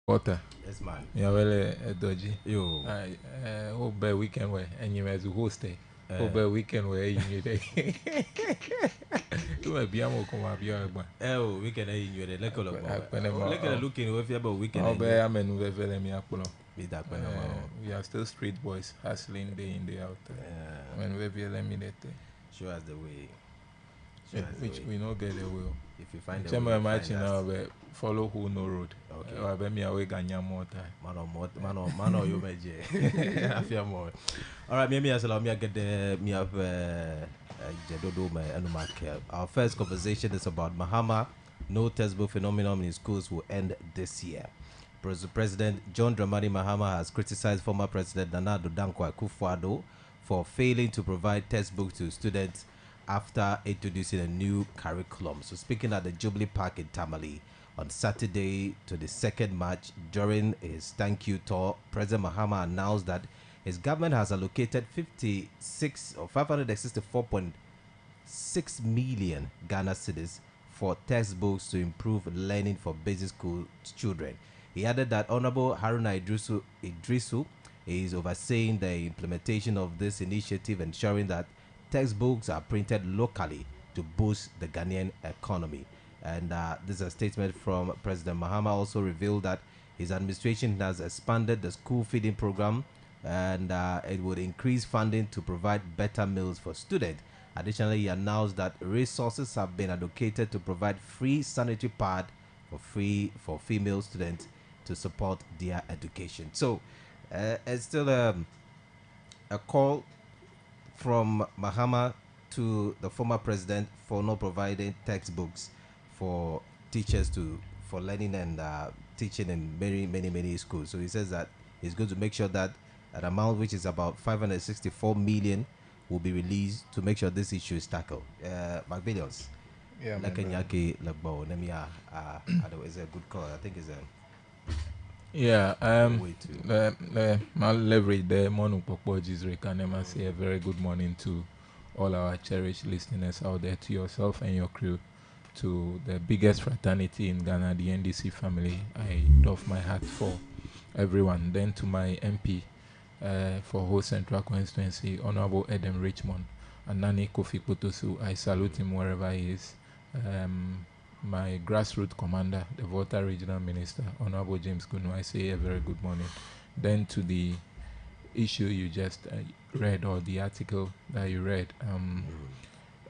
Water. Yes, man. Yeah, well, dodgy. Yo. Hope by weekend where and you as a host. Hope by weekend where you need it. You might be able to come up here. Oh, weekend you need it. Let's looking if you have a weekend. I'll be a man with a me up. We are still street boys hustling day in day out. When we be eliminated. Show us the way. Which we not get the will. If you find the way, imagine now, follow who no road. Okay. I bet me away Ganya more time. Man, or you may I fear more. All right, maybe as me I get the me have Jedodo my animal care. Our first conversation is about Mahama. No textbook phenomenon in schools will end this year. President John Dramani Mahama has criticized former President Nana Addo Dankwa Akufo-Addo for failing to provide textbooks to students after introducing a new curriculum. So speaking at the Jubilee Park in Tamale on Saturday to the 2nd March during his thank you tour, President Mahama announced that his government has allocated 564.6 million Ghana cedis for textbooks to improve learning for basic school children. He added that Honorable Haruna Idrisu is overseeing the implementation of this initiative, ensuring that textbooks are printed locally to boost the Ghanaian economy. And this is a statement from President Mahama. Also revealed that his administration has expanded the school feeding program, and it would increase funding to provide better meals for students. Additionally, he announced that resources have been allocated to provide free sanitary pad for female students to support their education. So it's still a call from Mahama to the former president for not providing textbooks for teachers for learning and teaching in many schools. So he says that he's going to make sure that an amount which is about 564 million will be released to make sure this issue is tackled. McBillions. Yeah, it's a good call. I think it's a my leverage the Monu Pokpo Jizrek and I say a very good morning to all our cherished listeners out there, to yourself and your crew, to the biggest fraternity in Ghana, the NDC family. I doff my hat for everyone. Then to my MP for whole Central Constituency, Honorable Edem Richmond, and Nani Kofi Potosu. I salute him wherever he is. My grassroots commander, the Volta Regional Minister, Honorable James Kunu, I say a very good morning. Then to the issue you just read, or the article that you read,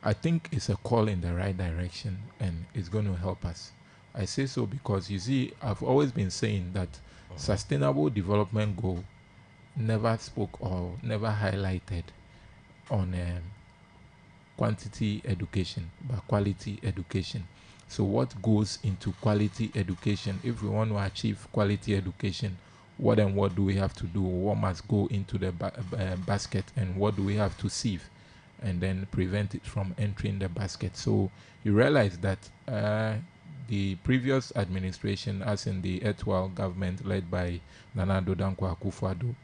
I think it's a call in the right direction and it's going to help us. I say so because, you see, I've always been saying that sustainable development goal never spoke or never highlighted on quantity education, but quality education. So what goes into quality education? If we want to achieve quality education, what do we have to do? What must go into the basket, and what do we have to sieve and then prevent it from entering the basket? So you realize that the previous administration, as in the erstwhile government led by Nana Addo Dankwa Akufo-Addo,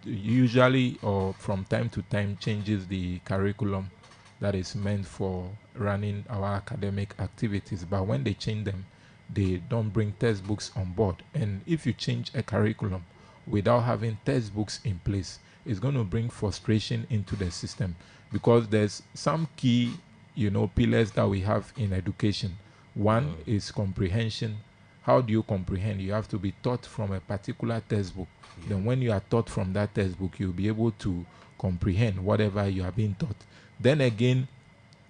usually or from time to time changes the curriculum that is meant for running our academic activities. But when they change them, they don't bring textbooks on board. And if you change a curriculum without having textbooks in place, it's going to bring frustration into the system, because there's some key, pillars that we have in education. One is comprehension. How do you comprehend? You have to be taught from a particular textbook. Then when you are taught from that textbook, you'll be able to comprehend whatever you are being taught. Then again,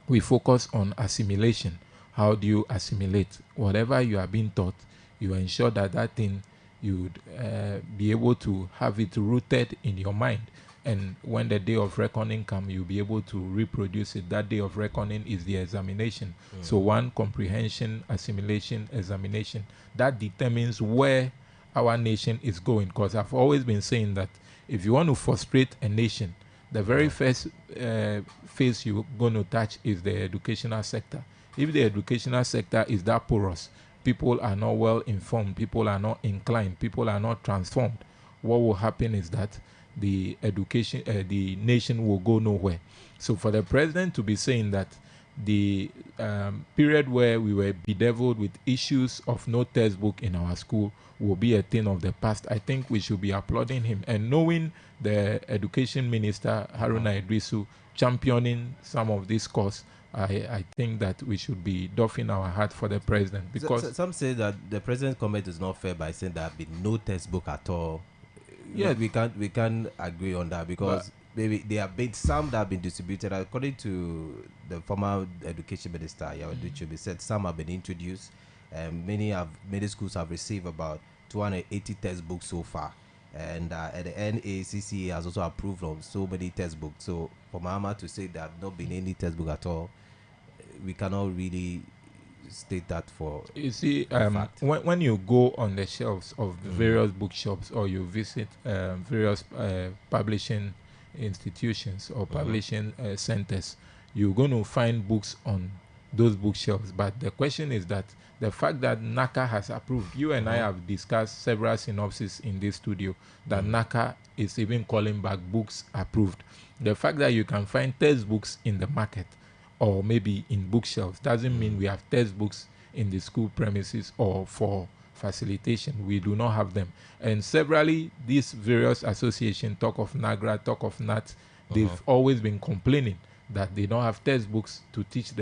we focus on assimilation. How do you assimilate? Whatever you are being taught, you ensure that thing, you'd be able to have it rooted in your mind. And when the day of reckoning comes, you'll be able to reproduce it. That day of reckoning is the examination. So one, comprehension, assimilation, examination. That determines where our nation is going. Because I've always been saying that if you want to frustrate a nation, the very first phase you're going to touch is the educational sector. If the educational sector is that porous, people are not well informed, people are not inclined, people are not transformed, what will happen is that the nation will go nowhere. So for the president to be saying that the period where we were bedeviled with issues of no textbook in our school will be a thing of the past. I think we should be applauding him. And knowing the Education Minister, Haruna Idrisu, championing some of this cause, I think that we should be doffing our hat for the president. Because some say that the president's comment is not fair by saying there have been no textbook at all. Yeah, we can't agree on that, because maybe there have been some that have been distributed. According to the former education minister, Yawaduchobe, said some have been introduced. Many schools have received about 280 textbooks so far, and the NACCA has also approved of so many textbooks. So for Mahama to say there have not been any textbook at all, we cannot really state that for. You see, when you go on the shelves of the various bookshops, or you visit various publishing institutions or publishing centers, you're going to find books on those bookshelves. But the question is that the fact that NACA has approved, you and I have discussed several synopses in this studio, that NACA is even calling back books approved. The fact that you can find textbooks in the market or maybe in bookshelves doesn't mean we have textbooks in the school premises or for facilitation. We do not have them. And severally, these various associations, talk of NAGRA, talk of NAT, they've always been complaining that they don't have textbooks to teach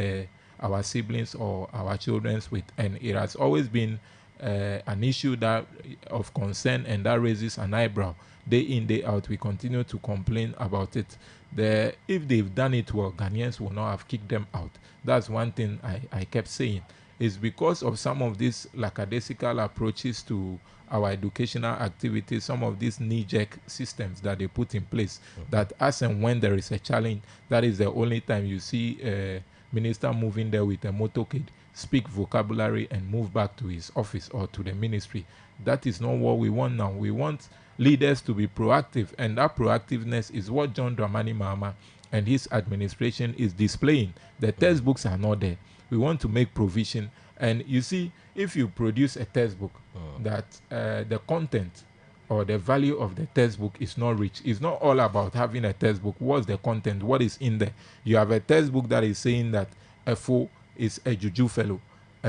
our siblings or our children with. And it has always been an issue that of concern, and that raises an eyebrow. Day in, day out, we continue to complain about it. If they've done it well, Ghanaians will not have kicked them out. That's one thing I kept saying. It's because of some of these lackadaisical approaches to our educational activities, some of these knee-jerk systems that they put in place, that as and when there is a challenge, that is the only time you see a minister moving there with a motorcade, speak vocabulary, and move back to his office or to the ministry. That is not what we want now. We want leaders to be proactive, and that proactiveness is what John Dramani Mahama and his administration is displaying. The textbooks are not there. We want to make provision. And you see, if you produce a textbook that the content or the value of the textbook is not rich, it's not all about having a textbook. What's the content? What is in there? You have a textbook that is saying that FO is a juju fellow,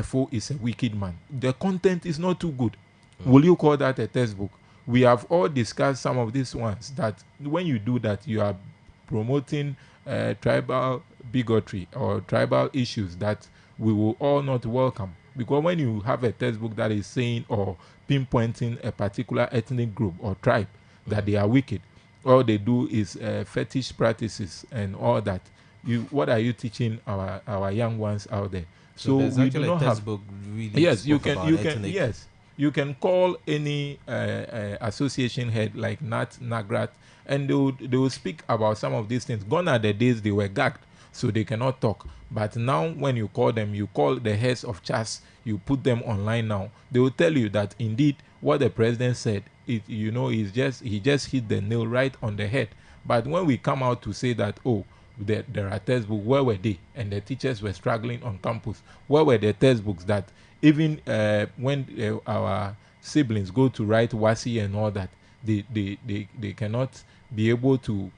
FO is a wicked man. The content is not too good. Will you call that a textbook? We have all discussed some of these ones, that when you do that, you are promoting tribal bigotry or tribal issues that we will all not welcome. Because when you have a textbook that is saying or pinpointing a particular ethnic group or tribe that they are wicked, all they do is fetish practices and all that, what are you teaching our young ones out there? So we do not have. Really, yes, you can. Yes. You can call any association head like Nat, Nagrat, and they will speak about some of these things. Gone are the days they were gagged, so they cannot talk. But now when you call them, you call the heads of CHAS, you put them online now, they will tell you that indeed what the president said, he just hit the nail right on the head. But when we come out to say that, there are textbooks, where were they? And the teachers were struggling on campus. Where were the textbooks that even when our siblings go to write WASI and all that, they cannot be able to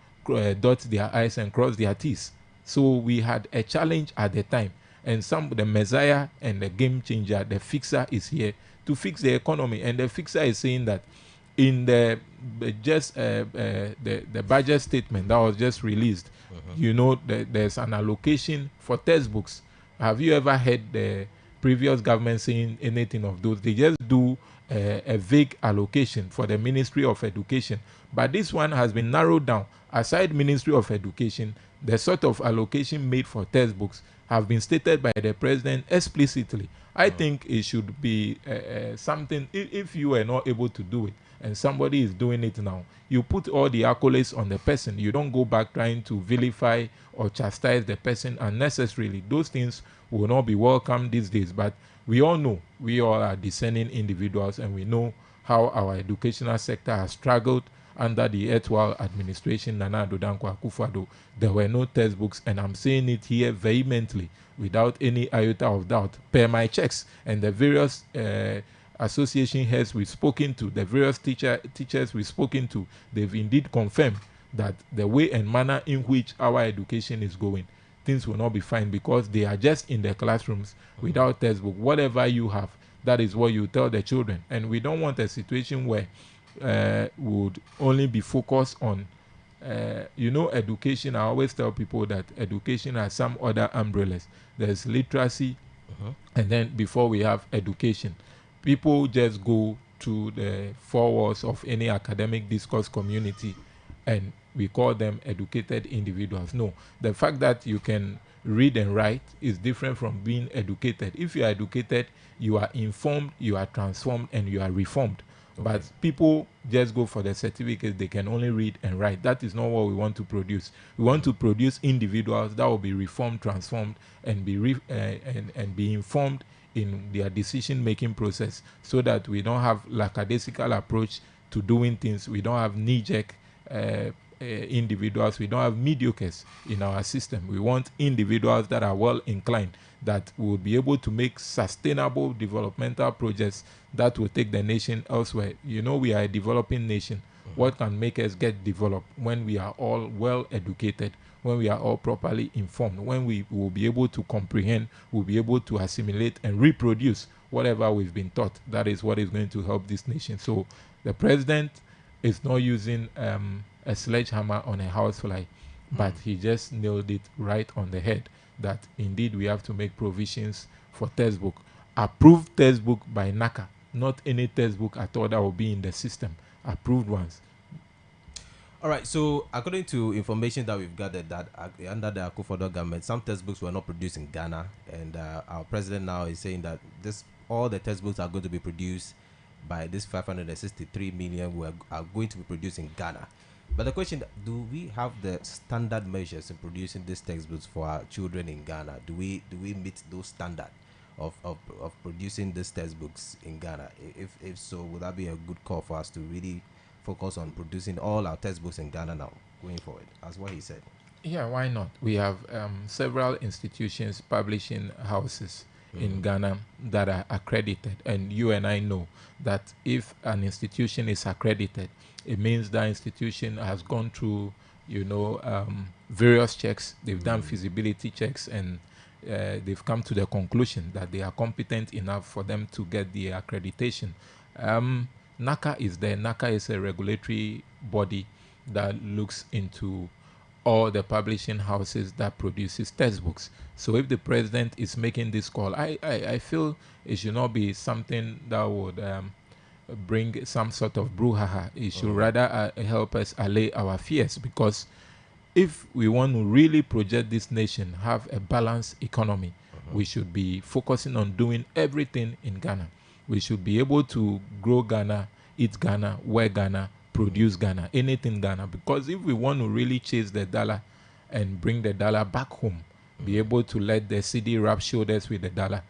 dot their I's and cross their T's. So we had a challenge at the time, and the Messiah and the game changer, the fixer, is here to fix the economy. And the fixer is saying that in the budget statement that was just released, there's an allocation for textbooks. Have you ever heard the previous government saying anything of those? They just do a vague allocation for the Ministry of Education. But this one has been narrowed down. Aside Ministry of Education, the sort of allocation made for textbooks have been stated by the president explicitly. I think it should be something, if you are not able to do it and somebody is doing it now, you put all the accolades on the person. You don't go back trying to vilify or chastise the person unnecessarily. Those things will not be welcome these days. But we all know, we all are discerning individuals, and we know how our educational sector has struggled under the erstwhile administration, Nana Addo Dankwa Akufo-Addo. There were no textbooks, and I'm saying it here vehemently, without any iota of doubt, per my checks. And the various association heads we've spoken to, the various teachers we've spoken to, they've indeed confirmed that the way and manner in which our education is going, things will not be fine because they are just in the classrooms without textbook. Whatever you have, that is what you tell the children. And we don't want a situation where would only be focused on education. I always tell people that education has some other umbrellas. There's literacy, and then before we have education, people just go to the four walls of any academic discourse community and we call them educated individuals. No, the fact that you can read and write is different from being educated. If you are educated, you are informed, you are transformed, and you are reformed. But people just go for the certificate. They can only read and write. That is not what we want to produce. We want to produce individuals that will be reformed, transformed, and be informed in their decision-making process, so that we don't have lackadaisical approach to doing things. We don't have knee-jerk individuals. We don't have mediocres in our system. We want individuals that are well inclined, that will be able to make sustainable developmental projects that will take the nation elsewhere. We are a developing nation. What can make us get developed? When we are all well educated, when we are all properly informed, when we will be able to comprehend, we'll be able to assimilate and reproduce whatever we've been taught. That is what is going to help this nation. So the president is not using a sledgehammer on a housefly, but he just nailed it right on the head, that indeed we have to make provisions for textbook. Approved textbook by NACA, not any textbook at all that will be in the system. Approved ones. All right, so according to information that we've gathered, that under the Akufo-Addo government, some textbooks were not produced in Ghana, and our president now is saying that all the textbooks are going to be produced by this 563 million are going to be produced in Ghana. But the question, do we have the standard measures in producing these textbooks for our children in Ghana? Do we meet those standards of producing these textbooks in Ghana? If so, would that be a good call for us to really focus on producing all our textbooks in Ghana now, going forward, as what he said? Yeah, why not? We have several institutions, publishing houses in Ghana that are accredited, and you and I know that if an institution is accredited, it means that institution has gone through, various checks. They've done feasibility checks, and they've come to the conclusion that they are competent enough for them to get the accreditation. NACA is there. NACA is a regulatory body that looks into all the publishing houses that produces textbooks. So if the president is making this call, I feel it should not be something that would bring some sort of brouhaha. It should rather help us allay our fears, because if we want to really project this nation, have a balanced economy, we should be focusing on doing everything in Ghana. We should be able to grow Ghana, eat Ghana, wear Ghana, produce Ghana, anything Ghana. Because if we want to really chase the dollar and bring the dollar back home, be able to let the city rub shoulders with the dollar,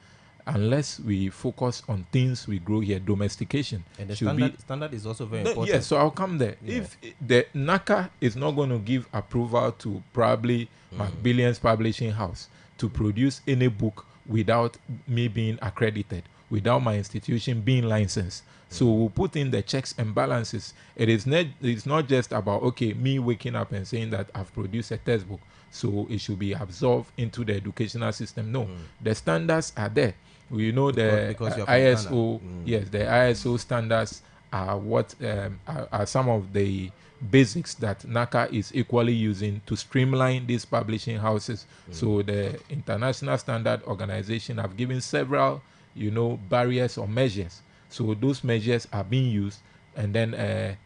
unless we focus on things we grow here, domestication. And the standard is also very important. Yes, so I'll come there. Yeah. If the NACA is not going to give approval to probably Macbillions Publishing House to produce any book without me being accredited, without my institution being licensed. So we'll put in the checks and balances. It's not just about, me waking up and saying that I've produced a textbook, so it should be absorbed into the educational system. No, the standards are there. We know the ISO, yes, the ISO standards are what are some of the basics that NACA is equally using to streamline these publishing houses. So the International Standard Organization have given several, barriers or measures. So those measures are being used, and then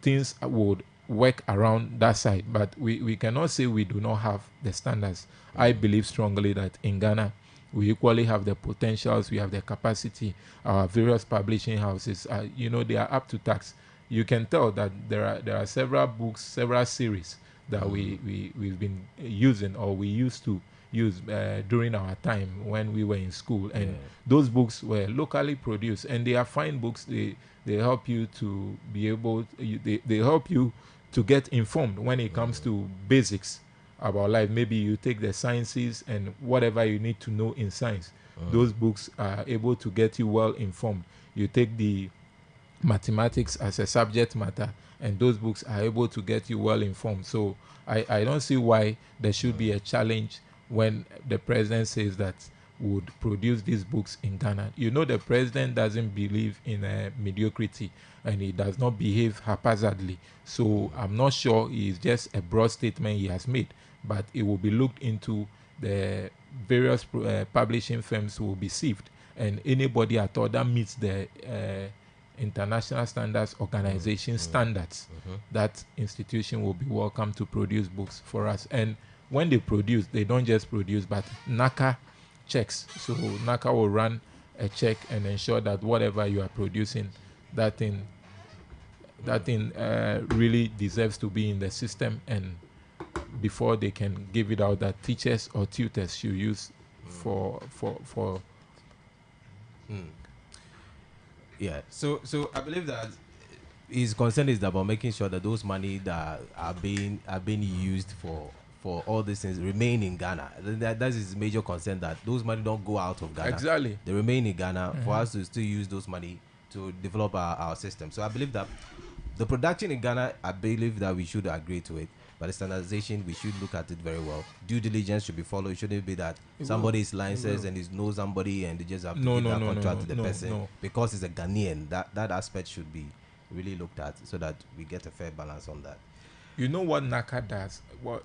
things would work around that side. But we cannot say we do not have the standards. I believe strongly that in Ghana, we equally have the potentials, we have the capacity. Our various publishing houses, they are up to task. You can tell that there are several books, several series that we've been using, or we used to use during our time when we were in school, and those books were locally produced, and they are fine books. They help you to be able, they help you to get informed when it comes to basics about life. Maybe you take the sciences and whatever you need to know in science. Those books are able to get you well informed. You take the mathematics as a subject matter, and those books are able to get you well informed. So I don't see why there should be a challenge when the president says that would produce these books in Ghana. You know, the president doesn't believe in mediocrity, and he does not behave haphazardly. So I'm not sure it's just a broad statement he has made, but it will be looked into. The various publishing firms will be sieved, and anybody at all that meets the international standards organization standards, that institution will be welcome to produce books for us. And when they produce, they don't just produce, but NACA checks. So NACA will run a check and ensure that whatever you are producing, that thing really deserves to be in the system, and before they can give it out, that teachers or tutors should use for Yeah, so I believe that his concern is about making sure that those money that are being used for all these things remain in Ghana. That is his major concern, that those money don't go out of Ghana. Exactly. They remain in Ghana for us to still use those money to develop our system. So I believe that the production in Ghana, I believe that we should agree to it. But the standardization, we should look at it very well. Due diligence should be followed. It shouldn't be that somebody is licensed and he knows somebody and they just have to give that contract to the person because he's a Ghanaian. That aspect should be really looked at so that we get a fair balance on that. You know what NACA does?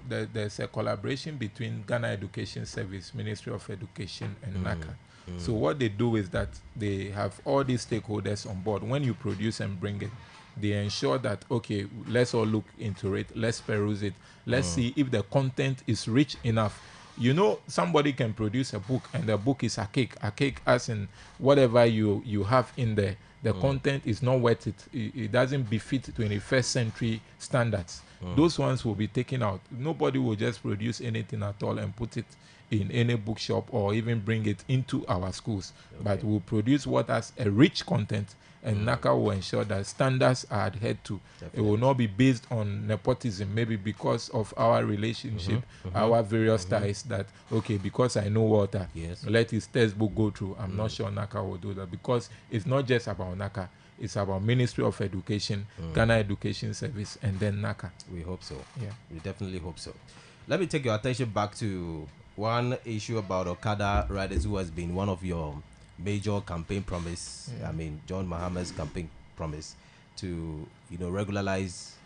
There's a collaboration between Ghana Education Service, Ministry of Education, and NACA. So what they do is that they have all these stakeholders on board. When you produce and bring it, they ensure that, okay, let's all look into it, let's peruse it, let's see if the content is rich enough. You know, somebody can produce a book and the book is a cake as in whatever you have in there, the content is not worth it. It doesn't befit 21st century standards. Those ones will be taken out. Nobody will just produce anything at all and put it in any bookshop or even bring it into our schools. But we'll produce what has a rich content, and NACA will ensure that standards are adhered to. It will not be based on nepotism, maybe because of our relationship, our various ties, that, okay, because I know Walter, let his textbook go through. I'm not sure NACA will do that, because it's not just about NACA. It's about Ministry of Education, Ghana Education Service, and then NACA. We hope so. Yeah. We definitely hope so. Let me take your attention back to one issue about Okada riders, who has been one of your major campaign promise. I mean, John Mahama's campaign promise to, regularize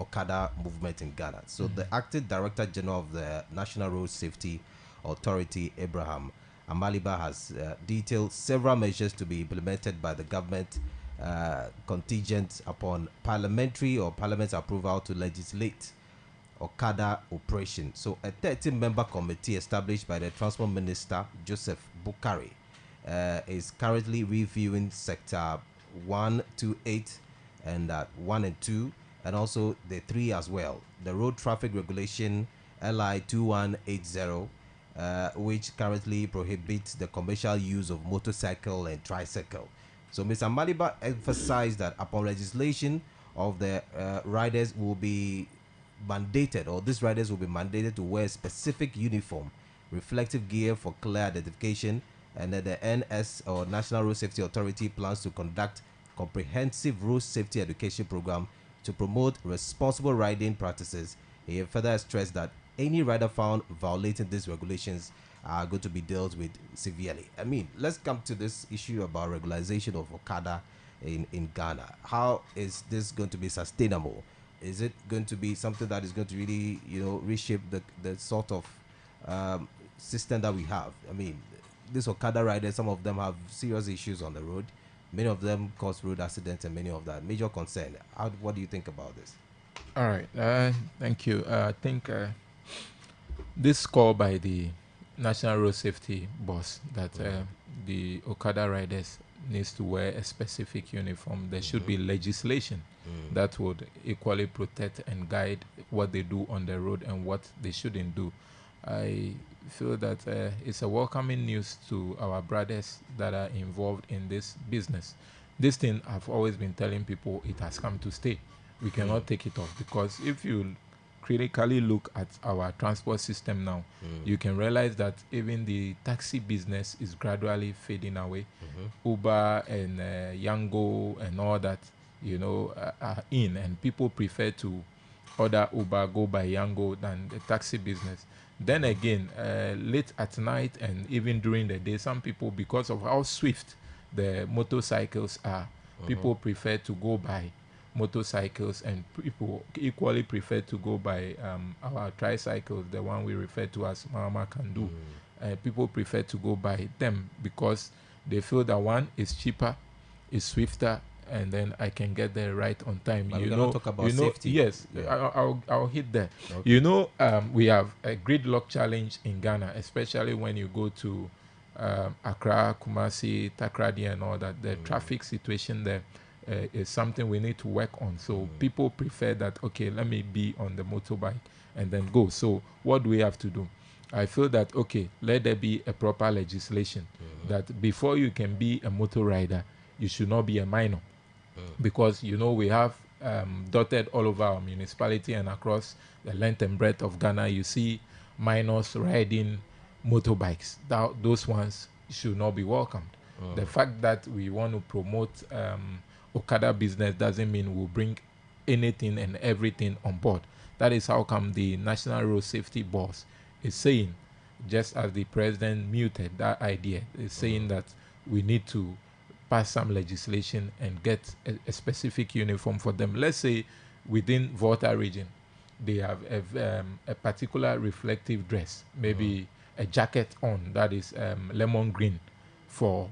Okada movement in Ghana. So the acting Director General of the National Road Safety Authority, Abraham Amaliba, has detailed several measures to be implemented by the government contingent upon Parliament's approval to legislate Okada operation. So a 13-member committee established by the Transport Minister Joseph Bukari is currently reviewing Sector 128 and 1 and 2, and also the 3 as well. The Road Traffic Regulation LI 2180, which currently prohibits the commercial use of motorcycle and tricycle. So Mr. Maliba emphasized that upon legislation of the riders will be mandated, or these riders will be mandated to wear specific uniform, reflective gear for clear identification, and that the NS, or National Road Safety Authority, plans to conduct comprehensive road safety education program to promote responsible riding practices. He further stressed that any rider found violating these regulations are going to be dealt with severely. I mean, let's come to this issue about regularization of Okada in Ghana. How is this going to be sustainable? Is it going to be something that is going to really, reshape the sort of system that we have? I mean, these Okada riders, some of them have serious issues on the road. Many of them cause road accidents, and many of that major concern. What do you think about this? All right, thank you. I think this call by the National Road Safety Boss that the Okada riders needs to wear a specific uniform. There should be legislation that would equally protect and guide what they do on the road and what they shouldn't do. I feel that it's a welcoming news to our brothers that are involved in this business. This thing, I've always been telling people, it has come to stay. We cannot take it off, because if you critically look at our transport system now, you can realize that even the taxi business is gradually fading away. Uber and Yango and all that, are in, and people prefer to order Uber, go by Yango than the taxi business. Then again, late at night and even during the day, some people, because of how swift the motorcycles are, people prefer to go by motorcycles, and people equally prefer to go by our tricycles, the one we refer to as Mama Can Do. People prefer to go by them because they feel that one is cheaper, is swifter, and then I can get there right on time. But talk about safety. Yes, yeah. I'll hit there. Okay. We have a gridlock challenge in Ghana, especially when you go to Accra, Kumasi, Takrady, and all that. The traffic situation there is something we need to work on. So people prefer that, okay, let me be on the motorbike and then go. So what do we have to do? I feel that, okay, let there be a proper legislation that before you can be a motor rider, you should not be a minor. Because, we have dotted all over our municipality and across the length and breadth of Ghana, you see minors riding motorbikes. Those ones should not be welcomed. The fact that we want to promote Okada business doesn't mean we'll bring anything and everything on board. That is how come the National Road Safety Board is saying, just as the president muted that idea, is saying that we need to pass some legislation and get a specific uniform for them. Let's say within Volta region, they have a particular reflective dress, maybe a jacket on that is lemon green for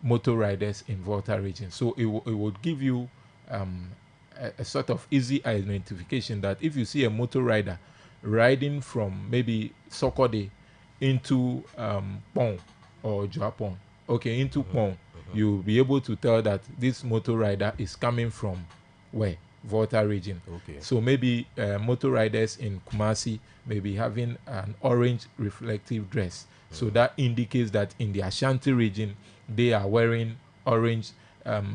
motor riders in Volta region. So it would give you a sort of easy identification that if you see a motor rider riding from maybe Sokode into Pong or Japon, into Pong, you'll be able to tell that this motor rider is coming from where? Volta region. So maybe motor riders in Kumasi may be having an orange reflective dress. So that indicates that in the Ashanti region, they are wearing orange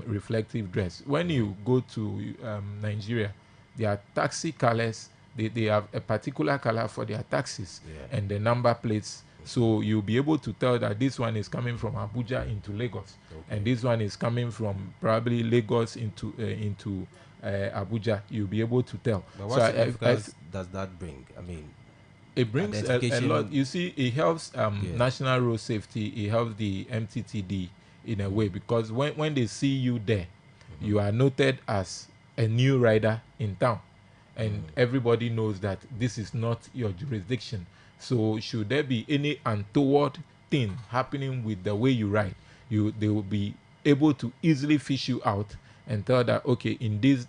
reflective dress. When you go to Nigeria, their taxi colors, they have a particular color for their taxis and the number plates. So you'll be able to tell that this one is coming from Abuja into Lagos, and this one is coming from probably Lagos into Abuja. You'll be able to tell. But what significance does that bring? I mean, it brings a lot. You see, it helps National Road Safety. It helps the MTTD in a way, because when they see you there, you are noted as a new rider in town, and everybody knows that this is not your jurisdiction. So should there be any untoward thing happening with the way you ride, they will be able to easily fish you out and tell that, okay, in this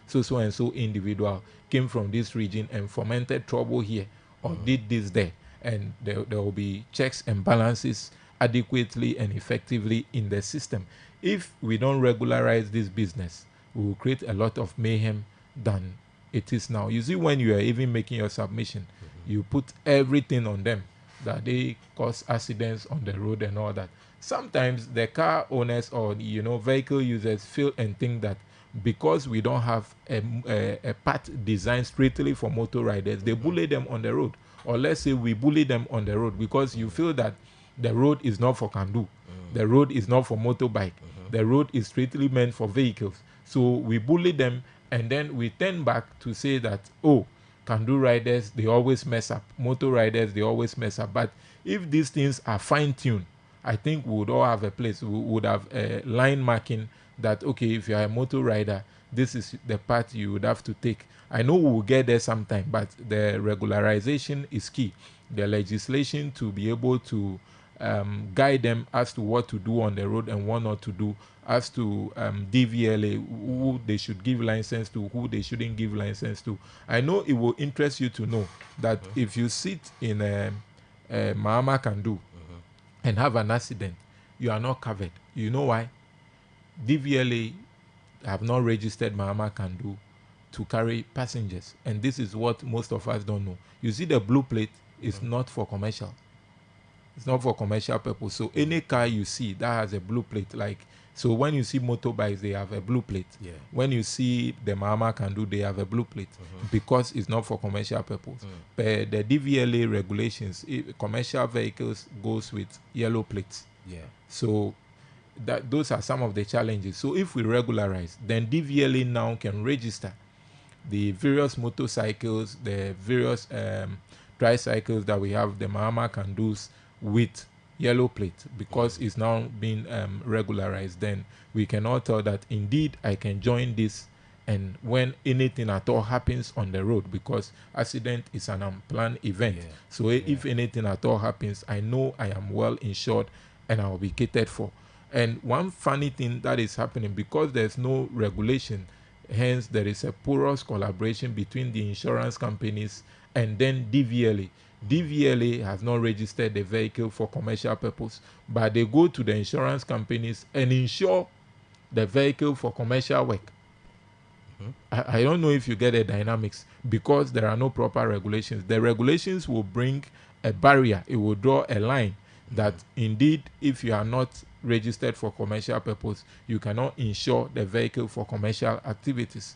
so and so individual came from this region and fomented trouble here or did this there, and there will be checks and balances adequately and effectively in the system. If we don't regularize this business, we will create a lot of mayhem than it is now. You see, when you are even making your submission, you put everything on them, that they cause accidents on the road and all that. Sometimes the car owners or vehicle users feel and think that because we don't have a path designed strictly for motor riders, they bully them on the road. Or let's say we bully them on the road because you feel that the road is not for Kandu, the road is not for motorbike, the road is strictly meant for vehicles. So we bully them, and then we turn back to say that, Kandu riders, they always mess up. Motor riders, they always mess up. But if these things are fine-tuned, I think we would all have a place. We would have a line marking that, okay, if you are a motor rider, this is the path you would have to take. I know we will get there sometime, but the regularization is key. The legislation to be able to guide them as to what to do on the road and what not to do, as to DVLA, who they should give license to, who they shouldn't give license to. I know it will interest you to know that if you sit in a Mama Can Do and have an accident, you are not covered. You know why? DVLA have not registered Mama Can Do to carry passengers, and this is what most of us don't know. You see, the blue plate is not for commercial. It's not for commercial purpose. So any car you see that has a blue plate, so when you see motorbikes, they have a blue plate. Yeah. When you see the Mama Can Do, they have a blue plate because it's not for commercial purpose. But the DVLA regulations, commercial vehicles goes with yellow plates. Yeah. So those are some of the challenges. So if we regularize, then DVLA now can register the various motorcycles, the various tricycles that we have, the Mahama Kandus with yellow plate, because it's now being regularized, then we can all tell that indeed I can join this, and when anything at all happens on the road, because accident is an unplanned event, so if anything at all happens, I know I am well insured and I will be catered for. And one funny thing that is happening, because there's no regulation, hence there is a porous collaboration between the insurance companies and then DVLA. DVLA has not registered the vehicle for commercial purpose, but they go to the insurance companies and insure the vehicle for commercial work. I don't know if you get the dynamics, because there are no proper regulations. The regulations will bring a barrier. It will draw a line that indeed, if you are not registered for commercial purpose, you cannot insure the vehicle for commercial activities.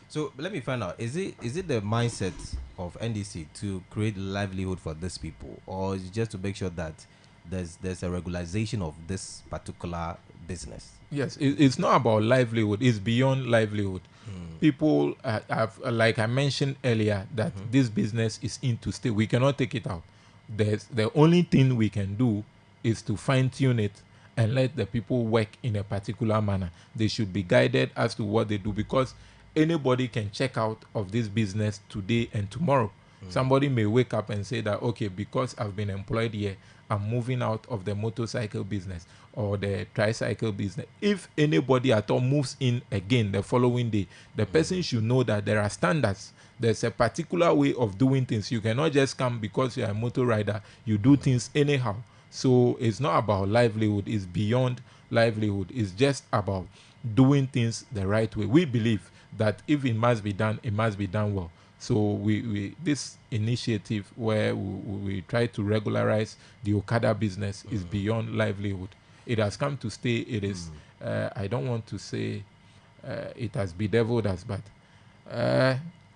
So let me find out, is it the mindset of NDC to create livelihood for these people, or is it just to make sure that there's a regularization of this particular business? Yes, it's not about livelihood, it's beyond livelihood. People have, like I mentioned earlier, that this business is in to stay. We cannot take it out. The only thing we can do is to fine-tune it and let the people work in a particular manner. They should be guided as to what they do, because anybody can check out of this business today and tomorrow. Somebody may wake up and say that, okay, because I've been employed here, I'm moving out of the motorcycle business or the tricycle business. If anybody at all moves in again the following day, the person should know that there are standards. There's a particular way of doing things. You cannot just come because you're a motor rider, you do things anyhow. So it's not about livelihood, it's beyond livelihood. It's just about doing things the right way. We believe that if it must be done, it must be done well. So we this initiative where we try to regularize the Okada business is beyond livelihood. It has come to stay. It is, I don't want to say it has bedeviled us, but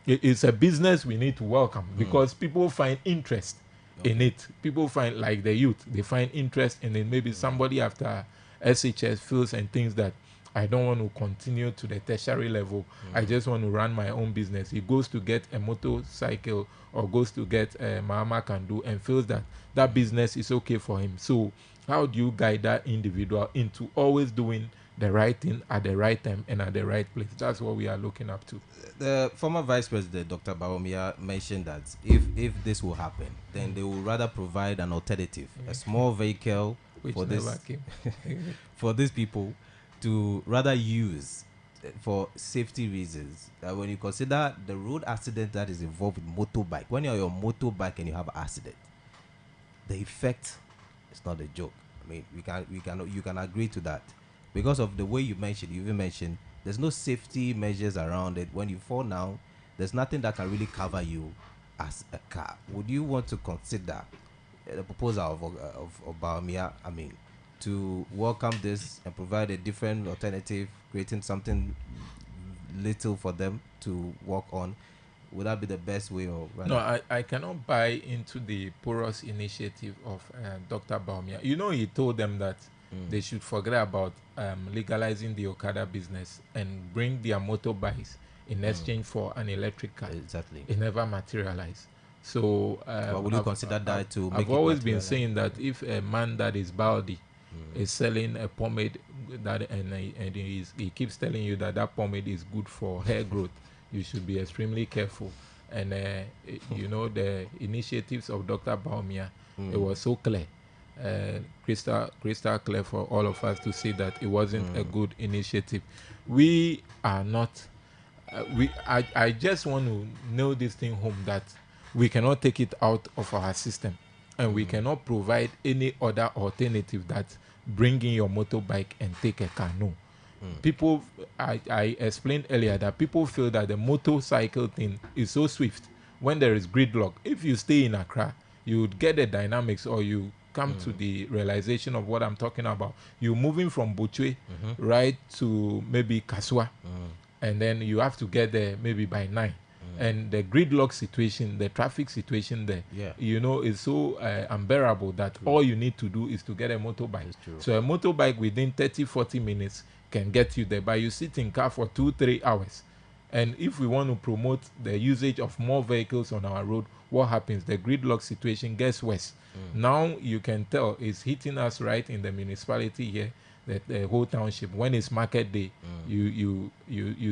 it's a business we need to welcome, because people find interest in it. People find, like the youth, they find interest in it. Maybe somebody after SHS feels and thinks that I don't want to continue to the tertiary level. I just want to run my own business. He goes to get a motorcycle or goes to get a Mahama Kandu and feels that that business is okay for him. So how do you guide that individual into always doing the right thing at the right time and at the right place? That's what we are looking up to. The former Vice President, Dr. Bawumia, mentioned that if this will happen, then they will rather provide an alternative, a small vehicle for this for these people to rather use for safety reasons. When you consider the road accident that is involved with motorbike, when you're on your motorbike and you have an accident, the effect is not a joke. I mean, you can agree to that, because of the way you even mentioned there's no safety measures around it. When you fall now, there's nothing that can really cover you as a car. Would you want to consider the proposal of Bawumia, I mean, to welcome this and provide a different alternative, creating something little for them to work on? Would that be the best way? Or no, I cannot buy into the porous initiative of Dr. Bawumia. You know, he told them that they should forget about legalizing the Okada business and bring their motorbikes in exchange for an electric car. Exactly. It never materialized. So would you consider that to make I've always been saying that if a man that is baldy is selling a pomade that and he keeps telling you that pomade is good for hair growth, you should be extremely careful. And you know, the initiatives of Dr. Bawumia, it was so clear, crystal clear for all of us to see that it wasn't a good initiative. We are not. I just want to nail this thing home, that we cannot take it out of our system, and we cannot provide any other alternative that bringing your motorbike and take a car. No. People, I explained earlier that people feel that the motorcycle thing is so swift. When there is gridlock, if you stay in Accra, you would get the dynamics, or you come to the realization of what I'm talking about. You're moving from Buchwe right to maybe Kaswa, and then you have to get there maybe by 9. And the gridlock situation, the traffic situation there, you know, is so unbearable that all you need to do is to get a motorbike. So a motorbike within 30-40 minutes can get you there, but you sit in car for 2-3 hours. And if we want to promote the usage of more vehicles on our road, what happens? The gridlock situation gets worse. Now you can tell it's hitting us right in the municipality here, the whole township. When it's market day, you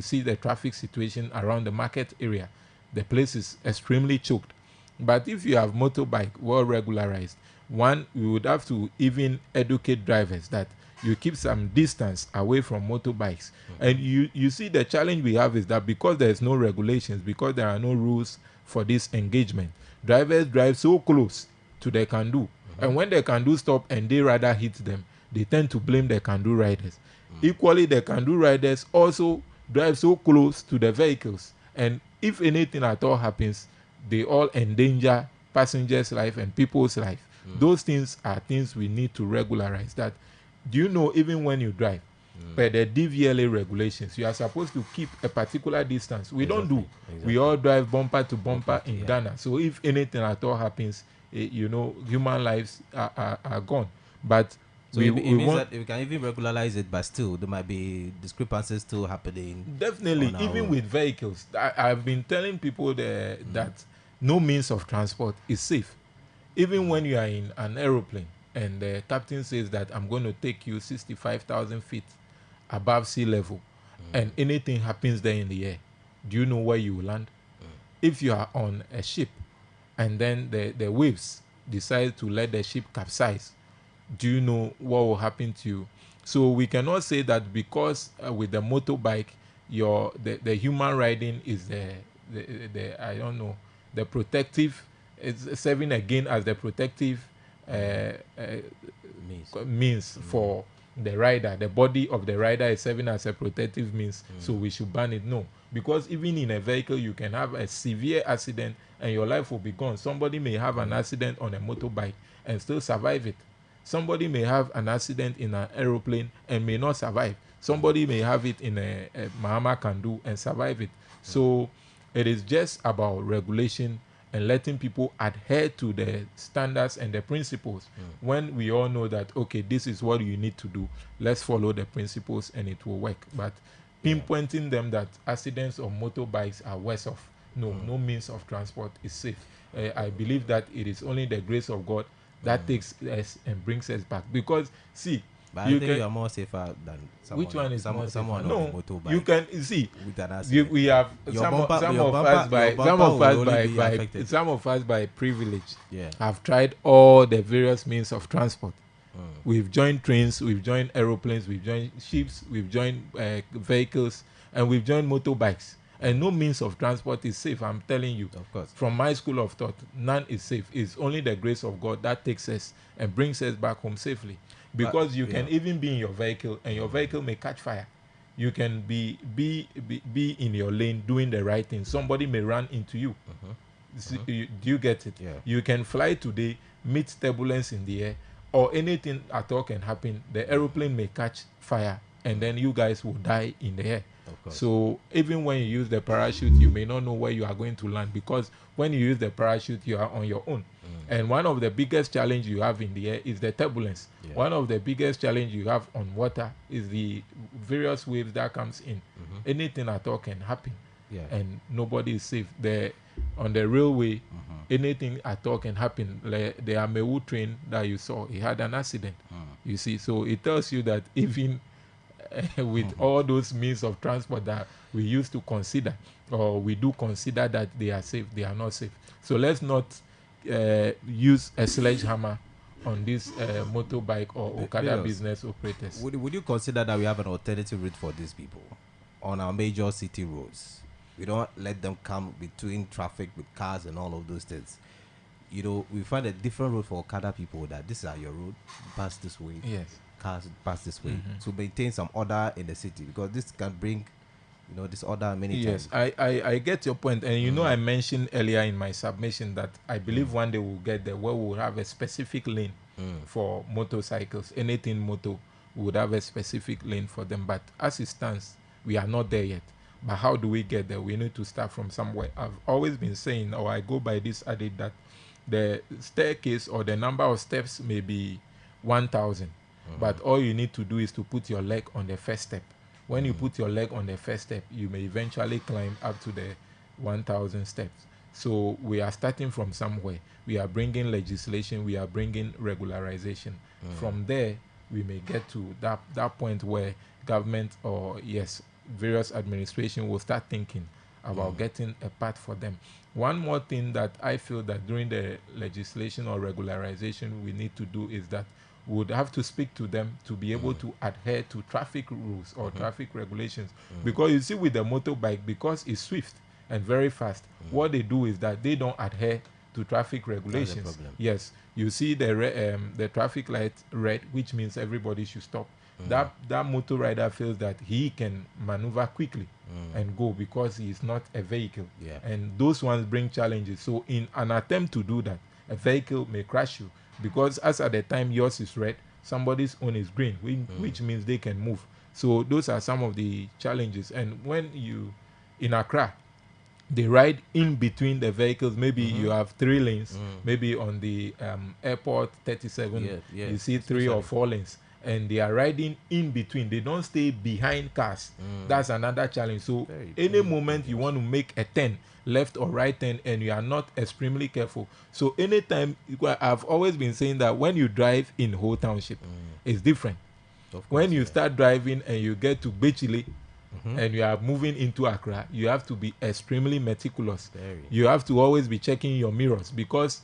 see the traffic situation around the market area. The place is extremely choked. But if you have motorbike well regularized, one, we would have to even educate drivers that you keep some distance away from motorbikes. And you see the challenge we have is that because there is no regulations, because there are no rules for this engagement, drivers drive so close to the can-do. And when the can-do stop and they rather hit them, they tend to blame the can-do riders. Equally, the can-do riders also drive so close to the vehicles. And if anything at all happens, they all endanger passengers' life and people's life. Those things are things we need to regularize. That, do you know, even when you drive, per the DVLA regulations, you are supposed to keep a particular distance. We don't do. We all drive bumper to bumper in Ghana. So if anything at all happens, human lives are gone. But so it means that we can even regularize it, but still there might be discrepancies still happening. Definitely, even with vehicles. I've been telling people that no means of transport is safe. Even when you are in an aeroplane and the captain says that I'm going to take you 65,000 feet above sea level, and anything happens there in the air, do you know where you will land? If you are on a ship and then the waves decide to let the ship capsize, do you know what will happen to you? So we cannot say that because with the motorbike, the human riding is the I don't know, the protective, it's serving again as the protective means for the rider. The body of the rider is serving as a protective means, so we should ban it. No, because even in a vehicle you can have a severe accident and your life will be gone. Somebody may have an accident on a motorbike and still survive it. Somebody may have an accident in an aeroplane and may not survive. Somebody may have it in a Mahama Kandu and survive it. So it is just about regulation and letting people adhere to the standards and the principles. When we all know that, okay, this is what you need to do, let's follow the principles and it will work. But pinpointing them that accidents on motorbikes are worse off, no means of transport is safe. I believe that it is only the grace of God that takes us and brings us back. Because, see, but I think you are more safer than someone. Which one is more someone safer? on a motorbike? You can see. We have some of us by privilege have tried all the various means of transport. We've joined trains, we've joined aeroplanes, we've joined ships, we've joined vehicles, and we've joined motorbikes. And no means of transport is safe, I'm telling you. Of course. From my school of thought, none is safe. It's only the grace of God that takes us and brings us back home safely. Because you can even be in your vehicle and your vehicle may catch fire. You can be in your lane doing the right thing. Somebody may run into you. Do you get it? Yeah. You can fly today, meet turbulence in the air, or anything at all can happen. The aeroplane may catch fire and then you guys will die in the air. So even when you use the parachute, you may not know where you are going to land, because when you use the parachute, you are on your own. And one of the biggest challenges you have in the air is the turbulence. One of the biggest challenges you have on water is the various waves that comes in. Anything at all can happen, and nobody is safe. On the railway, anything at all can happen. The Amewu train that you saw, it had an accident. You see, so it tells you that even with all those means of transport that we used to consider, or we do consider that they are safe, they are not safe. So let's not use a sledgehammer on this motorbike or Okada business operators. Would you consider that we have an alternative route for these people on our major city roads? We don't let them come between traffic with cars and all of those things. We find a different road for Okada people, that this is your road, pass this way. Yes. Cars pass this way to maintain some order in the city, because this can bring disorder many times. Yes, I get your point. And I mentioned earlier in my submission that I believe one day we'll get there where we'll have a specific lane for motorcycles. Anything motor would have a specific lane for them. But as it stands, we are not there yet. But how do we get there? We need to start from somewhere. I've always been saying, or I go by this adage, that the staircase or the number of steps may be 1,000. But all you need to do is to put your leg on the first step. When you put your leg on the first step, you may eventually climb up to the 1,000 steps. So we are starting from somewhere. We are bringing legislation, we are bringing regularization. From there, we may get to that point where government or various administration will start thinking about getting a path for them. One more thing that I feel that during the legislation or regularization we need to do is that we would have to speak to them to be able to adhere to traffic rules or traffic regulations. Because you see with the motorbike, because it's swift and very fast, what they do is that they don't adhere to traffic regulations. Yes, you see the traffic light red, which means everybody should stop. That motor rider feels that he can maneuver quickly and go because he is not a vehicle. And those ones bring challenges. So in an attempt to do that, a vehicle may crash you because as at the time yours is red, somebody's own is green, which means they can move. So those are some of the challenges. And when you, in Accra, they ride in between the vehicles. Maybe you have 3 lanes. Maybe on the airport 37, you see 3 or 4 lanes. And they are riding in between. They don't stay behind cars. That's another challenge. So any moment you want to make a turn, left or right turn, and you are not extremely careful. So anytime, I've always been saying that when you drive in Ho Township, it's different. When you start driving and you get to Bechile, and you are moving into Accra, you have to be extremely meticulous. You have to always be checking your mirrors because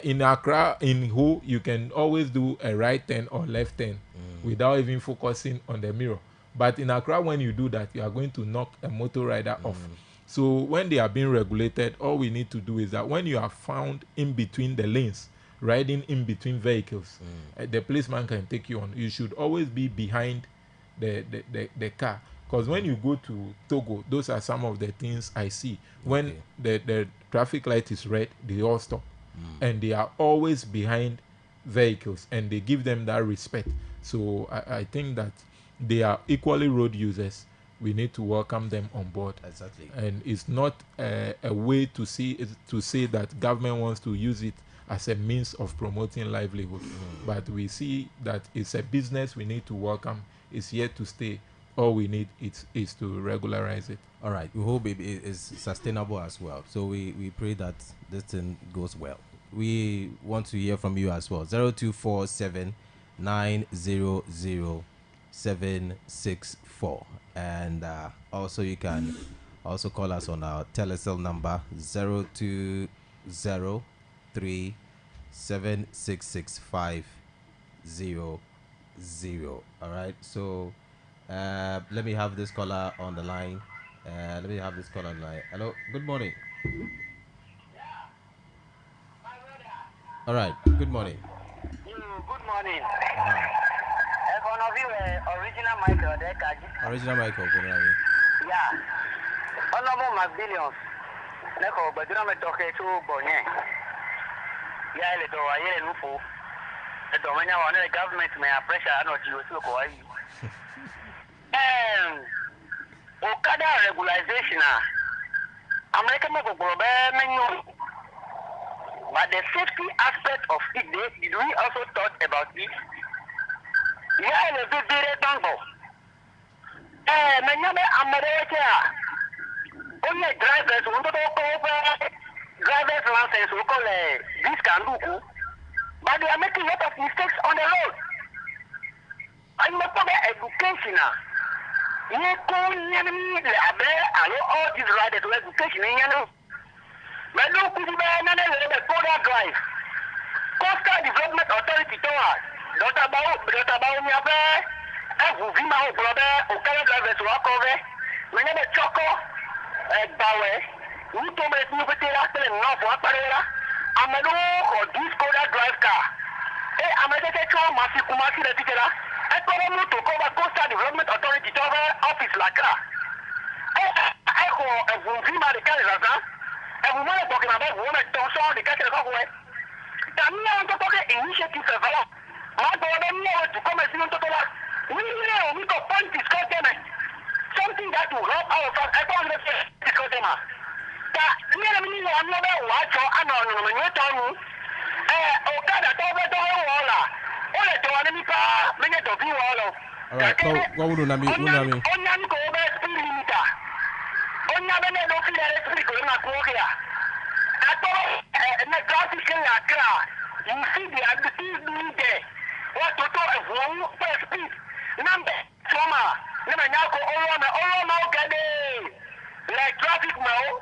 in Accra, in Ho, you can always do a right turn or left turn without even focusing on the mirror. But in Accra, when you do that, you are going to knock a motor rider off. So when they are being regulated, all we need to do is that when you are found in between the lanes, riding in between vehicles, the policeman can take you on. You should always be behind the car. Because when you go to Togo, those are some of the things I see. When the traffic light is red, they all stop. And they are always behind vehicles and they give them that respect. So I think that they are equally road users. We need to welcome them on board. Exactly. And it's not a way to say that government wants to use it as a means of promoting livelihood. But we see that it's a business we need to welcome. It's here to stay. All we need is to regularize it. All right. We hope it is sustainable as well. So we pray that this thing goes well. We want to hear from you as well. 0247 900 764. And also you can also call us on our telecell number 0203 766 All right. So let me have this caller on the line. Hello. Good morning. All right. Good morning. Good morning. One of you, original Michael. Original Michael. Good morning. Yeah. Honorable McBillions. Neko, but you know me talk to Bonnie. Yeah, le do aye le nufu. The domania one the government may pressure not you so go aye. Okada regularization America me go menu. But the safety aspect of it, did we also thought about it? Yeah, le bibire tango. Menyame America. Only drivers want to go over driver's license we call this kanduku. But they are making a lot of mistakes on the road. I'm not talking education. You call me all these riders to education. But look, we the border drive. Coastal Development Authority to us. Dr. Bao Nyabe, Vima brother, Okada drivers walk over. When you choco, Bawe, you told me to be taken enough for Parera. I'm a look or this Skoda drive car. I'm a detector, Kumasi, the ticket. I come to cover Coastal Development Authority to office like that. I call Vima the Canada. And we want to talk about women to show the catch of way. Tamina on top of the initiative of our to come and see on top of that. We know we got fun discuss them. Something that will help our fans. I don't understand discuss them. That me another watch or another when you tell me. Okada over the wall. All the enemy car, many of you all. All right. What would you name? Onyan ko be speed limiter. Onya be no clear speed ko na ko here. Ato na traffic la kra. You see the activities doing there. What to wrong for speed. Number trauma. Never now go all on okay. Like traffic now.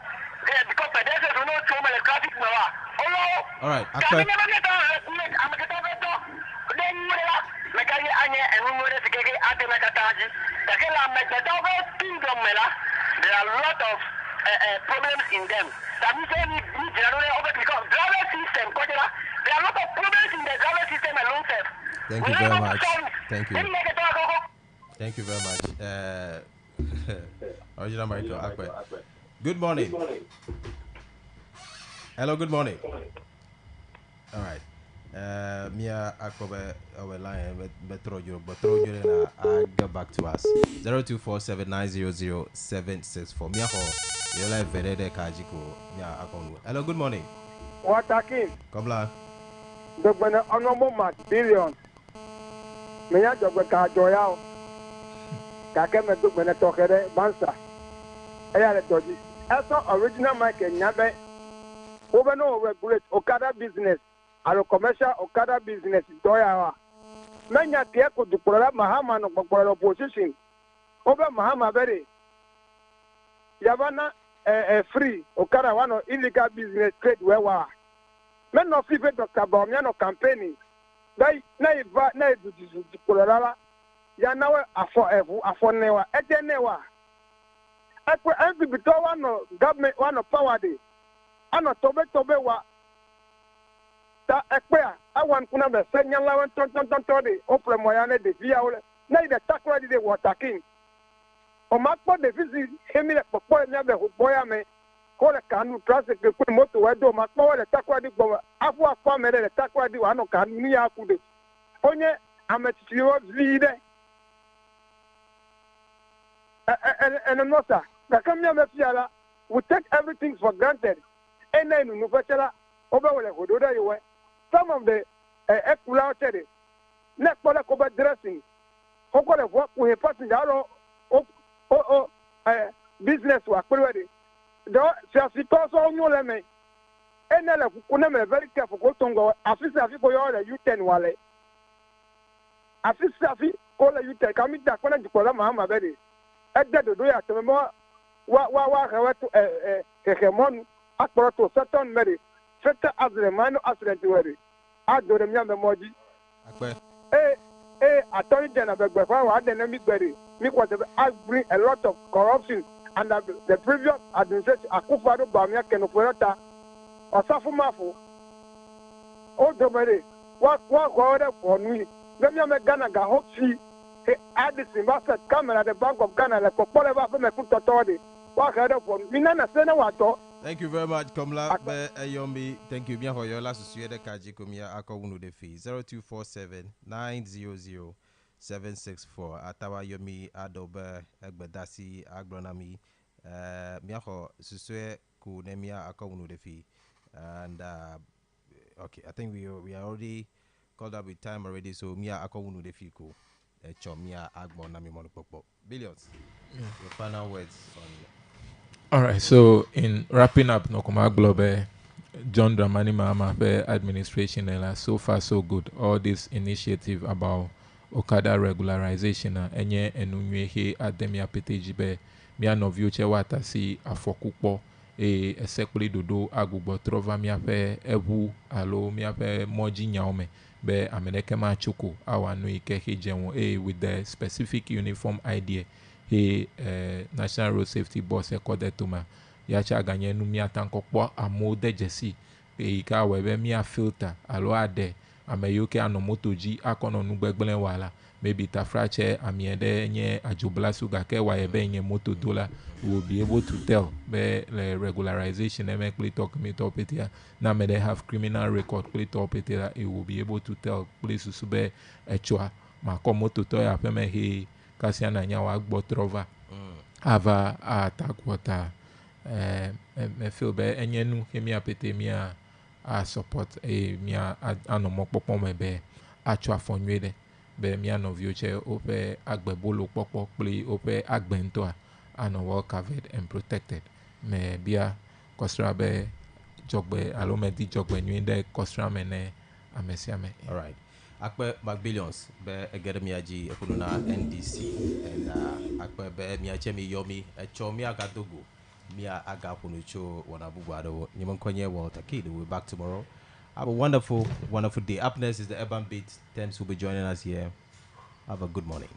Because pedestrians will not trauma like traffic now. All right. Can never get I'm get then you Megari Anya and Rumore Sikegi Atemataji. The Kela Metatoga Kingdom Mela, there are a lot of problems in them. That means any general over because driver system, there are a lot of problems in the driver system alone. Thank you very much. Thank you. Thank you very much. Original Michael Akwe. Good morning. Hello, good morning. All right. Mia Akobe our line Metro na get back to us 0247900764 Mia ho you like Verede Kajiko Mia Akonu. Hello, good morning. What talking? Kobla. The honorable Matt billion. Mia Jogga Joyao. Kakeme took when I talk at Bansa. I had a dodgy. As original Mike and Nabe over no regulate Okada business. Alo commercial Okada business doya menya tie ko dupora Mahama no gboro opposition over Mahama bere yabana free Okada one illegal business trade wewa men no fit Dr. Bawumia no campaigning dai na dupora ya nawe afo newa edenewa ekwe envy bito one no government one no power dey ano tobe wa ta ekpea awan kuna be senya lawan ton de ofre moyane de via ole na ide takwa de water king o makpo de visi emile popo nya be boya me ko le kanu traffic ke ku moto wedo makpo le takwa de gbo afu akwa mere le takwa de wa no kanu ni akude onye ametiwo vide and no sir the kamya me fiala we take everything for granted ene nu fetela oba wele hododa yiwe. Some of the equality, not for the cover dressing, how could have worked with a passenger business work already. The Ficoso on your lemon, and then I'm very careful. Go to go, Afisa for your U10 wale. Afisa call a U10, come in that one to call a Mahama Betty. At that, do you have to remember what to a Hemon, Akporo, Saturn Mary. Feta as the man accident already. I do the young emoji. Attorney General Begbefa had the name Berry. I bring a lot of corruption and the previous administration Akufado Bawumia Kenoporata or Safumafu. Oh, the very what order for me? Let me make Ghana hope see. Add this invested camera at the Bank of Ghana like whatever from a put authority. What order for me? Nana Senator. Thank you very much, Komla. Yombi, thank you. Bien hoyo la susuede kaji komia akowunu de fi 0247900764. Atawa yomi adobe egbedasi agbronami. Miaho susue ku nemia akowunu de fi. And okay, I think we are already called up with time already. So mia akowunu de fi ku chomia agbonami monopokpo. Billions. Your final words on. All right, so in wrapping up, Nokoma Globe, John Dramani Mahama administration, so far so good. All this initiative about Okada regularization, enye enunyehe ademia PTGB, mia no future wata si afokupo esekuli dodo agugbo trova mia pe ebu alo mia pe moji nyaume be ameneke ma chuku awanu ike hijenwo with the specific uniform idea. National Road Safety Boss accorded to ma yacha ganye nu mi atanko po amode jesi ka webe mi a filter alo ade ameyoke anomoto ji akono nu gbegbelen wala maybe tafrache amiede nye ajobla suga ke wa ebe nye moto dola we will be able to tell be the regularization make talk me top it here now may they have criminal record top it here it will be able to tell police sube echwa makomoto to ya peme he Kasiana nyawa agbo trova ava attack water me feel be enyenu hemi apete mia a support mia anomo popo me be atwa fonwede be mia novio che ope agbe bolo pokpok play ope agbe ntoa and well covered and protected me bia kostra be jogbe alome di jogbe nyinde kostra mene amesiame. All right. Akpe Macbillions be egeremiaji ekununa NDC and akpe be miachemi yomi echomi agadogo mia agapunucho wanabugwado nyimonkonye Walter Kid. We'll be back tomorrow. Have a wonderful day. Up next is the Urban Beat. Thames will be joining us here. Have a good morning.